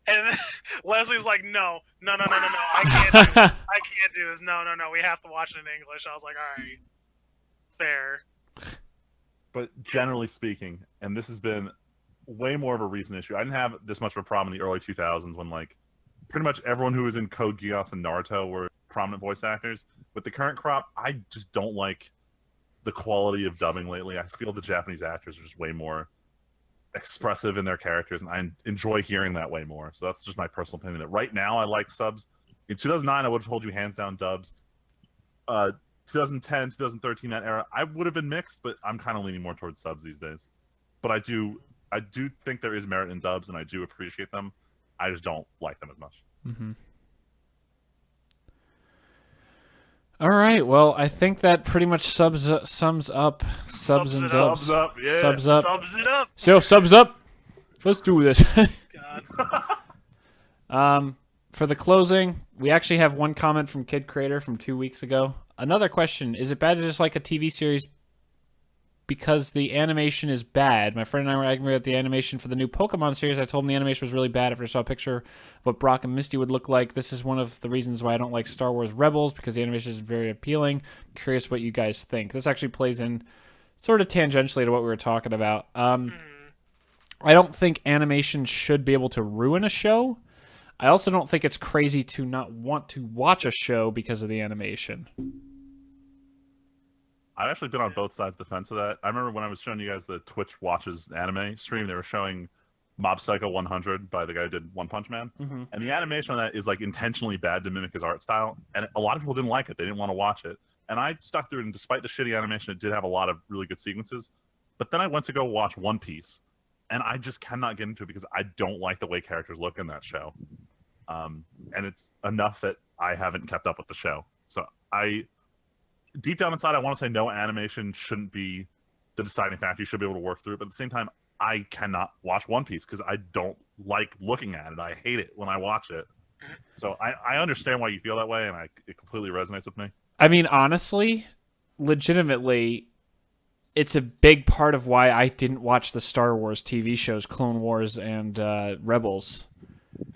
S3: And then Leslie's like, no. I can't do this. No. We have to watch it in English. I was like, all right, fair.
S2: But generally speaking, and this has been way more of a recent issue. I didn't have this much of a problem in the early 2000s when like pretty much everyone who was in Code Geass and Naruto were prominent voice actors. With the current crop, I just don't like the quality of dubbing lately. I feel the Japanese actors are just way more expressive in their characters, and I enjoy hearing that way more. So that's just my personal opinion. That right now I like subs. In 2009, I would have told you hands down dubs. 2010, 2013, that era, I would have been mixed, but I'm kind of leaning more towards subs these days. But I do think there is merit in dubs, and I do appreciate them. I just don't like them as much.
S1: Mm-hmm. All right. Well, I think that pretty much sums up subs and dubs.
S2: Subs up, yeah.
S1: Subs up.
S3: Subs it up.
S1: So subs up. Let's do this.
S3: God.
S1: For the closing, we actually have one comment from Kid Creator from 2 weeks ago. Another question: is it bad to dislike a TV series because the animation is bad? My friend and I were arguing about the animation for the new Pokemon series. I told him the animation was really bad after I saw a picture of what Brock and Misty would look like. This is one of the reasons why I don't like Star Wars Rebels, because the animation is very appealing. I'm curious what you guys think. This actually plays in sort of tangentially to what we were talking about. I don't think animation should be able to ruin a show. I also don't think it's crazy to not want to watch a show because of the animation.
S2: I've actually been on both sides of the fence of that. I remember when I was showing you guys the Twitch Watches anime stream, they were showing Mob Psycho 100 by the guy who did One Punch Man.
S1: Mm-hmm.
S2: And the animation on that is like intentionally bad to mimic his art style. And a lot of people didn't like it. They didn't want to watch it. And I stuck through it, and despite the shitty animation, it did have a lot of really good sequences. But then I went to go watch One Piece, and I just cannot get into it because I don't like the way characters look in that show. And it's enough that I haven't kept up with the show. So deep down inside, I want to say no, animation shouldn't be the deciding factor. You should be able to work through it. But at the same time, I cannot watch One Piece because I don't like looking at it. I hate it when I watch it. So I understand why you feel that way, and it completely resonates with me.
S1: I mean, honestly, legitimately, it's a big part of why I didn't watch the Star Wars TV shows, Clone Wars and Rebels.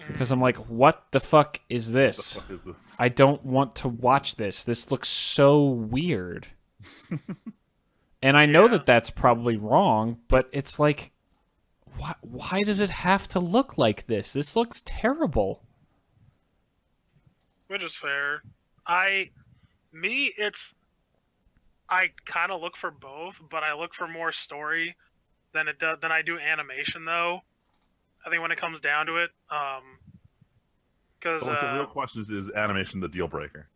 S1: Because I'm like, what the fuck is this?
S2: What the fuck is this?
S1: I don't want to watch this. This looks so weird. And I know that that's probably wrong, but it's like, why does it have to look like this? This looks terrible.
S3: Which is fair. I kind of look for both, but I look for more story than I do animation, though. I think when it comes down to it, because
S2: the real question is animation the deal breaker?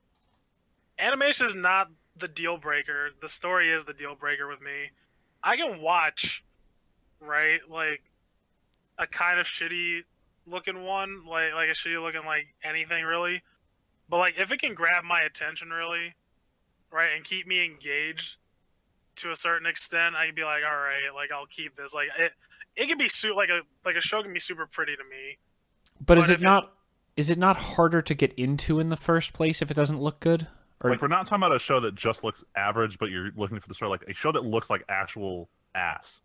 S3: Animation is not the deal breaker. The story is the deal breaker with me. I can watch, right, like a kind of shitty looking one, like a shitty looking like anything really, but like if it can grab my attention really, right, and keep me engaged to a certain extent, I can be like, all right, like I'll keep this. Like it can be like a show can be super pretty to me.
S1: But is it not harder to get into in the first place if it doesn't look good? Or
S2: like, we're not talking about a show that just looks average, but you're looking for the story. Like a show that looks like actual ass.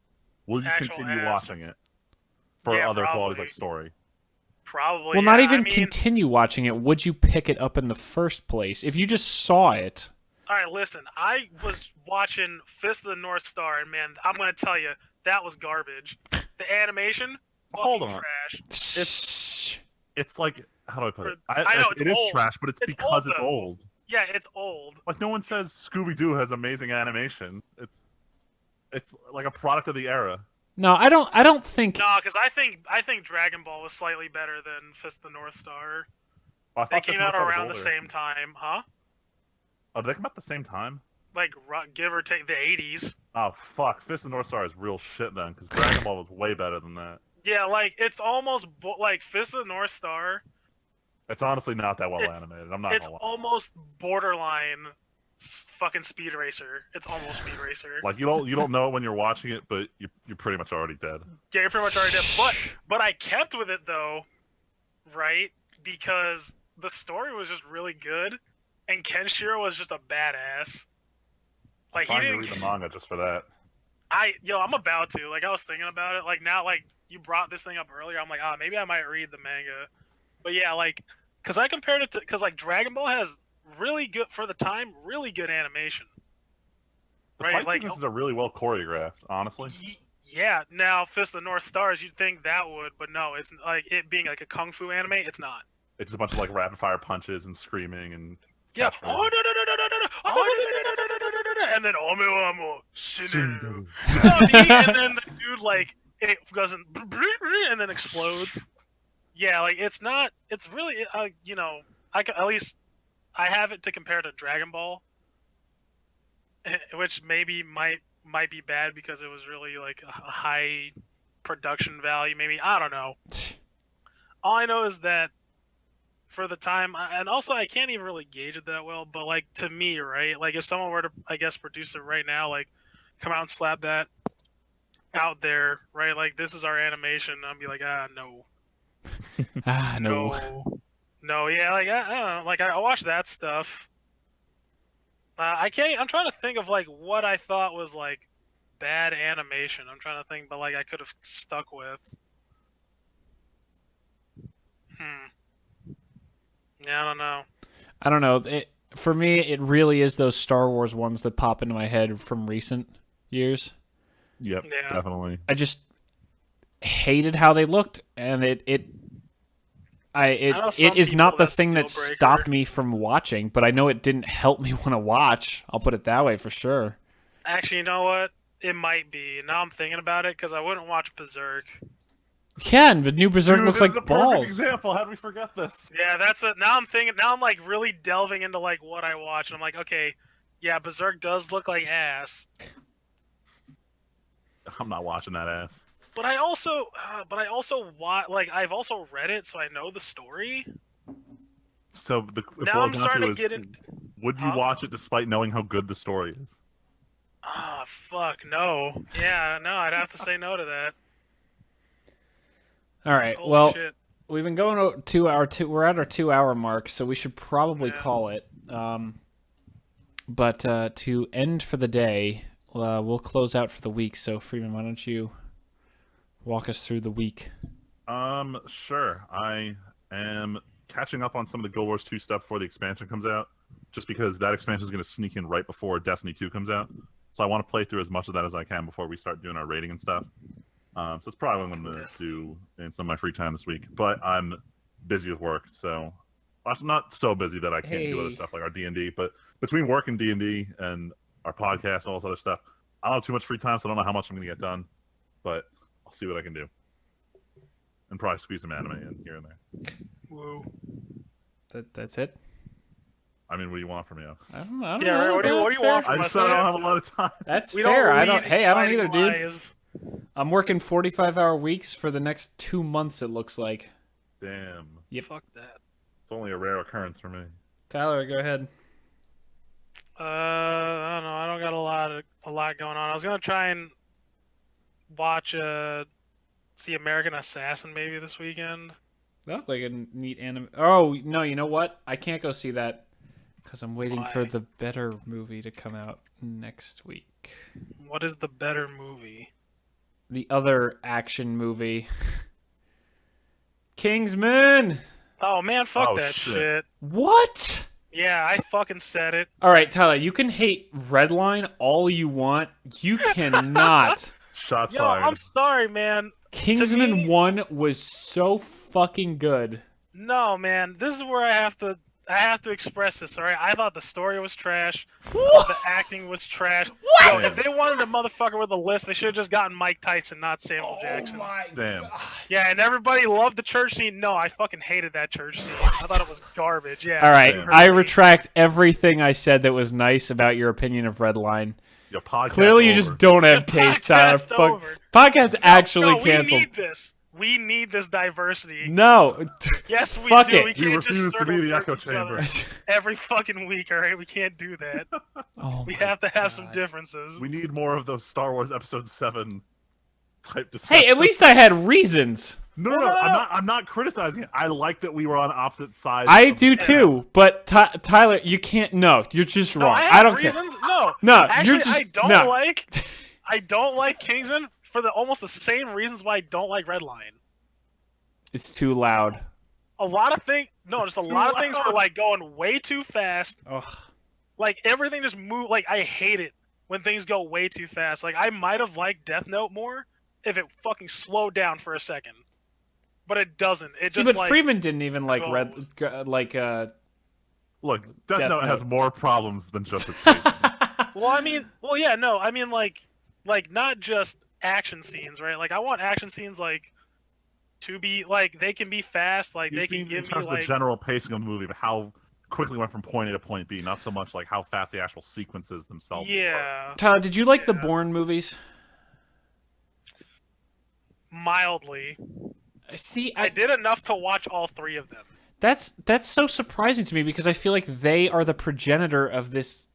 S2: Will you continue watching it for other qualities like story?
S3: Probably.
S1: Well, not even continue watching it. Would you pick it up in the first place if you just saw it?
S3: All right, listen. I was watching Fist of the North Star, and man, I'm gonna tell you that was garbage. The animation,
S2: hold on,
S3: trash.
S2: It's like, how do I put it?
S3: I know
S2: it is trash, but it's because it's old.
S3: Yeah, it's old.
S2: Like no one says Scooby-Doo has amazing animation. It's like a product of the era.
S1: No, I don't think.
S3: No, because I think Dragon Ball was slightly better than Fist of the North Star.
S2: Oh,
S3: they came out around the same time, huh?
S2: Oh, did they come out at the same time?
S3: Like, give or take the 80s.
S2: Oh, fuck. Fist of the North Star is real shit then, because Dragon Ball was way better than that.
S3: Yeah, like, it's almost, like, Fist of the North Star.
S2: It's honestly not that well animated. I'm not gonna lie.
S3: It's almost borderline fucking Speed Racer. It's almost Speed Racer.
S2: Like, you don't know it when you're watching it, but you're pretty much already dead.
S3: Yeah, you're pretty much already dead. But I kept with it, though, right? Because the story was just really good. And Kenshiro was just a badass. Like,
S2: I'm trying to read the manga just for that.
S3: I'm about to. Like, I was thinking about it. Like, now, like, you brought this thing up earlier. I'm like, maybe I might read the manga. But yeah, like, because I compared it to, because like Dragon Ball has really good, for the time, really good animation.
S2: The fight sequences are really well choreographed, honestly.
S3: Yeah. Now, Fist of the North Stars, you'd think that would, but no, it's like it being like a kung fu anime. It's not. It's
S2: just a bunch of like rapid fire punches and screaming and.
S3: Yeah. Oh no no no no no no no! Oh no no no no no no! And then Omo Shinru. And then the dude like it goes in and then explodes. Yeah, like it's not. It's really, at least I have it to compare to Dragon Ball, which maybe might be bad because it was really like a high production value. Maybe I don't know. All I know is that for the time, and also I can't even really gauge it that well. But like to me, right? Like if someone were to, I guess, produce it right now, like come out and slap that out there, right? Like this is our animation. I'd be like, no.
S1: No.
S3: No, yeah, like I don't know, like I watched that stuff. I can't. I'm trying to think of like what I thought was like bad animation. I'm trying to think, but like I could have stuck with. Yeah, I don't know.
S1: For me, it really is those Star Wars ones that pop into my head from recent years.
S2: Yep,
S3: Yeah.
S2: definitely.
S1: I just hated how they looked, and it is not the thing that stopped me from watching, but I know it didn't help me want to watch. I'll put it that way for sure.
S3: Actually, you know what? It might be. Now I'm thinking about it because I wouldn't watch Berserk.
S1: Yeah, and the new Berserk
S2: Dude,
S1: looks
S2: this
S1: like
S2: is a perfect
S1: balls.
S2: example. How did we forget this?
S3: Yeah, that's it. Now I'm thinking. Now I'm like really delving into like what I watch, and I'm like, okay, yeah, Berserk does look like ass.
S2: I'm not watching that ass.
S3: But I also like I've also read it, so I know the story.
S2: So
S3: now I'm starting to get in.
S2: Would you watch it despite knowing how good the story is?
S3: Ah, fuck no. Yeah, no, I'd have to say no to that.
S1: All right.
S3: Holy
S1: well,
S3: shit.
S1: we've been going we're at our 2 hour mark, so we should probably call it. But to end for the day, we'll close out for the week. So Freeman, why don't you walk us through the week?
S2: Sure. I am catching up on some of the Guild Wars 2 stuff before the expansion comes out, just because that expansion is going to sneak in right before Destiny 2 comes out. So I want to play through as much of that as I can before we start doing our rating and stuff. So it's probably what I'm going to do in some of my free time this week. But I'm busy with work, so well, not so busy that I can't do other stuff like our D&D. But between work and D&D and our podcast and all this other stuff, I don't have too much free time, so I don't know how much I'm going to get done. But I'll see what I can do. And probably squeeze some anime in here and there.
S3: Whoa.
S1: That's it?
S2: I mean, what do you want from me?
S1: I don't know.
S3: Yeah, what do you want from us?
S2: I just said I don't have a lot of time.
S1: That's fair. I don't either, dude.
S3: Lives.
S1: I'm working 45-hour weeks for the next 2 months, it looks like.
S2: Damn.
S1: Yep.
S3: Fuck that.
S2: It's only a rare occurrence for me.
S1: Tyler, go ahead.
S3: I don't know. I don't got a lot going on. I was gonna try and watch see American Assassin maybe this weekend.
S1: That looked like a neat anime. Oh no, you know what? I can't go see that because I'm waiting for the better movie to come out next week.
S3: What is the better movie?
S1: The other action movie. Kingsman!
S3: Oh man, fuck that shit.
S1: What?
S3: Yeah, I fucking said it.
S1: Alright, Tyler, you can hate Redline all you want. You cannot.
S2: Shots fired.
S3: I'm sorry, man.
S1: Kingsman 1 was so fucking good.
S3: No, man. This is where I have to express this, alright? I thought the story was trash.
S1: What?
S3: The acting was trash.
S1: What?
S3: Yo, if they wanted a motherfucker with a list, they should have just gotten Mike Tyson, not Samuel Jackson.
S1: My
S2: Damn.
S1: God.
S3: Yeah, and everybody loved the church scene. No, I fucking hated that church scene. I thought it was garbage. Yeah.
S1: Alright,
S2: Damn.
S1: I retract everything I said that was nice about your opinion of Redline.
S2: Your podcast
S1: Clearly, you
S2: over.
S1: just don't have taste, Tyler.
S3: Podcast
S1: Fuck.
S3: over.
S1: Podcast actually
S3: no,
S1: canceled.
S3: We need this. We need this diversity.
S1: No.
S3: Yes, we
S1: Fuck
S3: do.
S1: it.
S3: We
S2: We
S3: can't
S2: refuse
S3: just
S2: to be the
S3: circle
S2: echo
S3: each other
S2: chamber.
S3: every fucking week. All right, we can't do that.
S1: Oh
S3: We
S1: my
S3: have to have some
S1: God.
S3: differences.
S2: We need more of those Star Wars Episode 7 type discussions.
S1: Hey, at least I had reasons.
S2: No, I'm not criticizing it. I like that we were on opposite sides.
S1: I
S2: of-
S1: do too, but Tyler, you can't. No, you're just
S3: No,
S1: wrong.
S3: I
S1: I
S3: have
S1: don't
S3: reasons.
S1: care.
S3: No,
S1: No,
S3: actually,
S1: you're just no.
S3: I don't like Kingsman for almost the same reasons why I don't like Redline.
S1: It's too loud.
S3: A lot of things. No, just a lot of things were like going way too fast.
S1: Ugh.
S3: Like everything just moved. Like I hate it when things go way too fast. Like I might have liked Death Note more if it fucking slowed down for a second, but it doesn't. It
S1: See,
S3: just
S1: but
S3: like
S1: Freeman didn't even like
S3: goes.
S1: like
S2: Look, Death
S1: Death
S2: Note has
S1: Note.
S2: more problems than just its pacing.
S3: well, I mean, well, yeah, no, I mean like not just action scenes, right? Like I want action scenes like to be like they can be fast, like
S2: You
S3: they
S2: just
S3: can
S2: mean in
S3: give me
S2: terms of the
S3: like
S2: general pacing of the movie, but how quickly it went from point A to point B, not so much like how fast the actual sequences themselves were.
S3: yeah,
S1: Tyler, did you like the
S3: Yeah.
S1: Bourne movies?
S3: mildly.
S1: See,
S3: I did enough to watch all 3 of them.
S1: that's so surprising to me because I feel like they are the progenitor of this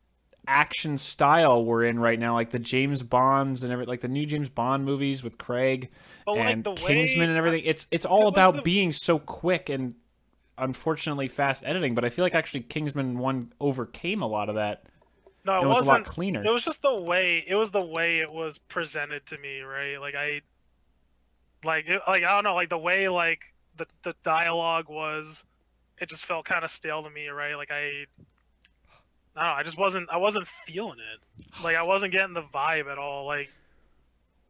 S1: action style we're in right now, like the James Bonds and like the new James Bond movies with Craig
S3: But like
S1: and
S3: the
S1: Kingsman
S3: way
S1: and everything. It's all
S3: was
S1: about
S3: the-
S1: being so quick and unfortunately fast editing. But I feel like actually Kingsman 1 overcame a lot of that.
S3: no, it
S1: It was a lot
S3: wasn't.
S1: cleaner.
S3: It was just the way. It was the way it was presented to me, right? Like I don't know, like the way like the dialogue was, it just felt kind of stale to me, right? Like I don't know, I wasn't feeling it. Like I wasn't getting the vibe at all. Like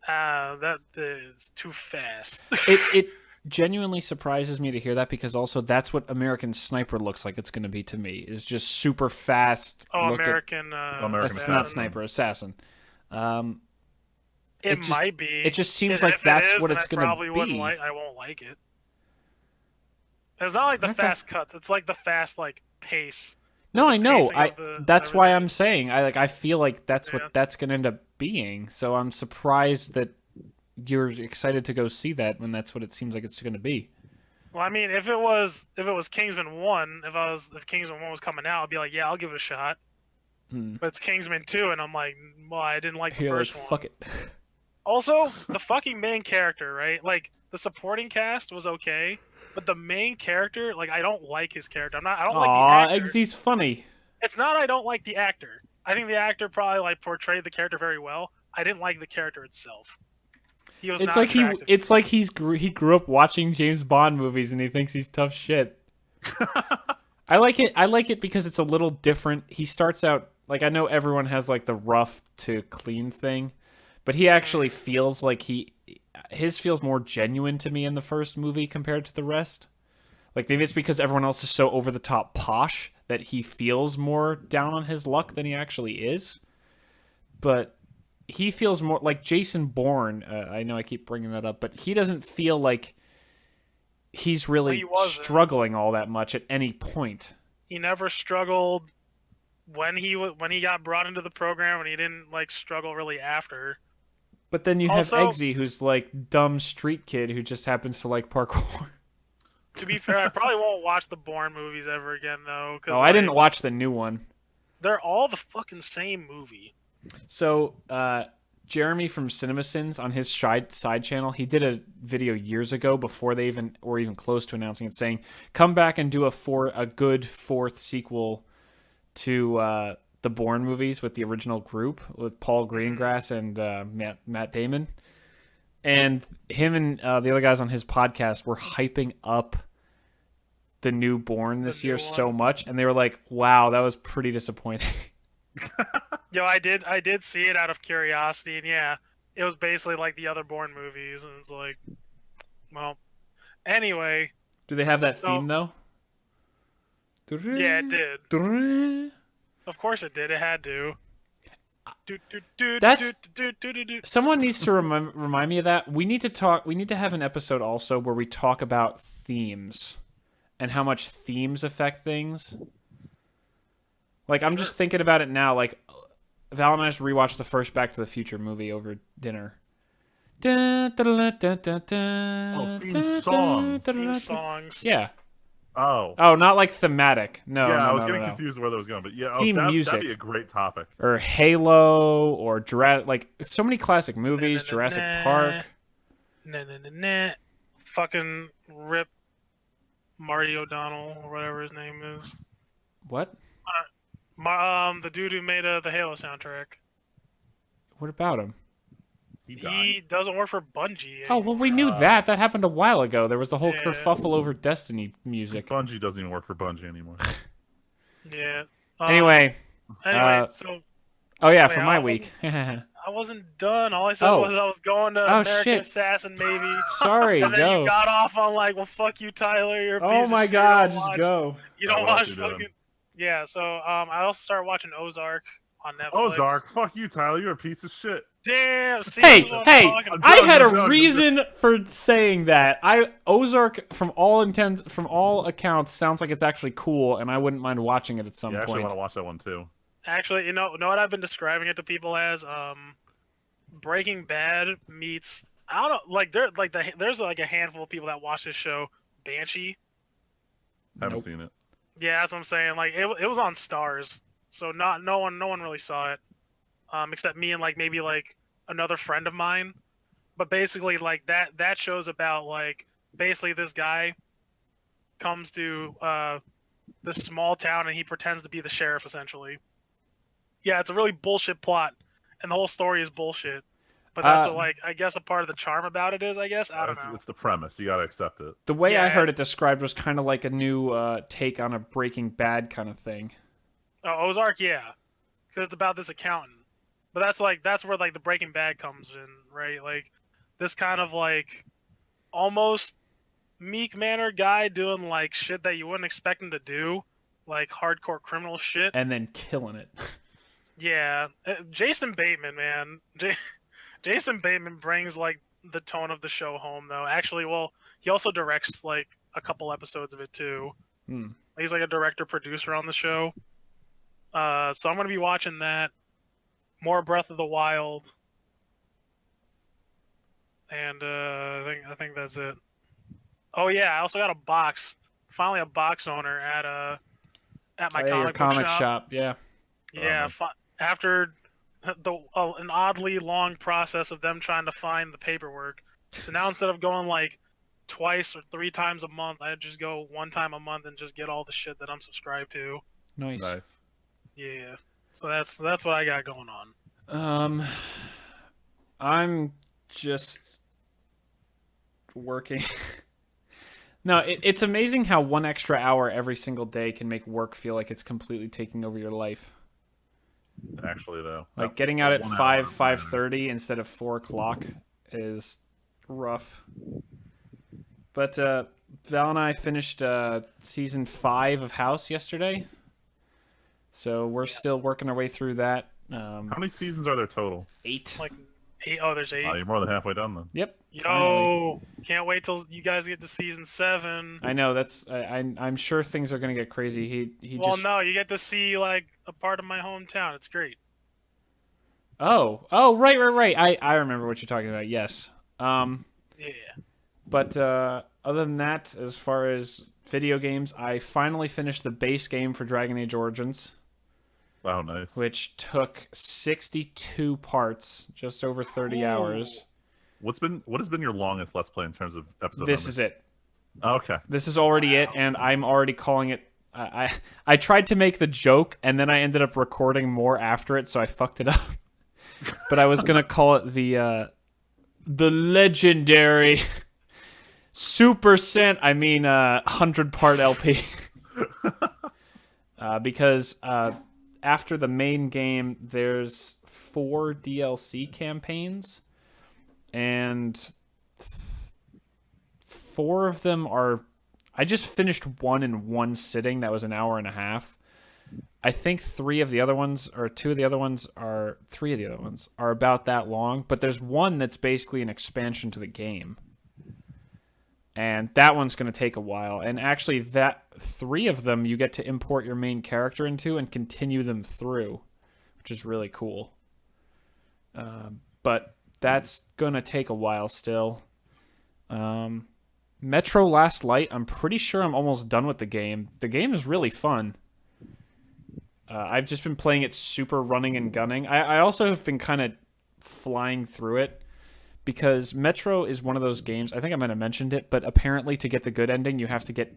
S3: that is too fast.
S1: It genuinely surprises me to hear that because also that's what American Sniper looks like it's going to be to me. Is just super fast.
S3: American
S2: American
S1: That's
S2: Assassin.
S1: not Sniper, Assassin.
S3: It
S1: just-
S3: might be.
S1: it just seems
S3: And
S1: like
S3: if it
S1: that's
S3: is,
S1: what
S3: then
S1: it's
S3: I
S1: gonna
S3: probably wouldn't
S1: be.
S3: I won't like it. It's not like the
S1: Okay.
S3: fast cuts. It's like the fast like pace.
S1: No, I know.
S3: pacing of the-
S1: That's why
S3: everything.
S1: I'm saying I feel like that's
S3: Yeah.
S1: what that's going to end up being. So I'm surprised that you're excited to go see that when that's what it seems like it's going to be.
S3: Well, I mean, if it was Kingsman 1, if Kingsman 1 was coming out, I'd be like, yeah, I'll give it a shot.
S1: Hmm.
S3: But it's Kingsman 2, and I'm like, well, I didn't like the
S1: You're like,
S3: first one.
S1: fuck it.
S3: Also, the fucking main character, right? Like the supporting cast was okay, but the main character, like I don't like his character. I don't like
S1: Aw,
S3: the actor.
S1: Eggsy's funny.
S3: It's not I don't like the actor. I think the actor probably like portrayed the character very well. I didn't like the character itself. He was
S1: It's
S3: not
S1: like
S3: attractive.
S1: it's like he grew up watching James Bond movies and he thinks he's tough shit. I like it because it's a little different. He starts out like I know everyone has like the rough to clean thing, but he actually feels like his feels more genuine to me in the first movie compared to the rest. Like maybe it's because everyone else is so over the top posh that he feels more down on his luck than he actually is. But he feels more like Jason Bourne. I know I keep bringing that up, but he doesn't feel like he's really
S3: He wasn't.
S1: struggling all that much at any point.
S3: He never struggled when he got brought into the program, and he didn't like struggle really after.
S1: But then you
S3: Also-
S1: have Eggsy, who's like dumb street kid who just happens to like parkour.
S3: To be fair, I probably won't watch the Bourne movies ever again though. Cause,
S1: Oh, I didn't watch the new one.
S3: They're all the fucking same movie.
S1: So, Jeremy from CinemaSins on his side channel, he did a video years ago before they even close to announcing it, saying, "Come back and do a good fourth sequel to the Bourne movies with the original group with Paul Greengrass and Matt Damon." And him and the other guys on his podcast were hyping up the new Bourne this
S3: The
S1: year
S3: new
S1: so
S3: one.
S1: much, and they were like, "Wow, that was pretty disappointing."
S3: Yo, I did see it out of curiosity, and yeah, it was basically like the other Bourne movies, and it's like, well, anyway,
S1: Do they have that
S3: So-
S1: theme though?
S3: yeah, it did. Of course it did. It had to.
S1: That's-
S3: Do.
S1: Someone needs to remind me of that. We need to have an episode also where we talk about themes and how much themes affect things. Like I'm just thinking about it now. Like Val and I just rewatched the first Back to the Future movie over dinner.
S2: Oh, theme songs.
S3: Theme songs.
S1: Yeah.
S2: Oh.
S1: Oh, not like thematic. No.
S2: Yeah,
S1: no,
S2: I was
S1: no,
S2: getting
S1: no, no.
S2: confused where that was going, but yeah,
S1: Theme music.
S2: that'd be a great topic.
S1: Or Halo, or like so many classic movies. Jurassic Park.
S3: Nah. Fucking rip Marty O'Donnell or whatever his name is.
S1: What?
S3: The dude who made the Halo soundtrack.
S1: What about him?
S2: He died.
S3: He doesn't work for Bungie.
S1: Oh, well, we knew that. That happened a while ago. There was the whole
S3: Yeah.
S1: kerfuffle over Destiny music.
S2: Bungie doesn't even work for Bungie anymore.
S3: Yeah.
S1: Anyway.
S3: So
S1: Oh, yeah,
S3: Wait,
S1: for my
S3: I
S1: week.
S3: I wasn't done. All I said
S1: Oh.
S3: was I was going to
S1: Oh,
S3: American
S1: shit.
S3: Assassin, maybe.
S1: Sorry,
S3: And then
S1: go.
S3: you got off on like, well, fuck you, Tyler. You're a piece
S1: Oh
S3: of
S1: my
S3: shit.
S1: god,
S3: You don't
S1: just
S3: watch-
S1: go.
S3: You don't
S2: Oh, what else
S3: watch
S2: you doing?
S3: fucking. Yeah. So I also started watching Ozark on Netflix.
S2: Ozark, fuck you, Tyler. You're a piece of shit.
S3: Damn. See,
S1: Hey,
S3: this is what I'm
S1: hey!
S3: talking about.
S1: I had a
S2: I'm joking.
S1: reason for saying that. Ozark, from all accounts, sounds like it's actually cool, and I wouldn't mind watching it at some
S2: Yeah, I actually
S1: point.
S2: want to watch that one too.
S3: Actually, you know what I've been describing it to people as? Breaking Bad meets. I don't know. Like there's like a handful of people that watch this show. Banshee.
S2: Haven't
S1: Nope.
S2: seen it.
S3: Yeah, that's what I'm saying. Like it was on Stars, so no one really saw it, except me and like maybe like another friend of mine. But basically, like that show's about like basically this guy comes to this small town and he pretends to be the sheriff essentially. Yeah, it's a really bullshit plot, and the whole story is bullshit. But that's what like I guess a part of the charm about it is. I guess I don't know.
S2: It's the premise. You gotta accept it.
S1: The way I
S3: Yeah,
S1: heard it described was kind of like a new take on a Breaking Bad kind of thing.
S3: Oh, Ozark, yeah, because it's about this accountant. But that's where like the Breaking Bad comes in, right? Like this kind of like almost meek mannered guy doing like shit that you wouldn't expect him to do, like hardcore criminal shit.
S1: And then killing it.
S3: Yeah, Jason Bateman, man. Jason Bateman brings like the tone of the show home, though. Actually, well, he also directs like a couple episodes of it too. He's like a director producer on the show. So I'm gonna be watching that. More Breath of the Wild, and I think that's it. Oh yeah, I also got a box. Finally, a box owner at my
S1: Your
S3: comic book
S1: comic
S3: shop.
S1: shop, yeah.
S3: Yeah, after an oddly long process of them trying to find the paperwork. So now instead of going like twice or 3 times a month, I just go 1 time a month and just get all the shit that I'm subscribed to.
S1: Nice.
S3: Yeah. So that's what I got going on.
S1: I'm just working. No, it's amazing how 1 extra hour every single day can make work feel like it's completely taking over your life.
S2: Actually, though,
S1: Like getting out at 5:30 instead of 4 o'clock is rough. But Val and I finished season 5 of House yesterday, so we're still working our way through that.
S2: How many seasons are there total?
S1: 8.
S3: Like 8. Oh, there's 8.
S2: Oh, you're more than halfway done then.
S1: Yep.
S3: Yo,
S1: finally.
S3: Can't wait till you guys get to season 7.
S1: I know that's. I'm sure things are gonna get crazy. He
S3: Well,
S1: just.
S3: no, you get to see like a part of my hometown. It's great.
S1: Oh, right. I remember what you're talking about. Yes.
S3: Yeah.
S1: But other than that, as far as video games, I finally finished the base game for Dragon Age Origins.
S2: Oh, nice.
S1: Which took 62 parts, just over 30 hours.
S2: What has been your longest Let's Play in terms of episode
S1: This
S2: numbers?
S1: is it.
S2: Okay.
S1: This is already it, and I'm already calling it. I tried to make the joke, and then I ended up recording more after it, so I fucked it up. But I was gonna call it the legendary Super Cent. 100-part LP. Because after the main game, there's 4 DLC campaigns, and 4 of them are. I just finished one in one sitting. That was an hour and a half. I think 3 of the other ones, or 3 of the other ones are about that long. But there's one that's basically an expansion to the game. And that one's going to take a while. And actually, that 3 of them you get to import your main character into and continue them through, which is really cool. But that's going to take a while still. Metro Last Light, I'm pretty sure I'm almost done with the game. The game is really fun. I've just been playing it super running and gunning. I also have been kind of flying through it, because Metro is one of those games, I think I might have mentioned it, but apparently to get the good ending, you have to get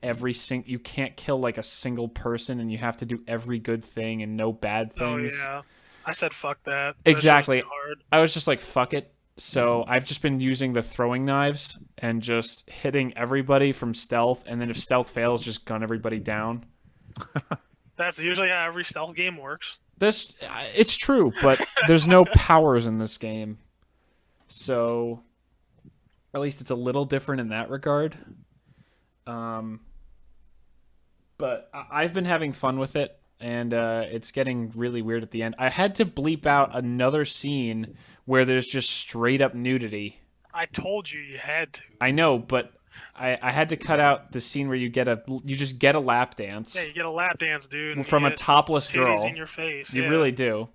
S1: you can't kill like a single person, and you have to do every good thing and no bad things.
S3: Oh yeah, I said fuck that.
S1: Exactly.
S3: That show's too hard.
S1: I was just like, fuck it. So I've just been using the throwing knives and just hitting everybody from stealth, and then if stealth fails, just gun everybody down.
S3: That's usually how every stealth game works.
S1: It's true, but there's no powers in this game. So, at least it's a little different in that regard. But I've been having fun with it. and it's getting really weird at the end. I had to bleep out another scene where there's just straight up nudity.
S3: I told you had to.
S1: I know, but I had to cut out the scene where you just get a lap dance.
S3: Yeah, you get a lap dance, dude. And
S1: from a topless girl.
S3: In your face.
S1: You really do.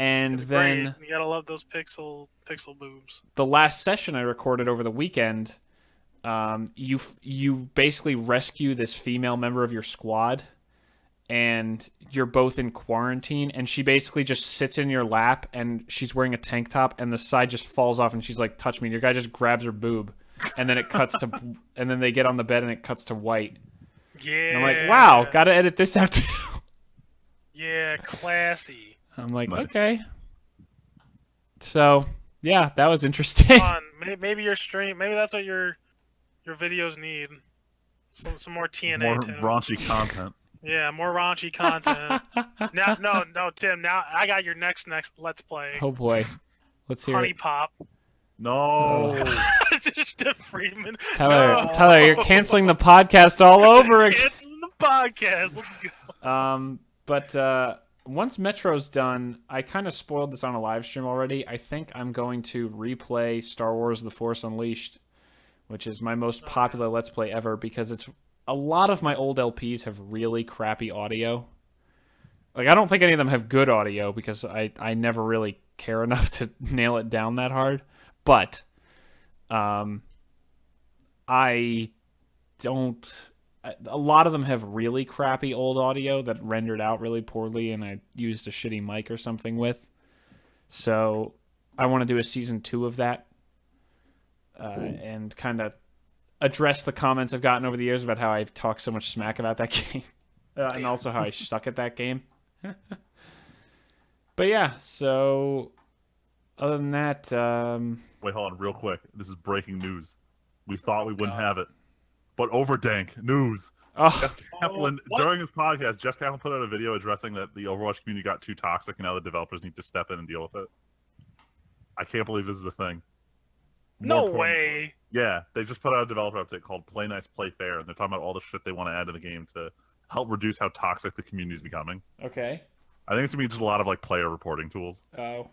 S1: And
S3: it's
S1: then
S3: great. You gotta love those pixel boobs.
S1: The last session I recorded over the weekend, you basically rescue this female member of your squad, and you're both in quarantine, and she basically just sits in your lap, and she's wearing a tank top, and the side just falls off, and she's like, "Touch me." And your guy just grabs her boob, and then it cuts to, and then they get on the bed, and it cuts to white.
S3: Yeah.
S1: And I'm like, wow, gotta edit this out too.
S3: Yeah, classy.
S1: I'm like,
S2: Nice.
S1: okay. So, yeah, that was interesting.
S3: Come on, maybe your stream, maybe that's what your videos need. Some more TNA.
S2: More
S3: Tim.
S2: raunchy content.
S3: Yeah, more raunchy content. No, Tim. Now I got your next Let's Play.
S1: Oh boy, let's hear
S3: Honey
S1: it.
S3: Pop.
S2: No.
S3: Just Freeman.
S1: Tyler, you're canceling the podcast all over again.
S3: Canceling the podcast. Let's go.
S1: But once Metro's done, I kind of spoiled this on a live stream already. I think I'm going to replay Star Wars: The Force Unleashed, which is my most popular Let's Play ever, because it's a lot of my old LPs have really crappy audio. Like, I don't think any of them have good audio, because I never really care enough to nail it down that hard. But I don't... A lot of them have really crappy old audio that rendered out really poorly, and I used a shitty mic or something with. So I want to do a season 2 of that, and kind of address the comments I've gotten over the years about how I've talked so much smack about that game, and also how I suck at that game. But yeah, so other than that,
S2: Wait, hold on, real quick. This is breaking news. We thought we wouldn't have it, but Overdank news. Jeff Kaplan, during his podcast, Jeff Kaplan put out a video addressing that the Overwatch community got too toxic, and now the developers need to step in and deal with it. I can't believe this is a thing.
S3: No way.
S2: Yeah, they just put out a developer update called Play Nice, Play Fair, and they're talking about all the shit they want to add to the game to help reduce how toxic the community is becoming.
S1: okay.
S2: I think it's gonna be just a lot of like player reporting tools.
S1: Oh.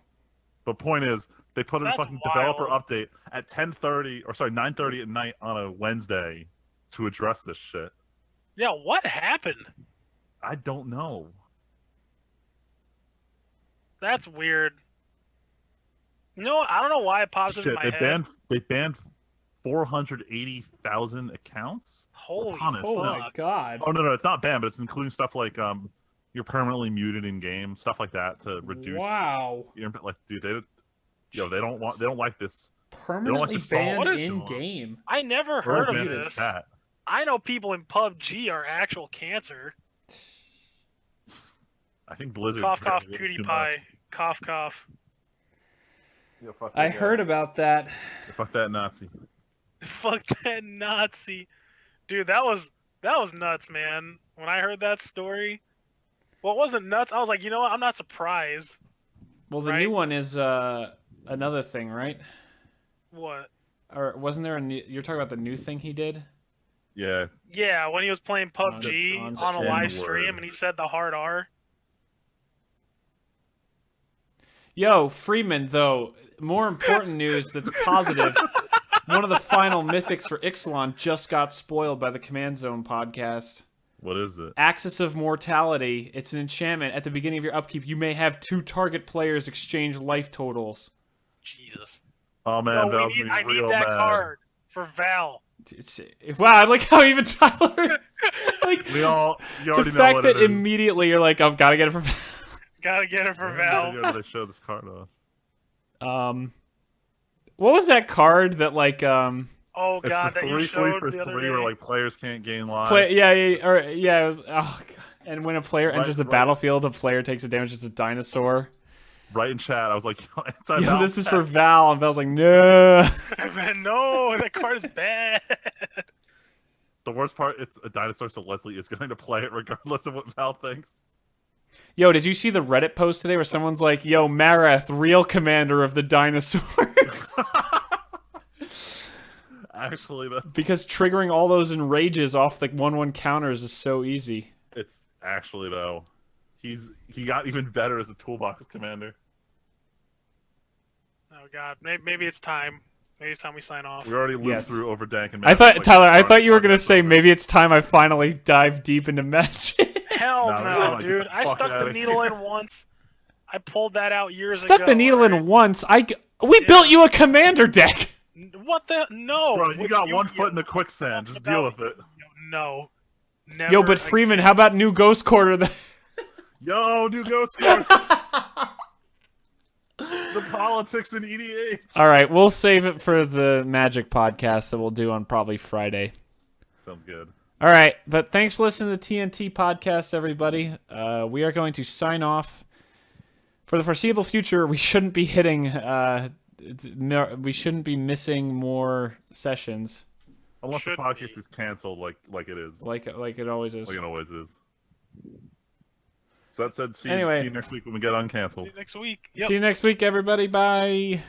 S2: But point is, they put in a
S3: That's
S2: fucking
S3: wild.
S2: developer update at 9:30 at night on a Wednesday to address this shit.
S3: Yeah, what happened?
S2: I don't know.
S3: That's weird. You know, I don't know why it popped into
S2: Shit,
S3: my
S2: they
S3: head.
S2: banned 480,000 accounts.
S3: Holy
S2: punished.
S1: Oh my
S3: fuck.
S1: god.
S2: Oh no, it's not banned, but it's including stuff like you're permanently muted in game, stuff like that to reduce.
S1: Wow.
S2: Like, dude, they don't like this.
S1: Permanently
S2: this song.
S1: banned
S3: What is-
S1: in game.
S3: I never
S2: Or
S3: heard
S2: banned
S3: of
S2: in
S3: this.
S2: chat.
S3: I know people in PUBG are actual cancer.
S2: I think Blizzard.
S3: Cough, cough,
S2: tried to do too
S3: PewDiePie. Cough, cough.
S2: much. Yeah, fuck
S1: I
S2: that guy.
S1: heard about that.
S2: Fuck that Nazi.
S3: Fuck that Nazi. Dude, that was nuts, man. When I heard that story. Well, it wasn't nuts. I was like, you know what? I'm not surprised.
S1: Well, the
S3: Right?
S1: new one is another thing, right?
S3: What?
S1: Or wasn't there a new... You're talking about the new thing he did?
S2: Yeah,
S3: Yeah, when he was playing PUBG
S1: on
S3: on a live
S2: N-word.
S3: stream and he said the hard R.
S1: Yo, Freeman, though, more important news that's positive. One of the final mythics for Ixalan just got spoiled by the Command Zone podcast.
S2: what is it?
S1: Axis of Mortality. It's an enchantment. At the beginning of your upkeep, you may have 2 target players exchange life totals.
S3: Jesus.
S2: Oh man,
S3: No,
S2: Val's
S3: I
S2: gonna be
S3: need
S2: real
S3: that
S2: mad.
S3: card for Val.
S1: Wow, I like how even Tyler... like,
S2: You
S1: the
S2: already know
S1: fact
S2: what
S1: that
S2: it is.
S1: immediately you're like, I've got to get it from...
S3: Gotta get it for
S2: Yeah,
S3: Val.
S2: they show this card off.
S1: What was that card that, like,
S3: Oh
S2: It's
S3: god,
S2: the
S3: that you
S2: 3/3
S3: showed
S2: for
S3: the other
S2: 3
S3: day.
S2: where like players can't gain lives.
S1: it was, oh, God. And when a player enters the
S2: right.
S1: battlefield, the player takes a damage. It's a dinosaur.
S2: Right in chat, I was like,
S1: Yo,
S2: Val
S1: this is
S2: chat.
S1: for Val, and Val's like, no.
S3: Man, no, that card is bad.
S2: The worst part, it's a dinosaur, so Leslie is going to play it regardless of what Val thinks.
S1: Yo, did you see the Reddit post today where someone's like, yo, Marath, real commander of the dinosaurs?
S2: Actually,
S1: Because triggering all those enrages off the 1/1 counters is so easy.
S2: it's actually though. he got even better as a toolbox commander.
S3: Oh god, maybe it's time. Maybe it's time we sign off.
S2: We already lived
S1: Yes.
S2: through Overdank and
S1: I thought,
S2: Magic,
S1: Tyler, I thought you were
S2: our
S1: gonna say
S2: over.
S1: maybe it's time I finally dive deep into Magic.
S3: Hell
S2: No,
S3: no,
S2: like,
S3: dude.
S2: get the
S3: I
S2: fuck
S3: stuck the
S2: outta
S3: needle
S2: here.
S3: in once. I pulled that out years ago.
S1: Stuck the needle
S3: alright?
S1: in once. We built you a commander deck.
S3: What the? No.
S2: Bro, you got one foot in the quicksand. Just deal with it.
S3: No. Never
S1: Yo, but Freeman,
S3: again.
S1: how about new Ghost Quarter?
S2: Yo, new Ghost Quarter. The politics in EDH.
S1: All right, we'll save it for the Magic podcast that we'll do on probably Friday.
S2: Sounds good.
S1: All right, but thanks for listening to the TNT podcast, everybody. We are going to sign off. For the foreseeable future, we shouldn't be hitting. We shouldn't be missing more sessions.
S2: Unless the
S3: Should
S2: podcast
S3: be.
S2: is canceled, like it is,
S1: Like it always is.
S2: like it always is. So that said, see
S1: Anyway.
S2: you next week when we get uncanceled.
S3: See you next week.
S1: See you next week, everybody. Bye.